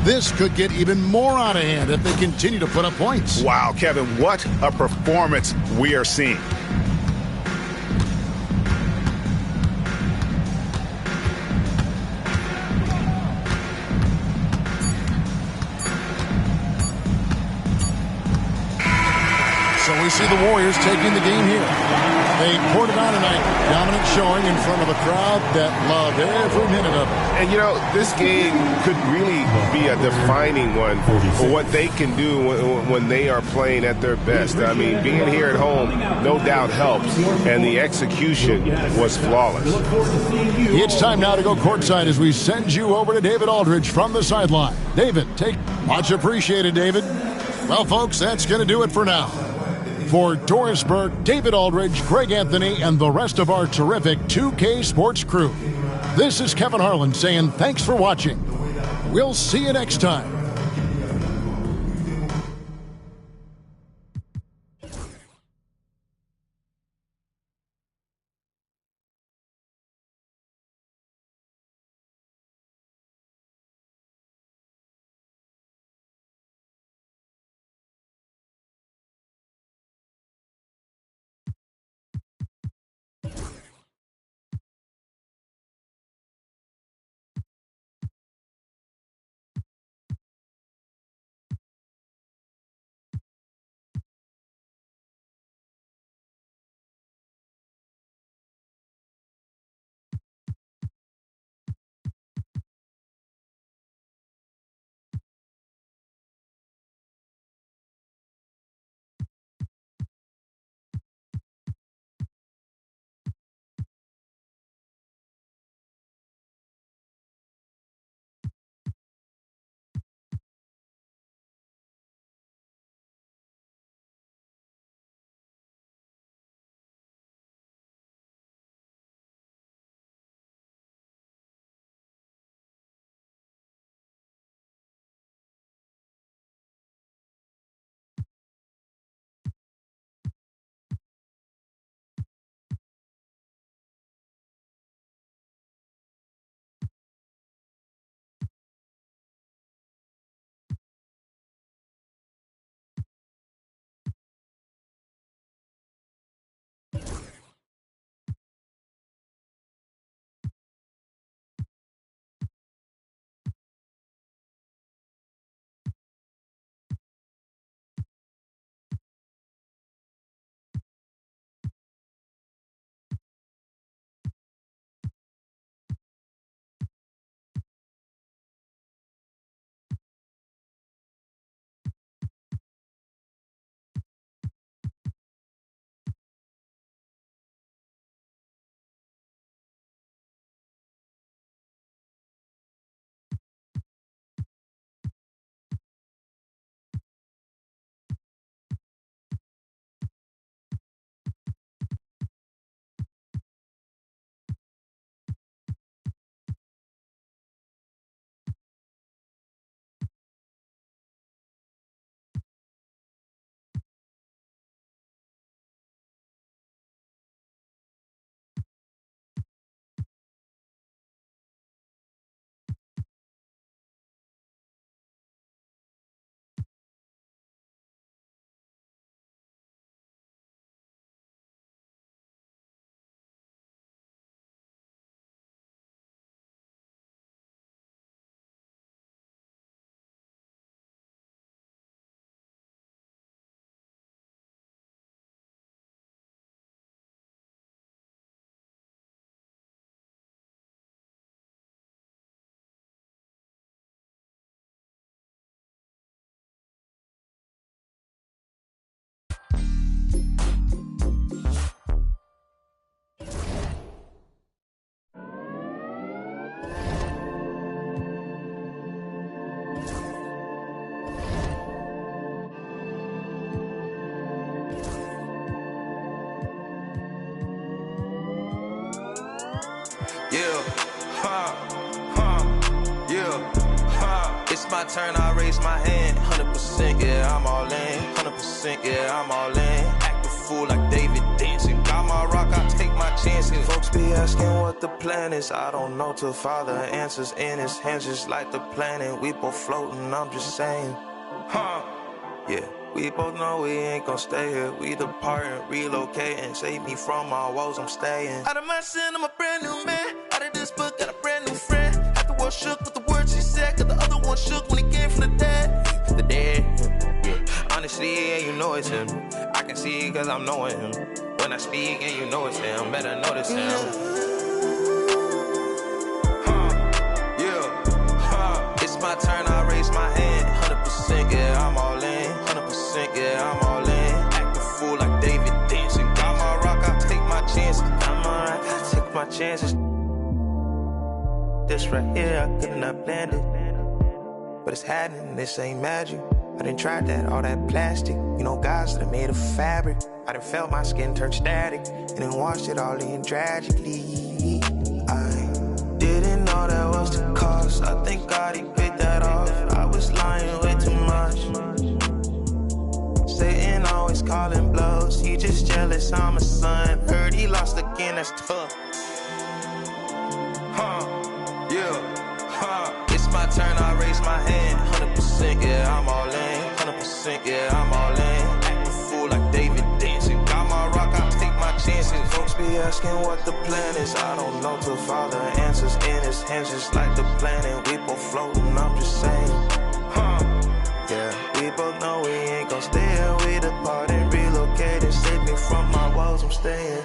This could get even more out of hand if they continue to put up points. Wow, Kevin, what a performance we are seeing. So we see the Warriors taking the game here. They poured it on tonight. Dominant showing in front of a crowd that loved every minute of it. And, you know, this game could really be a defining one for what they can do when they are playing at their best. I mean, being here at home no doubt helps, and the execution was flawless. It's time now to go courtside as we send you over to David Aldridge from the sideline. David, much appreciated, David. Well, folks, that's going to do it for now. For Doris Burke, David Aldridge, Greg Anthony, and the rest of our terrific 2K Sports crew, this is Kevin Harlan saying thanks for watching. We'll see you next time. It's my turn, I raise my hand. 100%, yeah, I'm all in. 100%, yeah, I'm all in. Act a fool like David dancing. Got my rock, I take my chances. Folks be asking what the plan is. I don't know till Father answers in his hands, just like the planet. We both floating, I'm just saying. Yeah. We both know we ain't gon' stay here. We departing, relocating. Save me from my woes, I'm staying. Out of my sin, I'm a brand new man. Out of this book, got a brand new friend. Half the world shook with the words she said. Got the other one shook when he came from the dead. The dead. Honestly, yeah, you know it's him. I can see it cause I'm knowing him. When I speak and you know it's him, better notice him. It's my turn, I raise my hand. 100%, yeah, I'm all in. 100%, yeah, I'm all in. Act a fool like David dancing. Got my rock, I take my chances. I'm alright, I take my chances. This right here, I could not plan it. But it's happening, this ain't magic. I done tried that, all that plastic. You know, guys that are made of fabric. I done felt my skin turn static. And then washed it all in tragically. I didn't know that was the cost. I think God, he paid that off. I was lying way too much. Satan always calling blows. He just jealous, I'm a son. Heard he lost again, that's tough. It's my turn, I raise my hand. 100%, yeah, I'm all in. 100%, yeah, I'm all in. Act a fool like David dancing. Got my rock, I take my chances. Folks be asking what the plan is. I don't know till Father answers in his hands, just like the planet. We both floating, I'm just saying. Yeah, we both know we ain't gon' stay here. We depart and relocate and save me from my woes, I'm staying.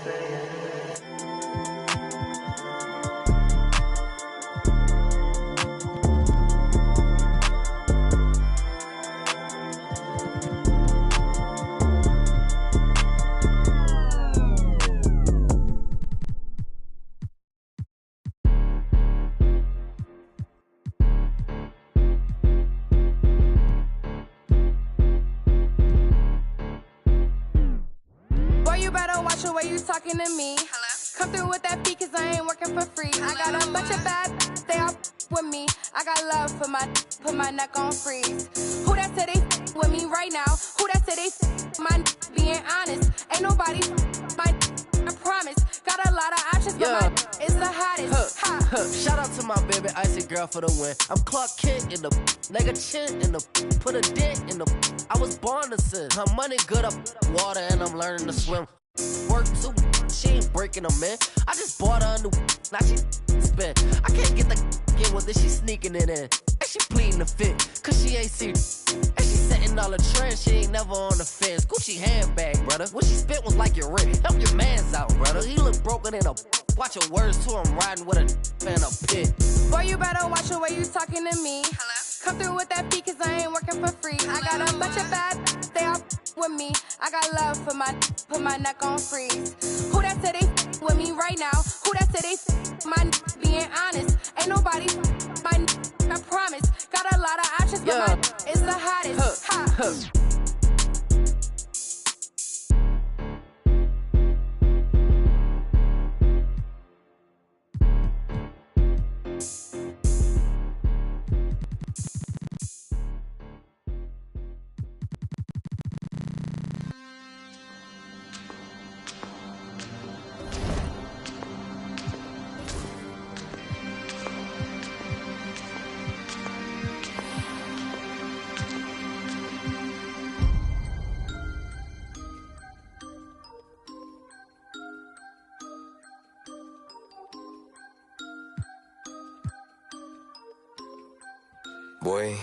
Talking to me. Hello? Come through with that fee, cause I ain't working for free. Hello? I got a bunch of bad, they all with me. I got love for put my neck on freeze. Who that said they with me right now? Who that said they my being honest? Ain't nobody my I promise. Got a lot of options, but my is the hottest. Shout out to my baby icy girl for the win. I'm Clark Kent in the nigga chin in the put a dent in the I was born to sin. Her money good up water and I'm learning to swim. Work too, she ain't breaking them, man. I just bought her a new, now she spent. I can't get the in with it, she sneaking it in. And she pleading the fit, cause she ain't serious. And she setting all the trends, she ain't never on the fence. Gucci handbag, brother. What she spent was like your rent. Help your mans out, brother. He look broken in a watch your words to him, riding with a fan a pit. Boy, you better watch the way you talking to me. Hello? Come through with that fee, cause I ain't working for free. Hello? I got a bunch of bad, they all with me. I got love for put my neck on freeze. Who that said they with me right now? Who that said they my being honest? Ain't nobody my I promise. Got a lot of options, but my is the hottest. Boy,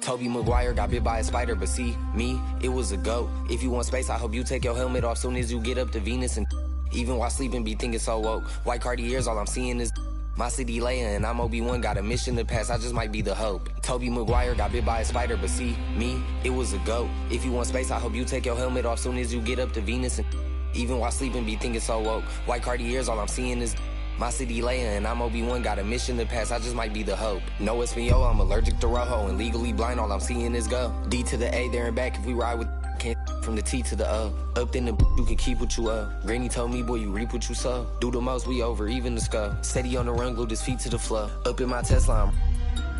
Tobey Maguire got bit by a spider, but see, me, it was a goat. If you want space, I hope you take your helmet off soon as you get up to Venus. And even while sleeping, be thinking so woke. White Cartiers, all I'm seeing is my city Leia, and I'm Obi-Wan, got a mission to pass, I just might be the hope. Tobey Maguire got bit by a spider, but see, me, it was a goat. If you want space, I hope you take your helmet off soon as you get up to Venus. And even while sleeping, be thinking so woke. White Cartiers, all I'm seeing is my city Leia, and I'm Obi-Wan, got a mission to pass, I just might be the hope. No Espanol, I'm allergic to Rojo, and legally blind, all I'm seeing is go. D to the A, there and back, if we ride with can't from the T to the O. Up in the you can keep what you owe. Granny told me, boy, you reap what you sow. Do the most, we over, even the skull. Steady on the run, glued his feet to the floor. Up in my Tesla,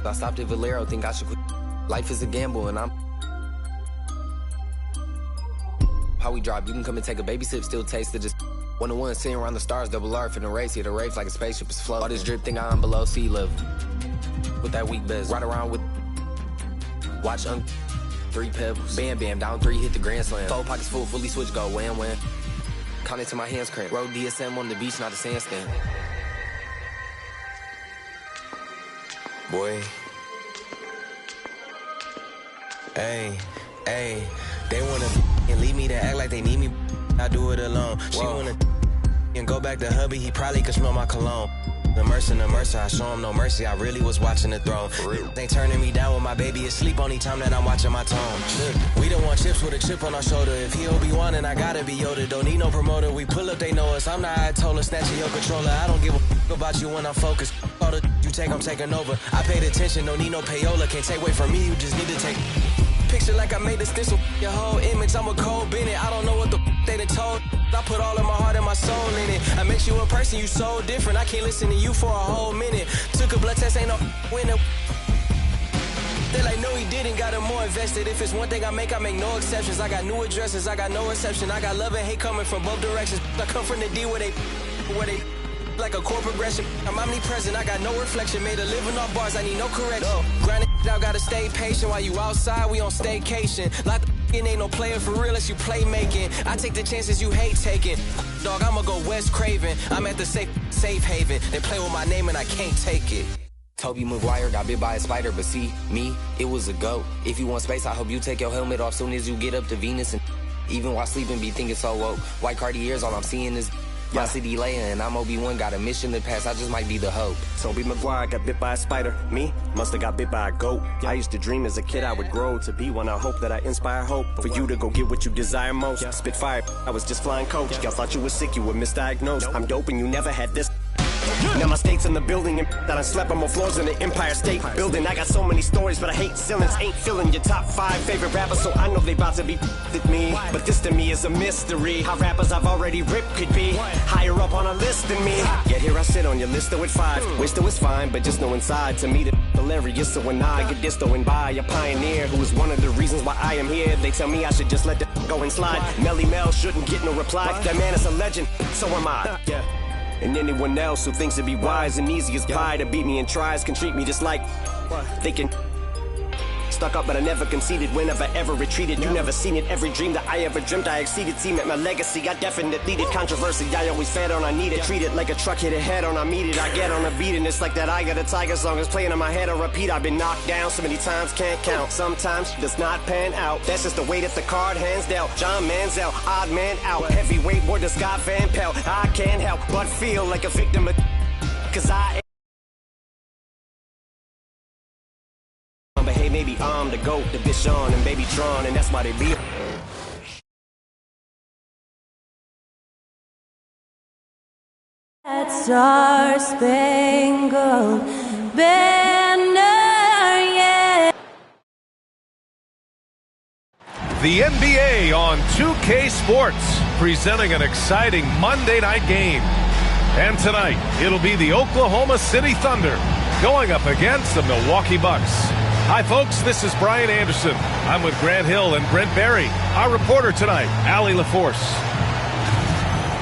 I stopped at Valero, think I should quit. Life is a gamble, and I'm how we drive, you can come and take a baby sip, still taste it, just 1-on-1, sitting around the stars, double R for the race. Here the race like a spaceship is floating. All this drip thing I'm below sea level. With that weak best, ride around with. Watch 3 pebbles. Bam, bam, down 3, hit the grand slam. 4 pockets full, fully switch, go wham, wham. Count it to my hands cramp. Road DSM on the beach, not a sandstand. Boy. Hey. Ayy, they wanna and leave me to act like they need me. I do it alone. She wanna and go back to hubby. He probably could smell my cologne. The mercer, I show him no mercy. I really was watching the throne. They turning me down when my baby is asleep. Only time that I'm watching my tone. Look, we don't want chips with a chip on our shoulder. If he Obi-Wan, then I gotta be Yoda. Don't need no promoter. We pull up, they know us. I'm the Ayatollah, snatching your controller. I don't give a about you when I'm focused. All the you take, I'm taking over. I paid attention, don't need no payola. Can't take away from me, you just need to take. Picture like I made a stencil. Your whole image, I'm a cold Bennett. I don't know what the they done told. I put all of my heart and my soul in it. I make you a person, you so different. I can't listen to you for a whole minute. Took a blood test, ain't no winner. They like, no, he didn't, got him more invested. If it's one thing I make no exceptions. I got new addresses, I got no reception. I got love and hate coming from both directions. I come from the D where they like a core progression. I'm omnipresent, I got no reflection. Made a living off bars, I need no correction. Grinding out, gotta stay patient. While you outside, we on staycation. Like ain't no player for real unless you play making. I take the chances you hate taking. Dog, I'ma go West Craven. I'm at the safe haven. They play with my name and I can't take it. Toby Maguire got bit by a spider, but see, me, it was a goat. If you want space, I hope you take your helmet off soon as you get up to Venus. And even while sleeping, be thinking so woke. White Cartiers, all I'm seeing is my city Leia, and I'm Obi-Wan, got a mission to pass. I just might be the hope. Toby Maguire got bit by a spider. Me, musta got bit by a goat. I used to dream as a kid I would grow to be one. I hope that I inspire hope for you to go get what you desire most. Spit fire, I was just flying coach. Y'all thought you were sick, you were misdiagnosed. I'm dope and you never had this. Now my state's in the building and that I slept on more floors in the Empire State Building. I got so many stories, but I hate ceilings. Ain't filling your top 5 favorite rappers, so I know they about to be with me. But this to me is a mystery. How rappers I've already ripped could be higher up on a list than me. Yet here I sit on your list with 5. Wish that was fine, but just know inside to me the hilarious. So when I get distoing by a pioneer who is one of the reasons why I am here, they tell me I should just let the go and slide. Melly Mel shouldn't get no reply. That man is a legend, so am I. And anyone else who thinks it'd be wise and easy as pie to beat me and tries can treat me just like thinking. Stuck up, but I never conceded whenever ever retreated. You never seen it. Every dream that I ever dreamt, I exceeded. Seen at my legacy, I definitely did. Controversy, I always fed on, I need it. Treat it like a truck hit a head on, I meet it. I get on a beat, and it's like that I Got a Tiger song is playing in my head on repeat. I've been knocked down so many times, can't count. Sometimes does not pan out. That's just the way that the card hands dealt. John Manziel, odd man out. Heavyweight war to Scott Van Pelt. I can't help but feel like a victim of, cause I but hey, maybe I'm the GOAT, the bitch on and baby Tron, and that's why they be. That star-spangled banner, yeah. The NBA on 2K Sports, presenting an exciting Monday night game. And tonight, it'll be the Oklahoma City Thunder going up against the Milwaukee Bucks. Hi, folks. This is Brian Anderson. I'm with Grant Hill and Brent Barry. Our reporter tonight, Allie LaForce.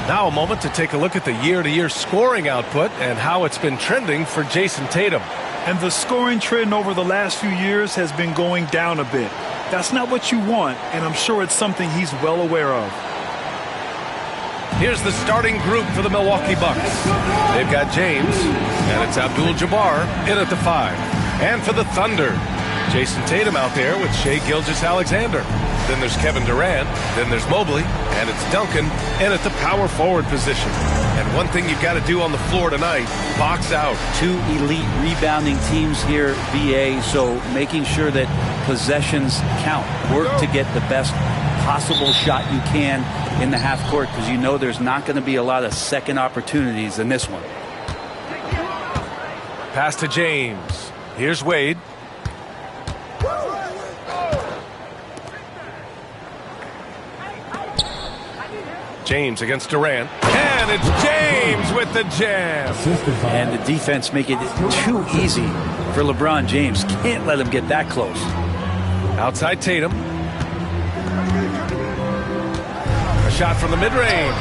Now a moment to take a look at the year-to-year scoring output and how it's been trending for Jason Tatum. And the scoring trend over the last few years has been going down a bit. That's not what you want, and I'm sure it's something he's well aware of. Here's the starting group for the Milwaukee Bucks. They've got James, and it's Abdul-Jabbar in at the 5. And for the Thunder, Jason Tatum out there with Shai Gilgeous-Alexander. Then there's Kevin Durant, then there's Mobley, and it's Duncan in at the power forward position. And one thing you've got to do on the floor tonight, box out. 2 elite rebounding teams here, BA, so making sure that possessions count. Work to get the best possible shot you can in the half court, because you know there's not going to be a lot of second opportunities in this one. Pass to James. Here's Wade. James against Durant. And it's James with the jam. And the defense make it too easy for LeBron James. Can't let him get that close. Outside Tatum. A shot from the mid-range.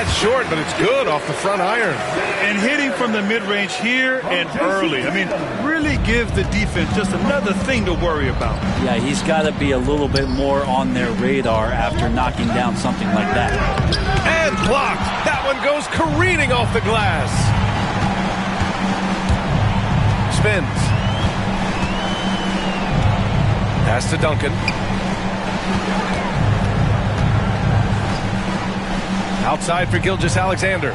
That's short, but it's good off the front iron. And hitting from the mid-range here and early. I mean, really give the defense just another thing to worry about. Yeah, he's got to be a little bit more on their radar after knocking down something like that. And blocked. That one goes careening off the glass. Spins. Pass to Duncan. Outside for Gilgeous-Alexander.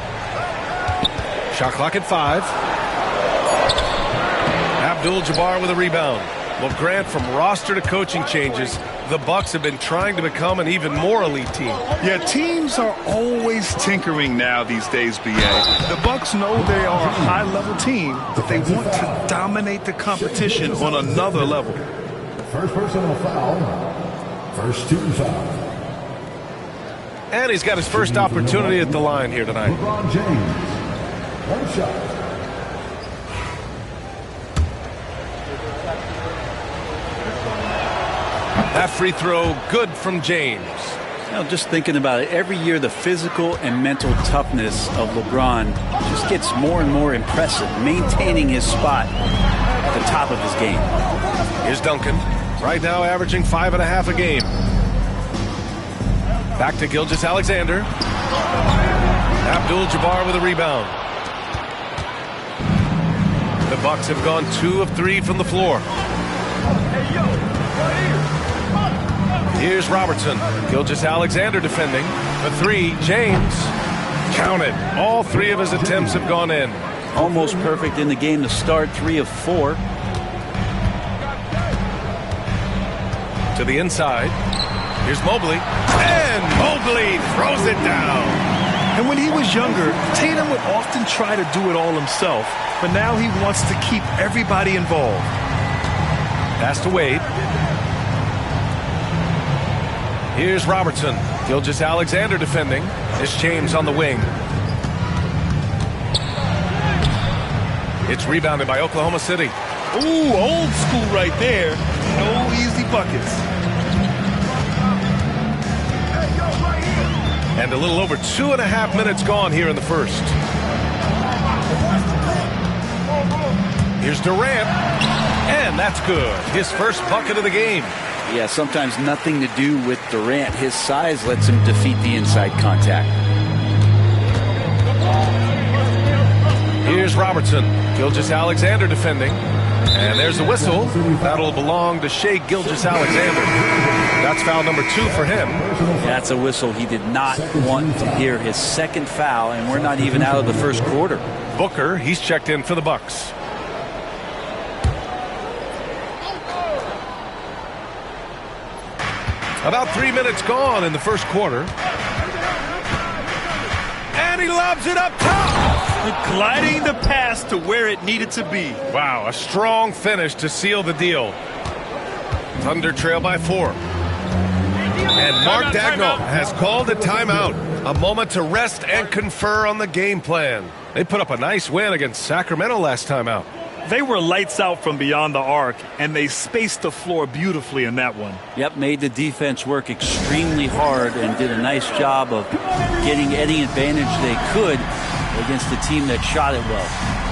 Shot clock at 5. Abdul-Jabbar with a rebound. Well, Grant, from roster to coaching changes, the Bucks have been trying to become an even more elite team. Yeah, teams are always tinkering now these days, BA. The Bucks know they are a high-level team, but they want to dominate the competition on another level. First personal foul. First team foul. And he's got his first opportunity at the line here tonight. LeBron James. One shot. That free throw good from James. You know, just thinking about it, every year the physical and mental toughness of LeBron just gets more and more impressive, maintaining his spot at the top of his game. Here's Duncan, right now averaging 5.5 a game. Back to Gilgeous-Alexander. Abdul-Jabbar with a rebound. The Bucks have gone 2 of 3 from the floor. Here's Robertson. Gilgeous-Alexander defending. The 3, James. Counted. All 3 of his attempts have gone in. Almost perfect in the game to start, 3 of 4. To the inside. Here's Mobley. And Mobley throws it down. And when he was younger, Tatum would often try to do it all himself, but now he wants to keep everybody involved. Pass to Wade. Here's Robertson. Gilgeous-Alexander defending. It's James on the wing. It's rebounded by Oklahoma City. Ooh, old school right there. No easy buckets. And a little over 2.5 minutes gone here in the first. Here's Durant. And that's good. His first bucket of the game. Yeah, sometimes nothing to do with Durant. His size lets him defeat the inside contact. Here's Robertson. Gilgeous-Alexander defending. And there's the whistle. That'll belong to Shai Gilgeous-Alexander. That's foul number 2 for him. That's a whistle he did not want to hear. His second foul, and we're not even out of the first quarter. Booker, he's checked in for the Bucks. About 3 minutes gone in the first quarter. And he lobs it up top. Gliding the pass to where it needed to be. Wow, a strong finish to seal the deal. Thunder trail by 4. And Mark Daigneault has called a timeout. A moment to rest and confer on the game plan. They put up a nice win against Sacramento last time out. They were lights out from beyond the arc, and they spaced the floor beautifully in that one. Yep, made the defense work extremely hard and did a nice job of getting any advantage they could against a team that shot it well.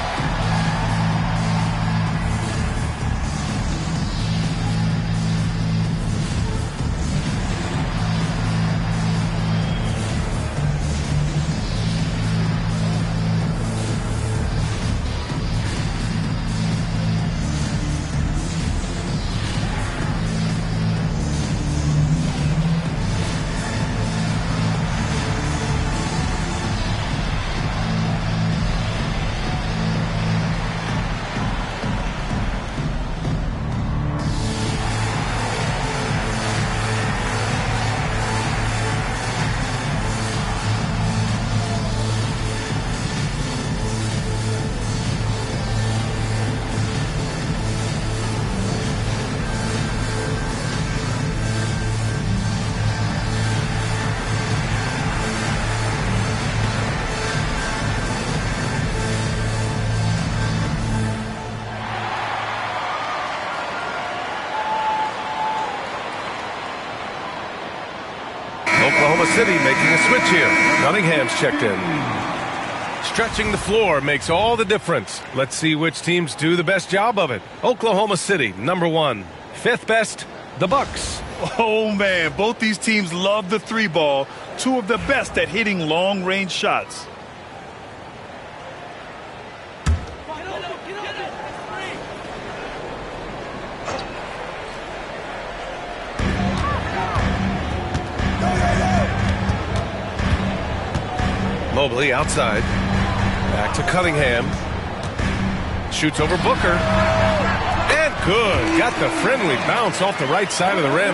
Oklahoma City making a switch here. Cunningham's checked in. Stretching the floor makes all the difference. Let's see which teams do the best job of it. Oklahoma City, number 1. 5th best, the Bucks. Oh, man, both these teams love the 3-ball. 2 of the best at hitting long-range shots. Mobley outside. Back to Cunningham. Shoots over Booker. And good. Got the friendly bounce off the right side of the rim.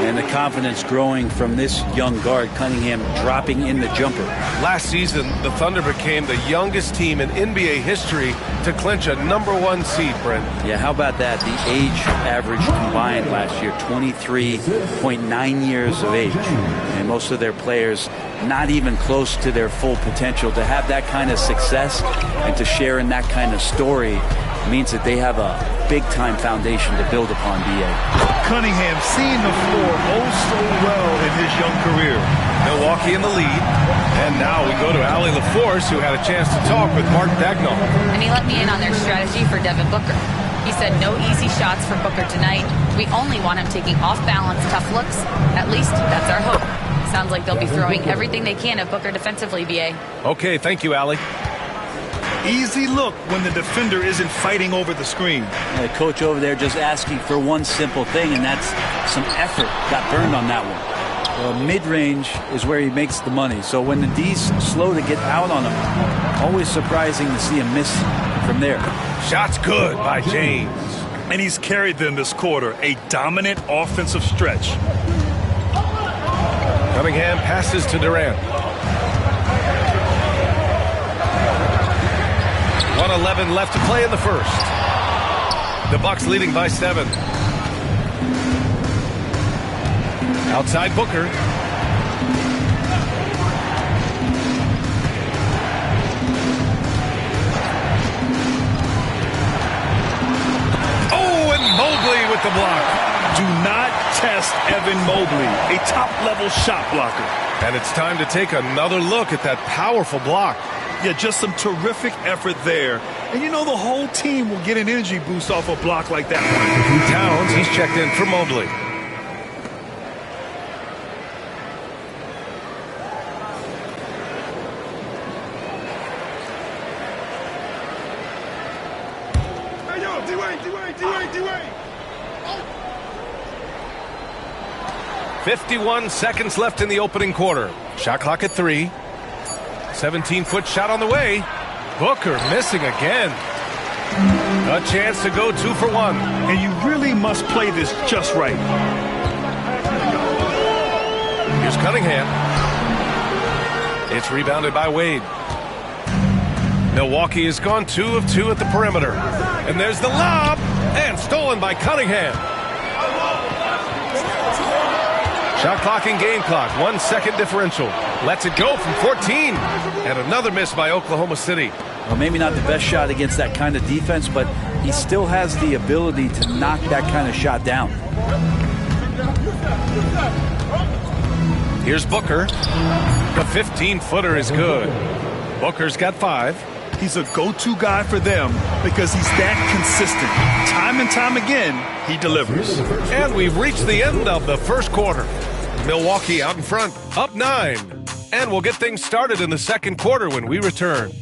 And the confidence growing from this young guard, Cunningham, dropping in the jumper. Last season, the Thunder became the youngest team in NBA history to clinch a #1 seed, Brent. Yeah, how about that? The age average combined last year, 23.9 years of age. And most of their players not even close to their full potential. To have that kind of success and to share in that kind of story means that they have a big-time foundation to build upon, B.A. Cunningham seeing the floor oh so well in his young career. Milwaukee in the lead. And now we go to Allie LaForce, who had a chance to talk with Mark Dagnall. And he let me in on their strategy for Devin Booker. He said no easy shots for Booker tonight. We only want him taking off-balance tough looks. At least that's our hope. Sounds like they'll be throwing everything they can at Booker defensively, B.A. Okay, thank you, Allie. Easy look when the defender isn't fighting over the screen. The coach over there just asking for one simple thing, and that's some effort. Got burned on that one. Mid-range is where he makes the money. So when the D's slow to get out on him, always surprising to see a miss from there. Shot's good by James. And he's carried them this quarter. A dominant offensive stretch. Cunningham passes to Durant. 1:11 left to play in the first. The Bucks leading by 7. Outside Booker. Oh, and Mobley with the block. Do not test Evan Mobley, a top-level shot blocker. And it's time to take another look at that powerful block. Yeah, just some terrific effort there. And you know the whole team will get an energy boost off a block like that one. Towns, he's checked in for Mobley. Hey, yo, D-Wade. 51 seconds left in the opening quarter. Shot clock at 3. 17-foot shot on the way. Booker missing again. A chance to go 2 for 1. And you really must play this just right. Here's Cunningham. It's rebounded by Wade. Milwaukee has gone 2 of 2 at the perimeter. And there's the lob. And stolen by Cunningham. Shot clock and game clock. 1 second differential. Lets it go from 14. And another miss by Oklahoma City. Well, maybe not the best shot against that kind of defense, but he still has the ability to knock that kind of shot down. Here's Booker. The 15-footer is good. Booker's got 5. He's a go-to guy for them because he's that consistent. Time and time again, he delivers. And we've reached the end of the first quarter. Milwaukee out in front, up 9. And we'll get things started in the second quarter when we return.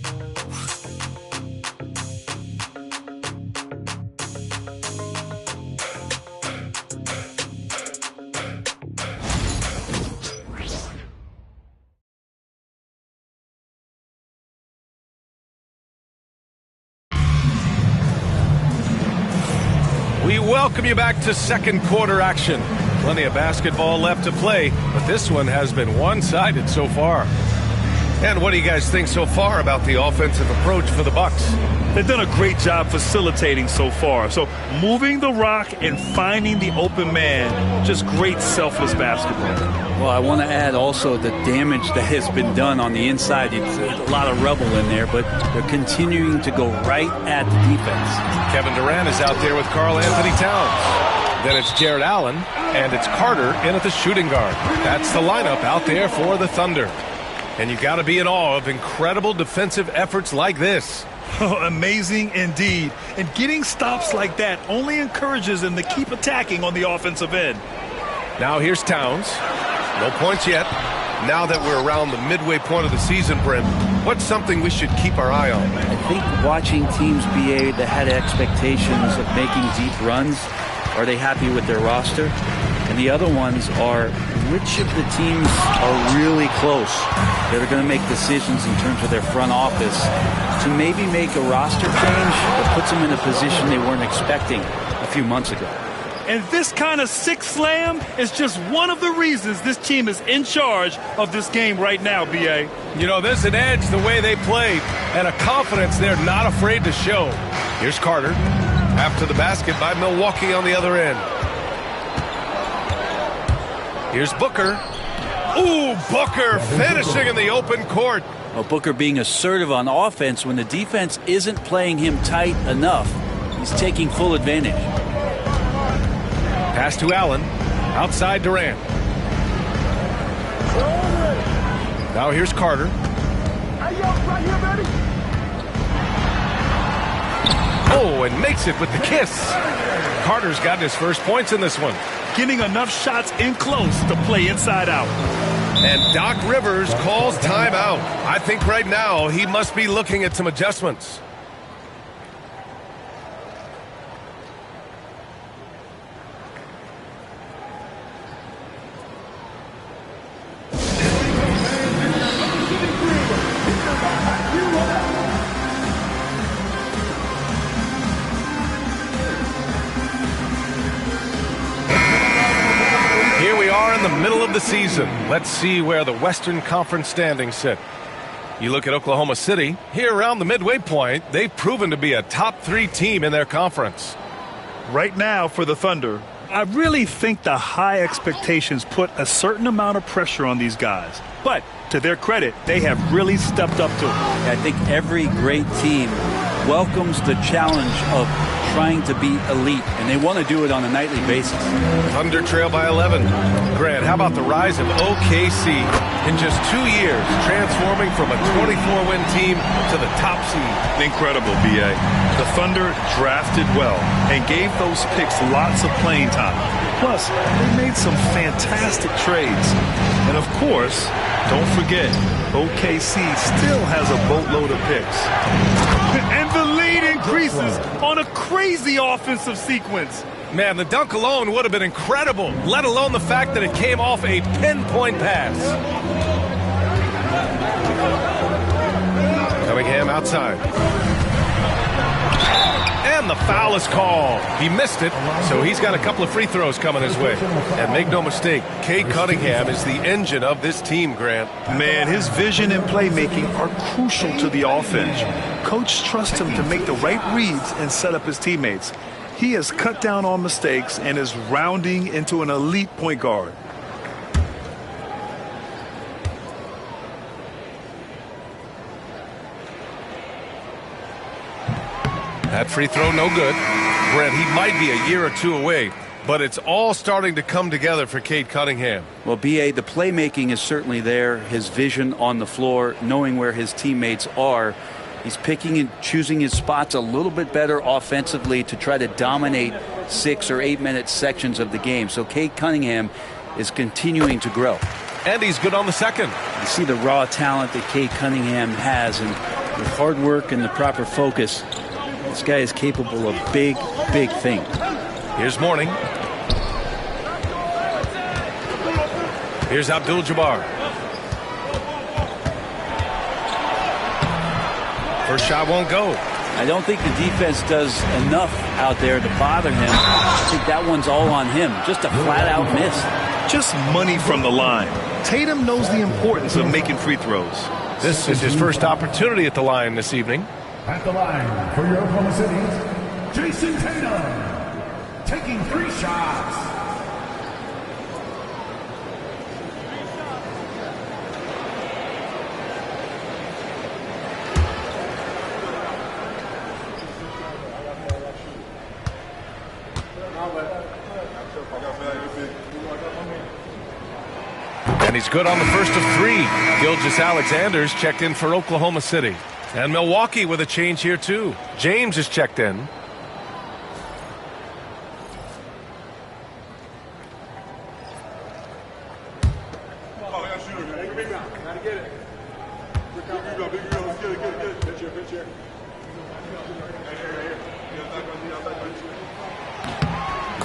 We welcome you back to second quarter action. Plenty of basketball left to play, but this one has been one-sided so far. And what do you guys think so far about the offensive approach for the Bucks? They've done a great job facilitating so far. So moving the rock and finding the open man, just great selfless basketball. Well, I want to add also the damage that has been done on the inside. It's a lot of rubble in there, but they're continuing to go right at the defense. Kevin Durant is out there with Karl Anthony Towns. Then it's Jared Allen, and it's Carter in at the shooting guard. That's the lineup out there for the Thunder. And you got to be in awe of incredible defensive efforts like this. Oh, amazing indeed. And getting stops like that only encourages them to keep attacking on the offensive end. Now here's Towns. No points yet. Now that we're around the midway point of the season, Brent, what's something we should keep our eye on? I think watching teams BA that had expectations of making deep runs, are they happy with their roster? And the other ones are, which of the teams are really close that are going to make decisions in terms of their front office to maybe make a roster change that puts them in a position they weren't expecting a few months ago. And this kind of six slam is just one of the reasons this team is in charge of this game right now, B.A. You know, there's an edge the way they played and a confidence they're not afraid to show. Here's Carter. After the basket by Milwaukee on the other end. Here's Booker. Ooh, Booker finishing in the open court. Well, Booker being assertive on offense when the defense isn't playing him tight enough. He's taking full advantage. Pass to Allen. Outside Durant. Now here's Carter. Oh, and makes it with the kiss. Carter's got his first points in this one. Getting enough shots in close to play inside out. And Doc Rivers calls timeout. I think right now he must be looking at some adjustments. The middle of the season. Let's see where the Western Conference standings sit. You look at Oklahoma City, here around the midway point, they've proven to be a top 3 team in their conference. Right now for the Thunder, I really think the high expectations put a certain amount of pressure on these guys. But to their credit, they have really stepped up to it. I think every great team welcomes the challenge of trying to be elite, and they want to do it on a nightly basis. Thunder trail by 11. Grant, how about the rise of OKC in just 2 years, transforming from a 24-win team to the top seed? Incredible, B.A. The Thunder drafted well and gave those picks lots of playing time. Plus, they made some fantastic trades. And of course, don't forget, OKC still has a boatload of picks. And the lead increases on a crazy offensive sequence. Man, the dunk alone would have been incredible, let alone the fact that it came off a pinpoint pass. Cunningham outside. And the foul is called. He missed it, so he's got a couple of free throws coming his way. And make no mistake, Cade Cunningham is the engine of this team, Grant. Man, his vision and playmaking are crucial to the offense. Coach trusts him to make the right reads and set up his teammates. He has cut down on mistakes and is rounding into an elite point guard. That free throw no good. Brent, he might be a year or two away, but it's all starting to come together for Cade Cunningham. Well, B.A., the playmaking is certainly there. His vision on the floor, knowing where his teammates are. He's picking and choosing his spots a little bit better offensively to try to dominate 6 or 8 minute sections of the game. So Cade Cunningham is continuing to grow. And he's good on the second. You see the raw talent that Cade Cunningham has, and with hard work and the proper focus, this guy is capable of big, big things. Here's Mourning. Here's Abdul-Jabbar. First shot won't go. I don't think the defense does enough out there to bother him. I think that one's all on him. Just a flat-out miss. Just money from the line. Tatum knows the importance of making free throws. This is his first opportunity at the line this evening. At the line for your Oklahoma City, Jason Tatum, taking 3 shots. And he's good on the first of 3. Gilgeous-Alexander's checked in for Oklahoma City. And Milwaukee with a change here too. James is checked in.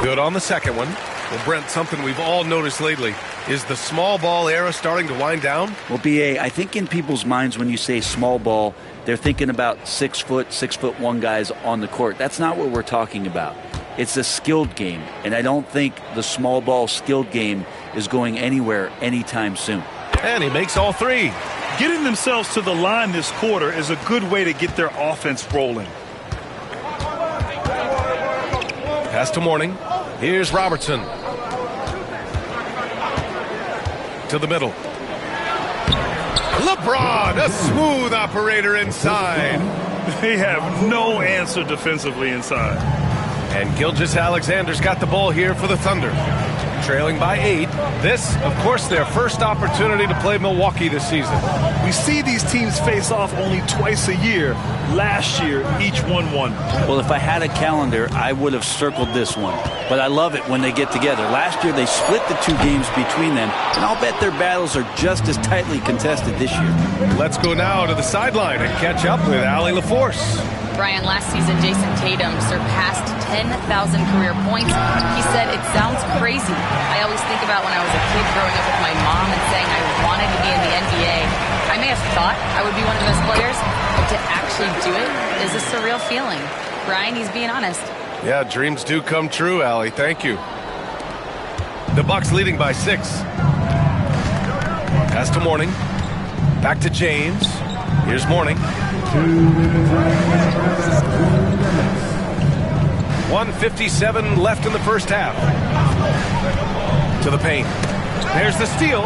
Good on the second one. Well, Brent, something we've all noticed lately is the small ball era starting to wind down. Well, BA, I think in people's minds when you say small ball, they're thinking about 6 foot, 6'1" guys on the court. That's not what we're talking about. It's a skilled game, and I don't think the small ball skilled game is going anywhere anytime soon. And he makes all 3. Getting themselves to the line this quarter is a good way to get their offense rolling. Pass to Mourning. Here's Robertson. To the middle. LeBron, a smooth operator inside. They have no answer defensively inside. And Gilgeous-Alexander's got the ball here for the Thunder. Trailing by 8. This, of course, their first opportunity to play Milwaukee this season. We see these teams face off only twice a year. Last year, each won 1. Well, if I had a calendar, I would have circled this one. But I love it when they get together. Last year, they split the 2 games between them, and I'll bet their battles are just as tightly contested this year. Let's go now to the sideline and catch up with Allie LaForce. Brian, last season, Jason Tatum surpassed 10,000 career points. He said, it sounds crazy. I always think about when I was a kid growing up with my mom and saying I wanted to be in the NBA. I may have thought I would be one of the best players, but to actually do it is a surreal feeling. Brian, he's being honest. Yeah, dreams do come true, Allie. Thank you. The Bucks leading by 6. Pass to Mourning. Back to James. Here's Mourning. 1:57 left in the first half. To the paint. There's the steal.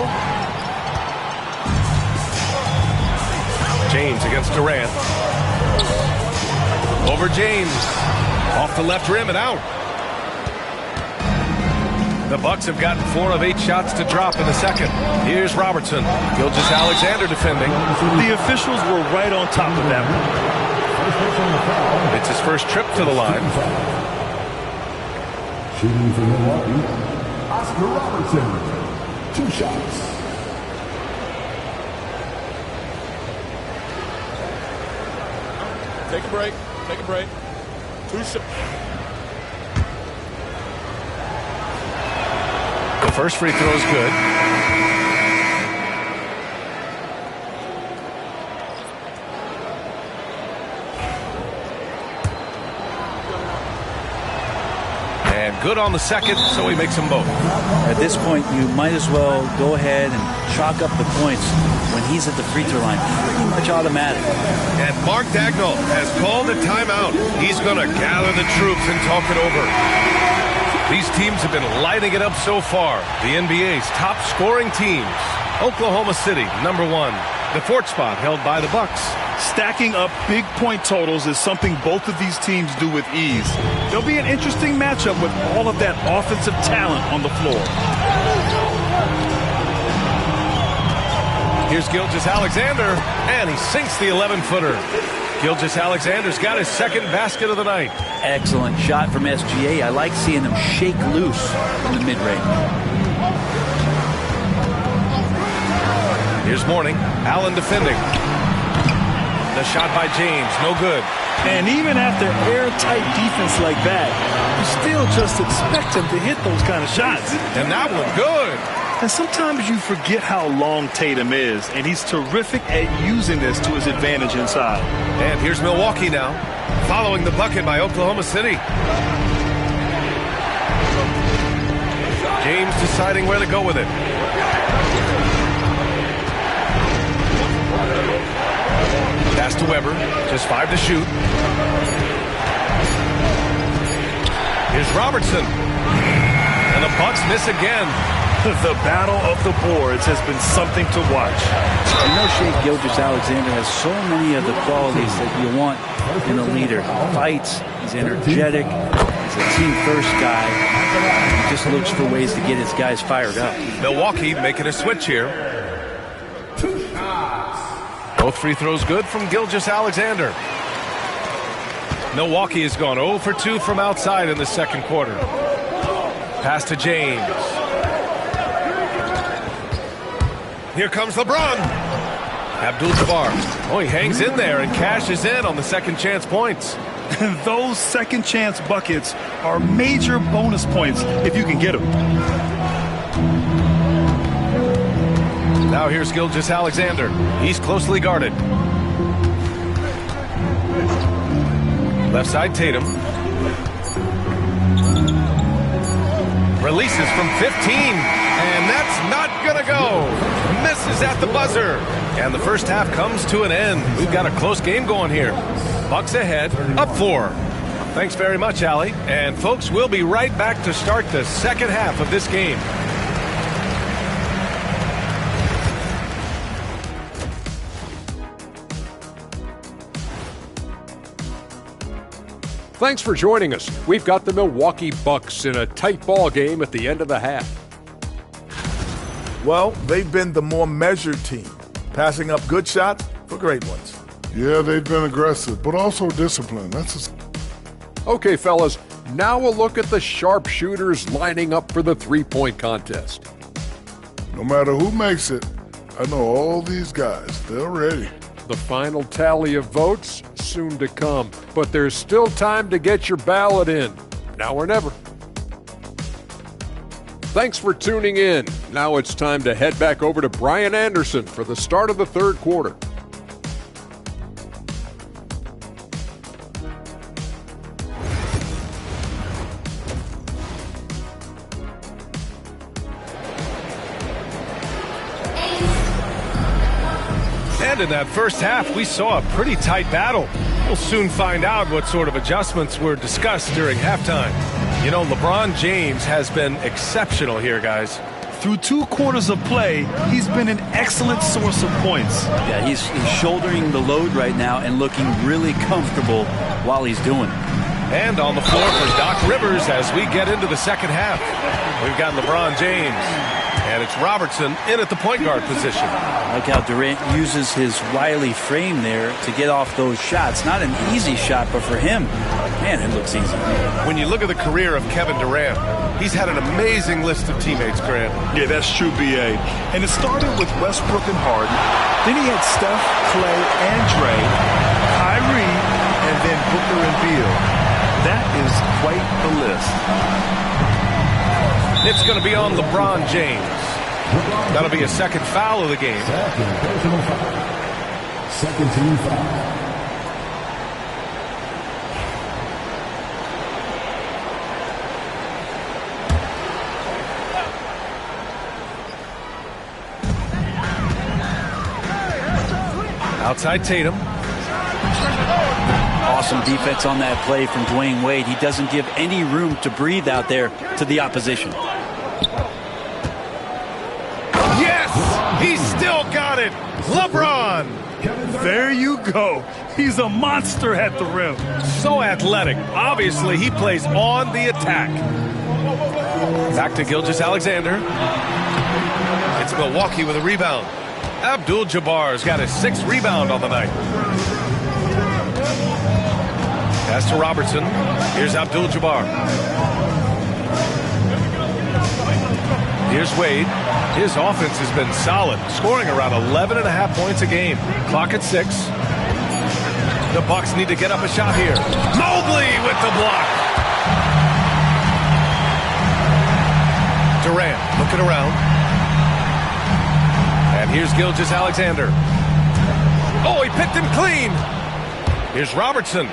James against Durant. Over James. Off the left rim and out. The Bucks have gotten 4 of 8 shots to drop in the second. Here's Robertson. Gilgeous-Alexander defending. The officials were right on top of that one. It's his first trip to the line. Shooting for Milwaukee, Oscar Robertson. 2 shots. Take a break. Take a break. 2 shots. The first free throw is good. And good on the second, so he makes them both. At this point, you might as well go ahead and chalk up the points when he's at the free throw line. Pretty much automatic. And Mark Dagnall has called a timeout. He's going to gather the troops and talk it over. These teams have been lighting it up so far. The NBA's top scoring teams. Oklahoma City, number 1. The 4th spot held by the Bucks. Stacking up big point totals is something both of these teams do with ease. There'll be an interesting matchup with all of that offensive talent on the floor. Here's Gilgeous-Alexander, and he sinks the 11-footer. Gilgeous-Alexander's got his second basket of the night. Excellent shot from SGA. I like seeing him shake loose in the mid-range. Here's Mourning. Allen defending. The shot by James, no good. And even after airtight defense like that, you still just expect him to hit those kind of shots. And that one good. And sometimes you forget how long Tatum is, and he's terrific at using this to his advantage inside. And here's Milwaukee now, following the bucket by Oklahoma City. James deciding where to go with it. Pass to Weber, just 5 to shoot. Here's Robertson. And the Bucks miss again. The battle of the boards has been something to watch. You know, Shai Gilgeous-Alexander has so many of the qualities that you want in a leader. Fights, he's energetic, he's He's a team-first guy. He just looks for ways to get his guys fired up. Milwaukee making a switch here. Both free throws good from Gilgeous-Alexander. Milwaukee has gone 0 for 2 from outside in the second quarter. Pass to James. Here comes LeBron. Abdul-Jabbar. Oh, he hangs in there and cashes in on the second chance points. Those second chance buckets are major bonus points if you can get them. Now here's Gilgeous-Alexander. He's closely guarded. Left side, Tatum. Releases from 15, and that's not gonna go. Misses at the buzzer. And the first half comes to an end. We've got a close game going here. Bucks ahead, up 4. Thanks very much, Allie. And folks, we'll be right back to start the second half of this game. Thanks for joining us. We've got the Milwaukee Bucks in a tight ball game at the end of the half. Well, they've been the more measured team, passing up good shots for great ones. Yeah, they've been aggressive, but also disciplined. Okay, fellas, now we'll look at the sharpshooters lining up for the three-point contest. No matter who makes it, I know all these guys, they're ready. The final tally of votes soon to come, but there's still time to get your ballot in. Now or never. Thanks for tuning in. Now it's time to head back over to Brian Anderson for the start of the third quarter. And in that first half, we saw a pretty tight battle. We'll soon find out what sort of adjustments were discussed during halftime. You know, LeBron James has been exceptional here, guys. Through 2 quarters of play, he's been an excellent source of points. Yeah, he's shouldering the load right now and looking really comfortable while he's doing it. And on the floor for Doc Rivers as we get into the second half. We've got LeBron James, and it's Robertson in at the point guard position. I like how Durant uses his wily frame there to get off those shots. Not an easy shot, but for him, man, it looks easy. When you look at the career of Kevin Durant, he's had an amazing list of teammates, Grant. Yeah, that's true, B.A. And it started with Westbrook and Harden. Then he had Steph, Clay, and Dre, Kyrie, and then Booker and Beal. That is quite the list. It's going to be on LeBron James. That'll be a second foul of the game. Second team foul. Outside Tatum. Awesome defense on that play from Dwayne Wade. He doesn't give any room to breathe out there to the opposition. Yes! He still got it! LeBron! There you go. He's a monster at the rim. So athletic. Obviously, he plays on the attack. Back to Gilgeous-Alexander. It's Milwaukee with a rebound. Abdul-Jabbar's got his 6th rebound on the night. Pass to Robertson. Here's Abdul-Jabbar. Here's Wade. His offense has been solid, scoring around 11.5 points a game. Clock at 6. The Bucks need to get up a shot here. Mobley with the block. Durant looking around. And here's Gilgeous-Alexander. Oh, he picked him clean. Here's Robertson.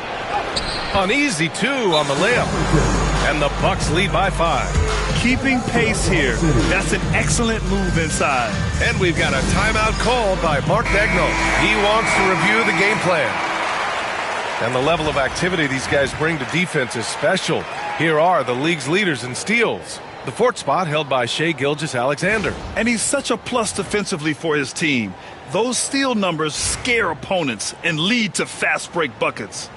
Uneasy, too, on the layup. And the Bucks lead by 5. Keeping pace here. That's an excellent move inside. And we've got a timeout called by Mark Daigneault. He wants to review the game plan. And the level of activity these guys bring to defense is special. Here are the league's leaders in steals. The 4th spot held by Shai Gilgeous-Alexander. And he's such a plus defensively for his team. Those steal numbers scare opponents and lead to fast break buckets.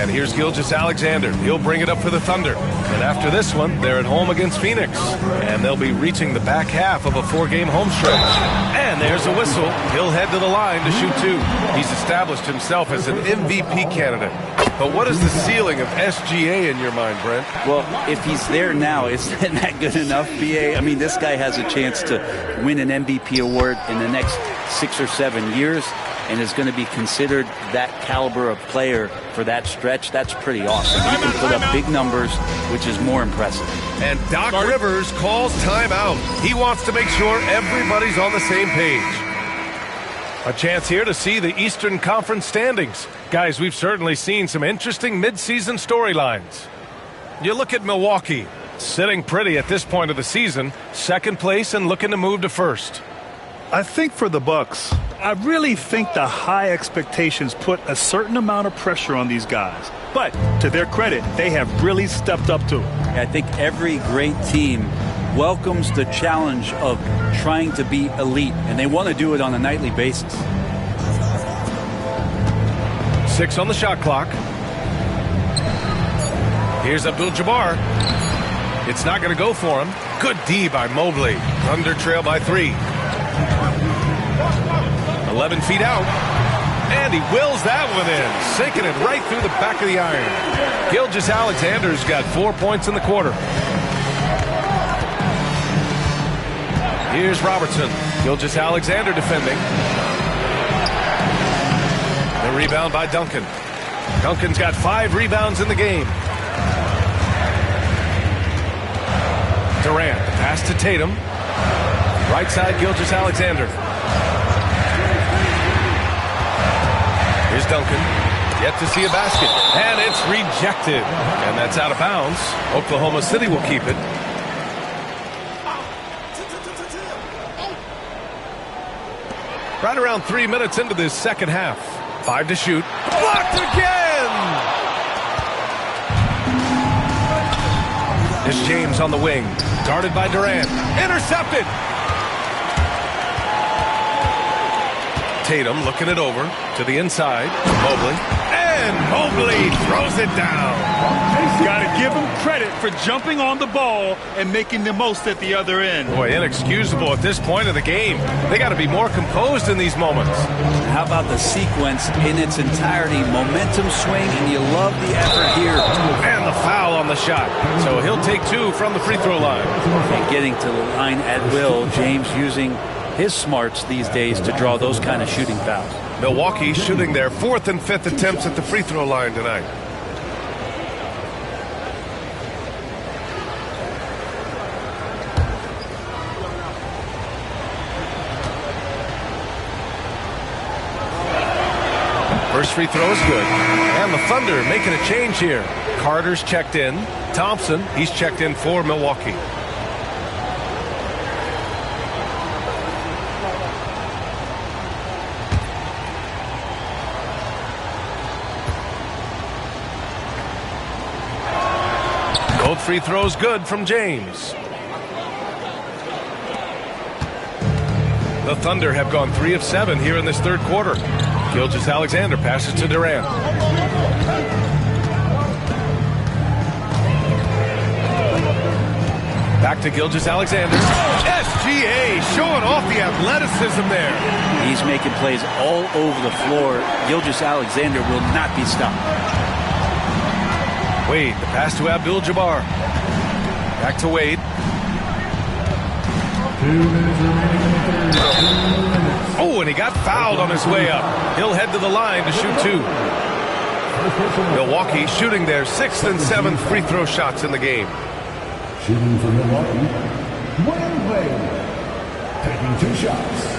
And here's Gilgeous-Alexander. He'll bring it up for the Thunder. And after this one, they're at home against Phoenix. And they'll be reaching the back half of a 4-game home stretch. And there's a whistle. He'll head to the line to shoot 2. He's established himself as an MVP candidate. But what is the ceiling of SGA in your mind, Brent? Well, if he's there now, isn't that good enough, BA? I mean, this guy has a chance to win an MVP award in the next 6 or 7 years and is going to be considered that caliber of player for that stretch. That's pretty awesome. He can put up big numbers, which is more impressive. And Doc Rivers calls timeout. He wants to make sure everybody's on the same page. A chance here to see the Eastern Conference standings. Guys, we've certainly seen some interesting midseason storylines. You look at Milwaukee, sitting pretty at this point of the season, second place and looking to move to first. I think for the Bucks, I really think the high expectations put a certain amount of pressure on these guys. But to their credit, they have really stepped up to it. I think every great team welcomes the challenge of trying to be elite, and they want to do it on a nightly basis. 6 on the shot clock. Here's Abdul-Jabbar. It's not going to go for him. Good D by Mobley. Thunder trail by 3. 11 feet out. And he wills that one in, sinking it right through the back of the iron. Gilgeous-Alexander's got 4 points in the quarter. Here's Robertson. Gilgeous-Alexander defending. The rebound by Duncan. Duncan's got 5 rebounds in the game. Durant, pass to Tatum. Right side, Gilgeous-Alexander. Here's Duncan. Yet to see a basket. And it's rejected. And that's out of bounds. Oklahoma City will keep it. Right around 3 minutes into this second half. 5 to shoot. Blocked again! Here's James on the wing. Guarded by Durant. Intercepted! Tatum looking it over to the inside. Mobley. And Mobley throws it down. Got to give him credit for jumping on the ball and making the most at the other end. Boy, inexcusable at this point of the game. They got to be more composed in these moments. How about the sequence in its entirety? Momentum swing, and you love the effort here. And the foul on the shot. So he'll take 2 from the free throw line. And getting to the line at will. James using his smarts these days to draw those kind of shooting fouls. Milwaukee shooting their 4th and 5th attempts at the free throw line tonight. First free throw is good. And the Thunder making a change here. Carter's checked in. Thompson, he's checked in for Milwaukee. Both free throws good from James. The Thunder have gone 3 of 7 here in this third quarter. Gilgeous-Alexander passes to Durant. Back to Gilgeous-Alexander. SGA showing off the athleticism there. He's making plays all over the floor. Gilgeous-Alexander will not be stopped. Wade, the pass to Abdul-Jabbar. Back to Wade. 2 minutes remaining in the third. Oh, and he got fouled on his way up. He'll head to the line to shoot 2. Milwaukee shooting their 6th and 7th free throw shots in the game. Shooting for Milwaukee, Dwyane Wade, taking 2 shots.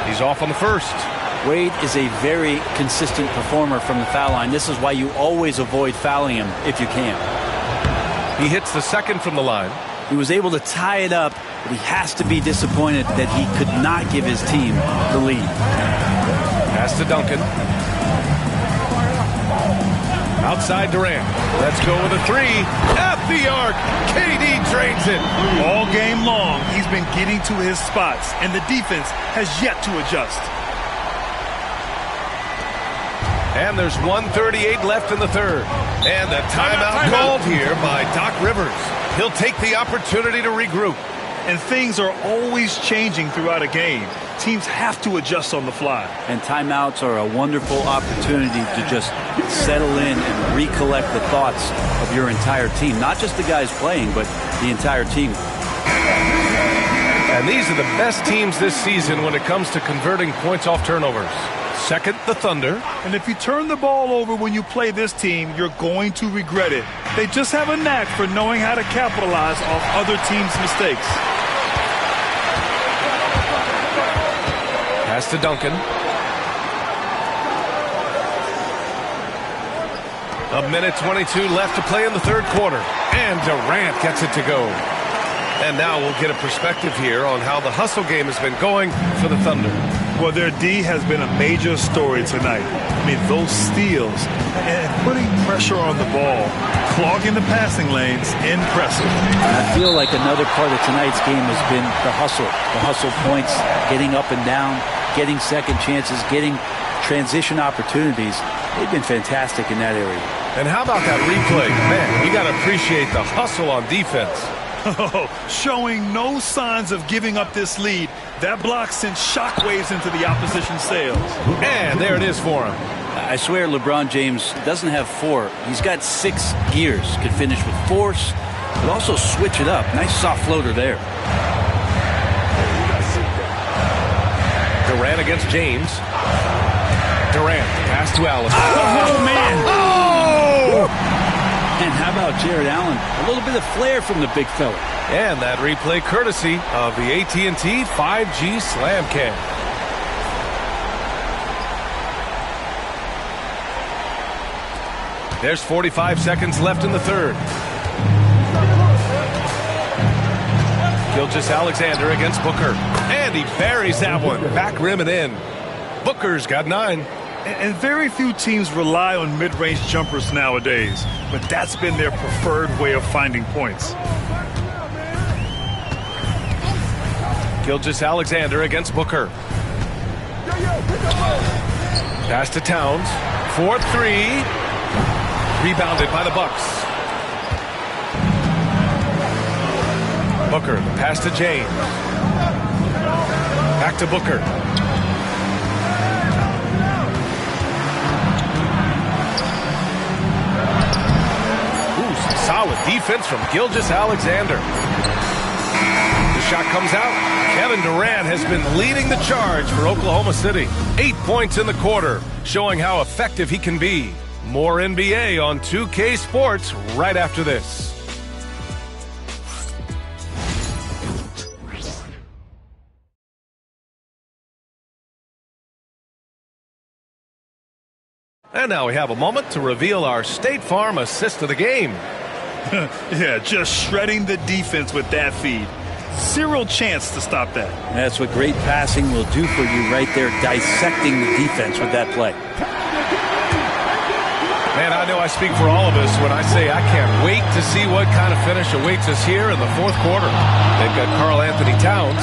He's off on the first. Wade is a very consistent performer from the foul line. This is why you always avoid fouling him if you can. He hits the second from the line. He was able to tie it up, but he has to be disappointed that he could not give his team the lead. Pass to Duncan. Outside Durant. Let's go with a three. At the arc. KD drains it. All game long, he's been getting to his spots, and the defense has yet to adjust. And there's 1:38 left in the third. And a timeout called here by Doc Rivers. He'll take the opportunity to regroup. And things are always changing throughout a game. Teams have to adjust on the fly. And timeouts are a wonderful opportunity to just settle in and recollect the thoughts of your entire team. Not just the guys playing, but the entire team. And these are the best teams this season when it comes to converting points off turnovers. Second, the Thunder. And if you turn the ball over when you play this team, you're going to regret it. They just have a knack for knowing how to capitalize off other teams' mistakes. Pass to Duncan. A minute 22 left to play in the third quarter. And Durant gets it to go. And now we'll get a perspective here on how the hustle game has been going for the Thunder. Well, their D has been a major story tonight. I mean, those steals and putting pressure on the ball, clogging the passing lanes, impressive. I feel like another part of tonight's game has been the hustle. The hustle points, getting up and down, getting second chances, getting transition opportunities. They've been fantastic in that area. And how about that replay? Man, you got to appreciate the hustle on defense. Oh, showing no signs of giving up this lead. That block sent shockwaves into the opposition's sails. And there it is for him. I swear LeBron James doesn't have 4. He's got 6 gears. Could finish with force, but also switch it up. Nice soft floater there. Durant against James. Durant, pass to Allison. Oh, man. Oh! And how about Jared Allen? A little bit of flair from the big fella. And that replay courtesy of the AT&T 5G Slam Cam. There's 45 seconds left in the third. Gilgeous-Alexander against Booker. And he buries that one. Back rim and in. Booker's got 9. And very few teams rely on mid-range jumpers nowadays, but that's been their preferred way of finding points. Gilgeous-Alexander against Booker. Pass to Towns. 4-3. Rebounded by the Bucks. Booker, the pass to James. Back to Booker. Solid defense from Gilgeous-Alexander. The shot comes out. Kevin Durant has been leading the charge for Oklahoma City. 8 points in the quarter, showing how effective he can be. More NBA on 2K Sports right after this. And now we have a moment to reveal our State Farm assist of the game. Yeah, just shredding the defense with that feed. Zero chance to stop that. That's what great passing will do for you right there, dissecting the defense with that play. Man, I know I speak for all of us when I say I can't wait to see what kind of finish awaits us here in the fourth quarter. They've got Karl Anthony Towns,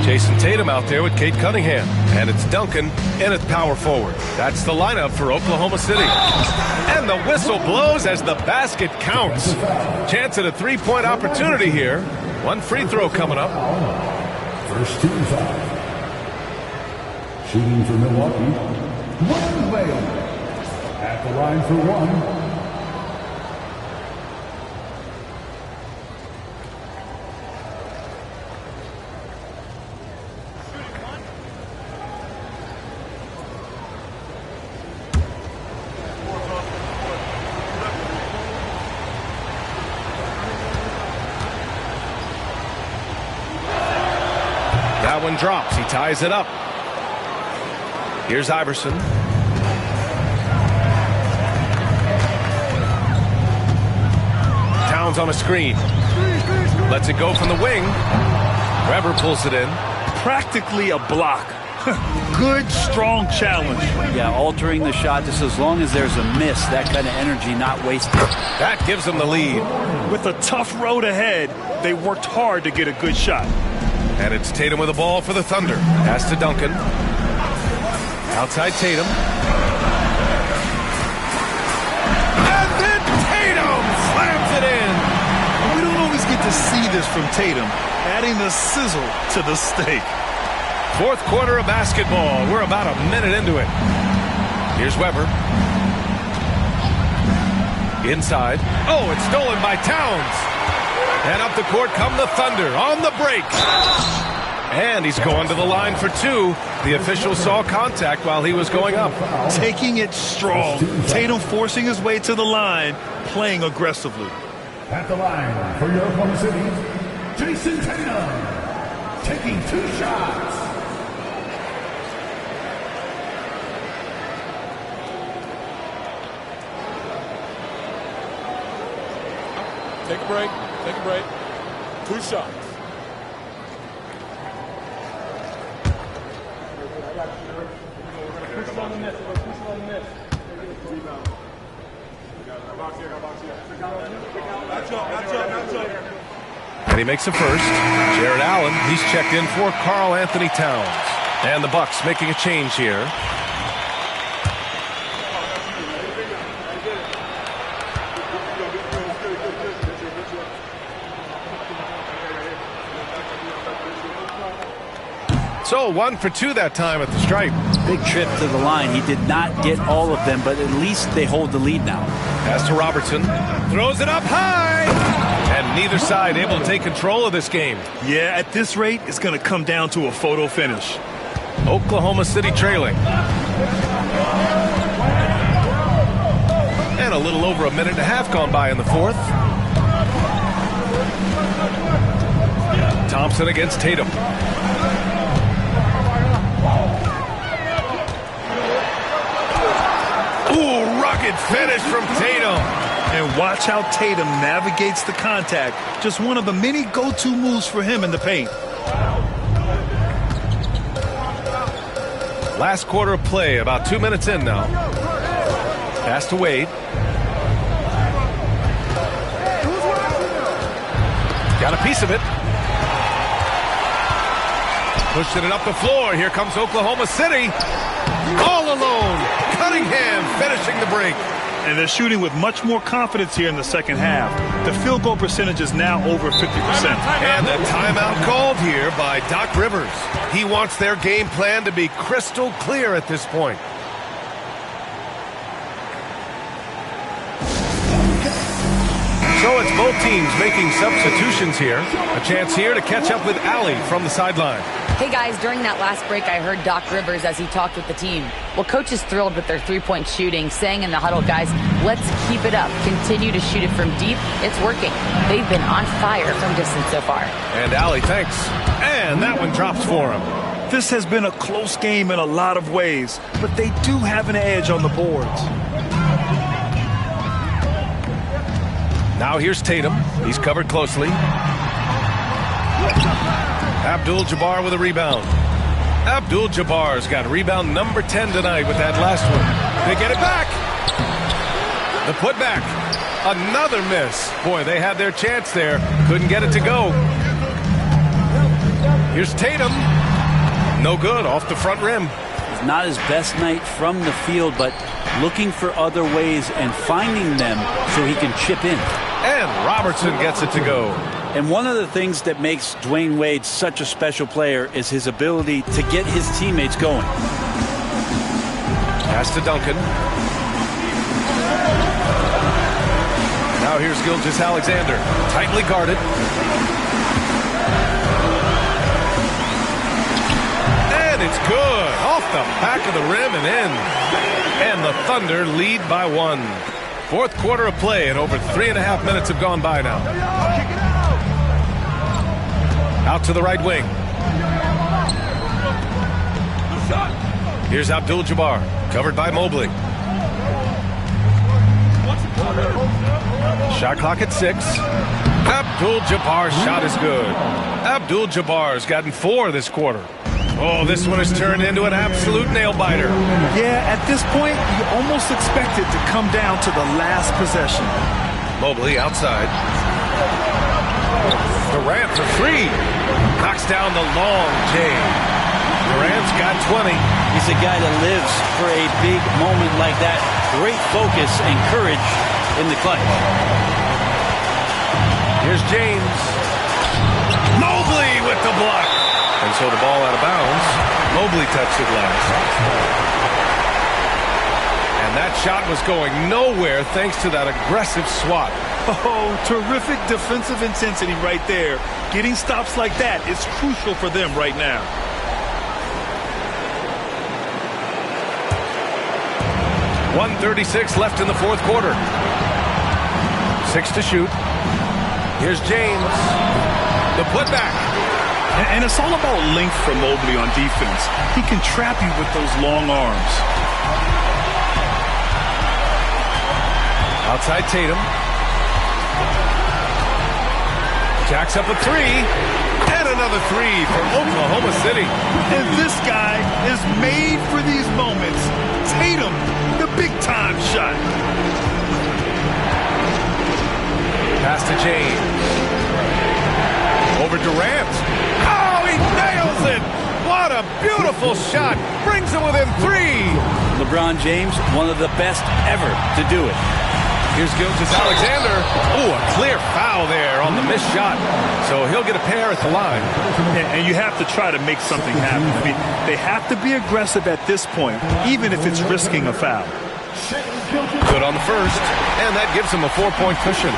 Jason Tatum out there with Cade Cunningham, and it's Duncan in at power forward. That's the lineup for Oklahoma City. And the whistle blows as the basket counts. Chance at a three-point opportunity here. One free throw coming up. First team foul. Shooting for Milwaukee, Wayne Whalen. At the line for one. That one drops. He ties it up. Here's Iverson. on a screen. Lets it go from the wing. Weber pulls it in. Practically a block. Good, strong challenge. Yeah, altering the shot just as long as there's a miss, that kind of energy not wasted. That gives them the lead. With a tough road ahead, they worked hard to get a good shot. And it's Tatum with the ball for the Thunder. Pass to Duncan. Outside Tatum. And then Tatum slams it in. We don't always get to see this from Tatum, adding the sizzle to the steak. Fourth quarter of basketball. We're about a minute into it. Here's Weber. Inside. Oh, it's stolen by Towns. And up the court come the Thunder on the break. And he's going to the line for two. The official saw contact while he was going up. Taking it strong. Tatum forcing his way to the line, playing aggressively. At the line for your Oklahoma City, Jason Tatum, taking 2 shots. Take a break. Take a break. 2 shots. And he makes a first. Jared Allen, he's checked in for Karl Anthony Towns. And the Bucks making a change here. So 1 for 2 that time at the stripe. Big trip to the line. He did not get all of them, but at least they hold the lead now. Pass to Robertson. Throws it up high. And neither side able to take control of this game. Yeah, at this rate, it's going to come down to a photo finish. Oklahoma City trailing. And a little over a minute and a half gone by in the fourth. Thompson against Tatum. Ooh, rugged finish from Tatum. And watch how Tatum navigates the contact. Just one of the many go-to moves for him in the paint. Last quarter of play, about 2 minutes in now. Pass to Wade. Got a piece of it. Pushing it up the floor. Here comes Oklahoma City. All alone. Cunningham finishing the break. And they're shooting with much more confidence here in the second half. The field goal percentage is now over 50%. And a timeout called here by Doc Rivers. He wants their game plan to be crystal clear at this point. So it's both teams making substitutions here. A chance here to catch up with Allie from the sideline. Hey guys, during that last break, I heard Doc Rivers as he talked with the team. Well, coach is thrilled with their three-point shooting, saying in the huddle, guys, let's keep it up. Continue to shoot it from deep. It's working. They've been on fire from distance so far. And Allie, thanks. And that one drops for him. This has been a close game in a lot of ways, but they do have an edge on the boards. Now here's Tatum. He's covered closely. Abdul-Jabbar with a rebound. Abdul-Jabbar's got rebound number 10 tonight with that last one. They get it back. The putback. Another miss. Boy, they had their chance there. Couldn't get it to go. Here's Tatum. No good, off the front rim. It's not his best night from the field, but looking for other ways and finding them so he can chip in. And Robertson gets it to go. And one of the things that makes Dwayne Wade such a special player is his ability to get his teammates going. Pass to Duncan. Now here's Gilgeous-Alexander. Tightly guarded. And it's good. Off the back of the rim and in. And the Thunder lead by 1. Fourth quarter of play, and over 3.5 minutes have gone by now. Out to the right wing. Here's Abdul-Jabbar, covered by Mobley. Shot clock at 6. Abdul-Jabbar's shot is good. Abdul-Jabbar's gotten 4 this quarter. Oh, this one has turned into an absolute nail-biter. Yeah, at this point, you almost expect it to come down to the last possession. Mobley outside. Durant for 3. Knocks down the long J. Durant's got 20. He's a guy that lives for a big moment like that. Great focus and courage in the clutch. Here's James. Mobley with the block. And so the ball out of bounds. Mobley touched it last. And that shot was going nowhere thanks to that aggressive swat. Oh, terrific defensive intensity right there. Getting stops like that is crucial for them right now. .136 left in the fourth quarter. 6 to shoot. Here's James. The putback. And it's all about length for Mobley on defense. He can trap you with those long arms. Outside Tatum. Jacks up a 3. And another 3 for Oklahoma City. And this guy is made for these moments. Tatum, the big-time shot. Pass to James. Over Durant. Oh, he nails it! What a beautiful shot! Brings him within 3. LeBron James, one of the best ever to do it. Here's Gilgeous-Alexander. Oh, a clear foul there on the missed shot. So he'll get a pair at the line. And you have to try to make something happen. I mean, they have to be aggressive at this point, even if it's risking a foul. Good on the first, and that gives him a 4-point cushion.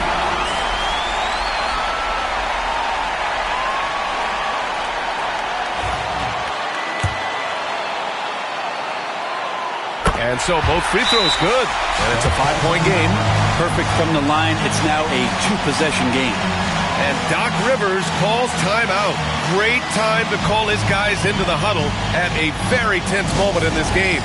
And so both free throws good. And it's a 5-point game. Perfect from the line. It's now a 2-possession game. And Doc Rivers calls timeout. Great time to call his guys into the huddle at a very tense moment in this game.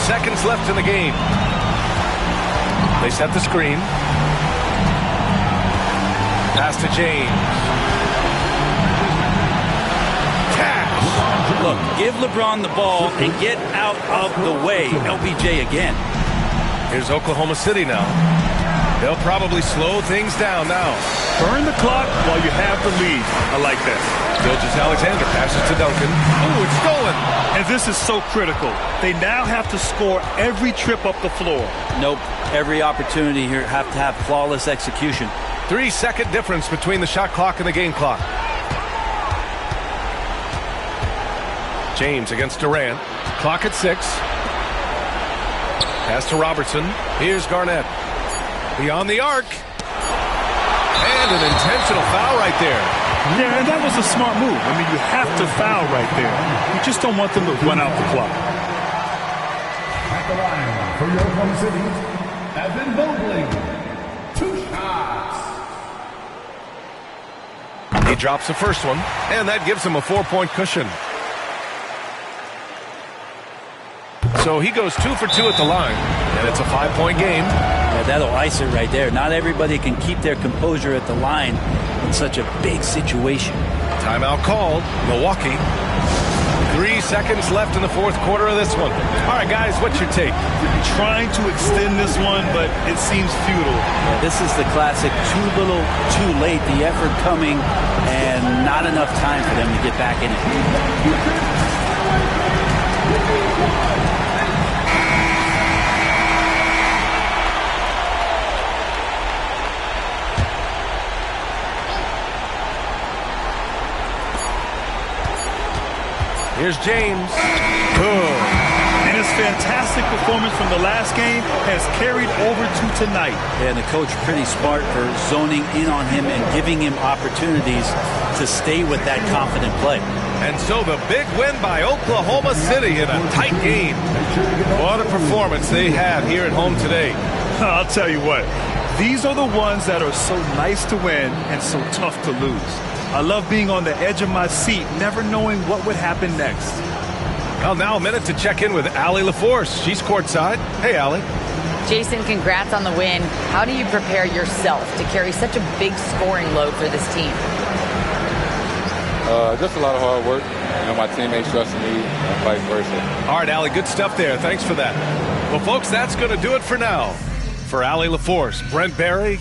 Seconds left in the game. They set the screen. Pass to James. Cash. Look, give LeBron the ball and get out of the way. LBJ again. Here's Oklahoma City now. They'll probably slow things down now. Burn the clock while you have the lead. I like that. Gilgeous-Alexander passes to Duncan. Oh, it's stolen. And this is so critical. They now have to score every trip up the floor. Nope. Every opportunity here have to have flawless execution. 3-second difference between the shot clock and the game clock. James against Durant. Clock at 6. Pass to Robertson. Here's Garnett. Beyond the arc. And an intentional foul right there. Yeah, and that was a smart move. I mean, you have to foul right there. You just don't want them to run out the clock. At the line for your Oklahoma City, Evan Mobley. 2 shots. He drops the first one, and that gives him a 4-point cushion. So he goes 2 for 2 at the line, and it's a 5-point game. Yeah, that'll ice it right there. Not everybody can keep their composure at the line in such a big situation. Timeout called. Milwaukee. 3 seconds left in the fourth quarter of this one. All right, guys, what's your take? Trying to extend this one, but it seems futile. Yeah, this is the classic too little, too late. The effort coming and not enough time for them to get back in it. Here's James. Good. And Atlanta's fantastic performance from the last game has carried over to tonight. And the coach pretty smart for zoning in on him and giving him opportunities to stay with that confident play. And so the big win by Oklahoma City in a tight game. What a performance they had here at home today. I'll tell you what, these are the ones that are so nice to win and so tough to lose. I love being on the edge of my seat, never knowing what would happen next. Well, now a minute to check in with Allie LaForce. She's courtside. Hey, Allie. Jason, congrats on the win. How do you prepare yourself to carry such a big scoring load for this team? Just a lot of hard work. You know, my teammates trusting me and vice versa. All right, Allie, good stuff there. Thanks for that. Well, folks, that's going to do it for now. For Allie LaForce, Brent Barry,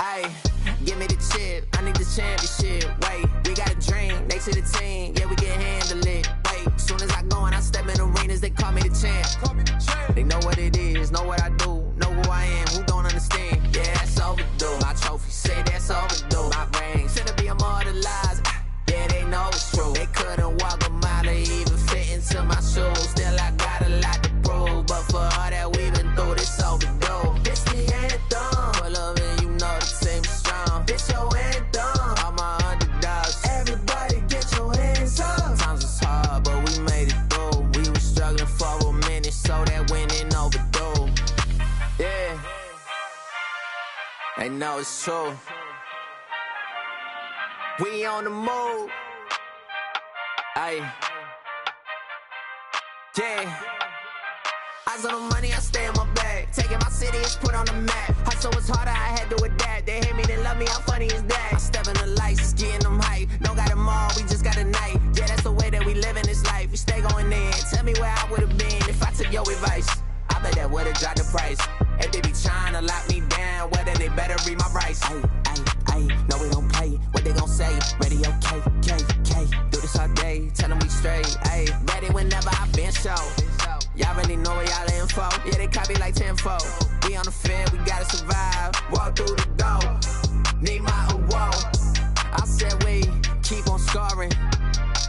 Ayy, give me the chip, I need the championship. Wait, we got a dream, next to the team, yeah, we can handle it. Wait, as soon as I go and I step in arenas, they call me the champ. They know what it is, know what I do, know who I am, who don't understand. Yeah, that's overdue. My trophy say that's overdue. My ring should be immortalized. Yeah, they know it's true. They couldn't walk a mile or even fit into my shoes. Still, I got a lot to prove, but for all that we've been through, this overdue. This the anthem. Pull up and you know the team is strong. This your anthem. All my underdogs. Everybody get your hands up. Sometimes it's hard, but we made it through. We were struggling for a minute, so that winning overdue. Yeah. They know it's true. We on the move. Aye. Yeah. Eyes on the money, I stay in my bag. Taking my city, it's put on the map. Hustle was harder, I had to adapt. They hate me, they love me, how funny is that? I step in the lights, it's getting them hype. Don't got them all, we just got a night. Yeah, that's the way that we live in this life. We stay going in. Tell me where I would've been if I took your advice. I bet that would've dropped the price. If they be trying to lock me down, whether they better read my rights. Ayy, no, we don't play. What they gon' say? Radio K. Do this all day, tell them we straight. Ayy, ready whenever I been show. Y'all really know where y'all info. Yeah, they copy like tenfold. We on the field, we gotta survive. Walk through the door, need my award. I said we keep on scoring.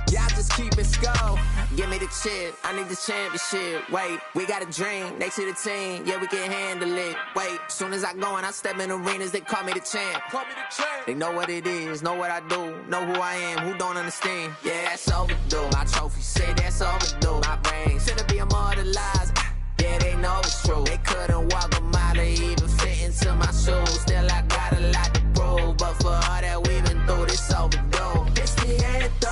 Y'all just keep it score. Give me the chip, I need the championship. Wait, we got a dream, next to the team, yeah, we can handle it. Wait, as soon as I go and I step in arenas, they call me the champ. They know what it is, know what I do, know who I am, who don't understand. Yeah, that's overdue. My trophy say that's overdue. My ring should be immortalized. Yeah, they know it's true. They couldn't walk a mile or even fit into my shoes. Still, I got a lot to prove, but for all that we've been through, this overdue. It's the anthem.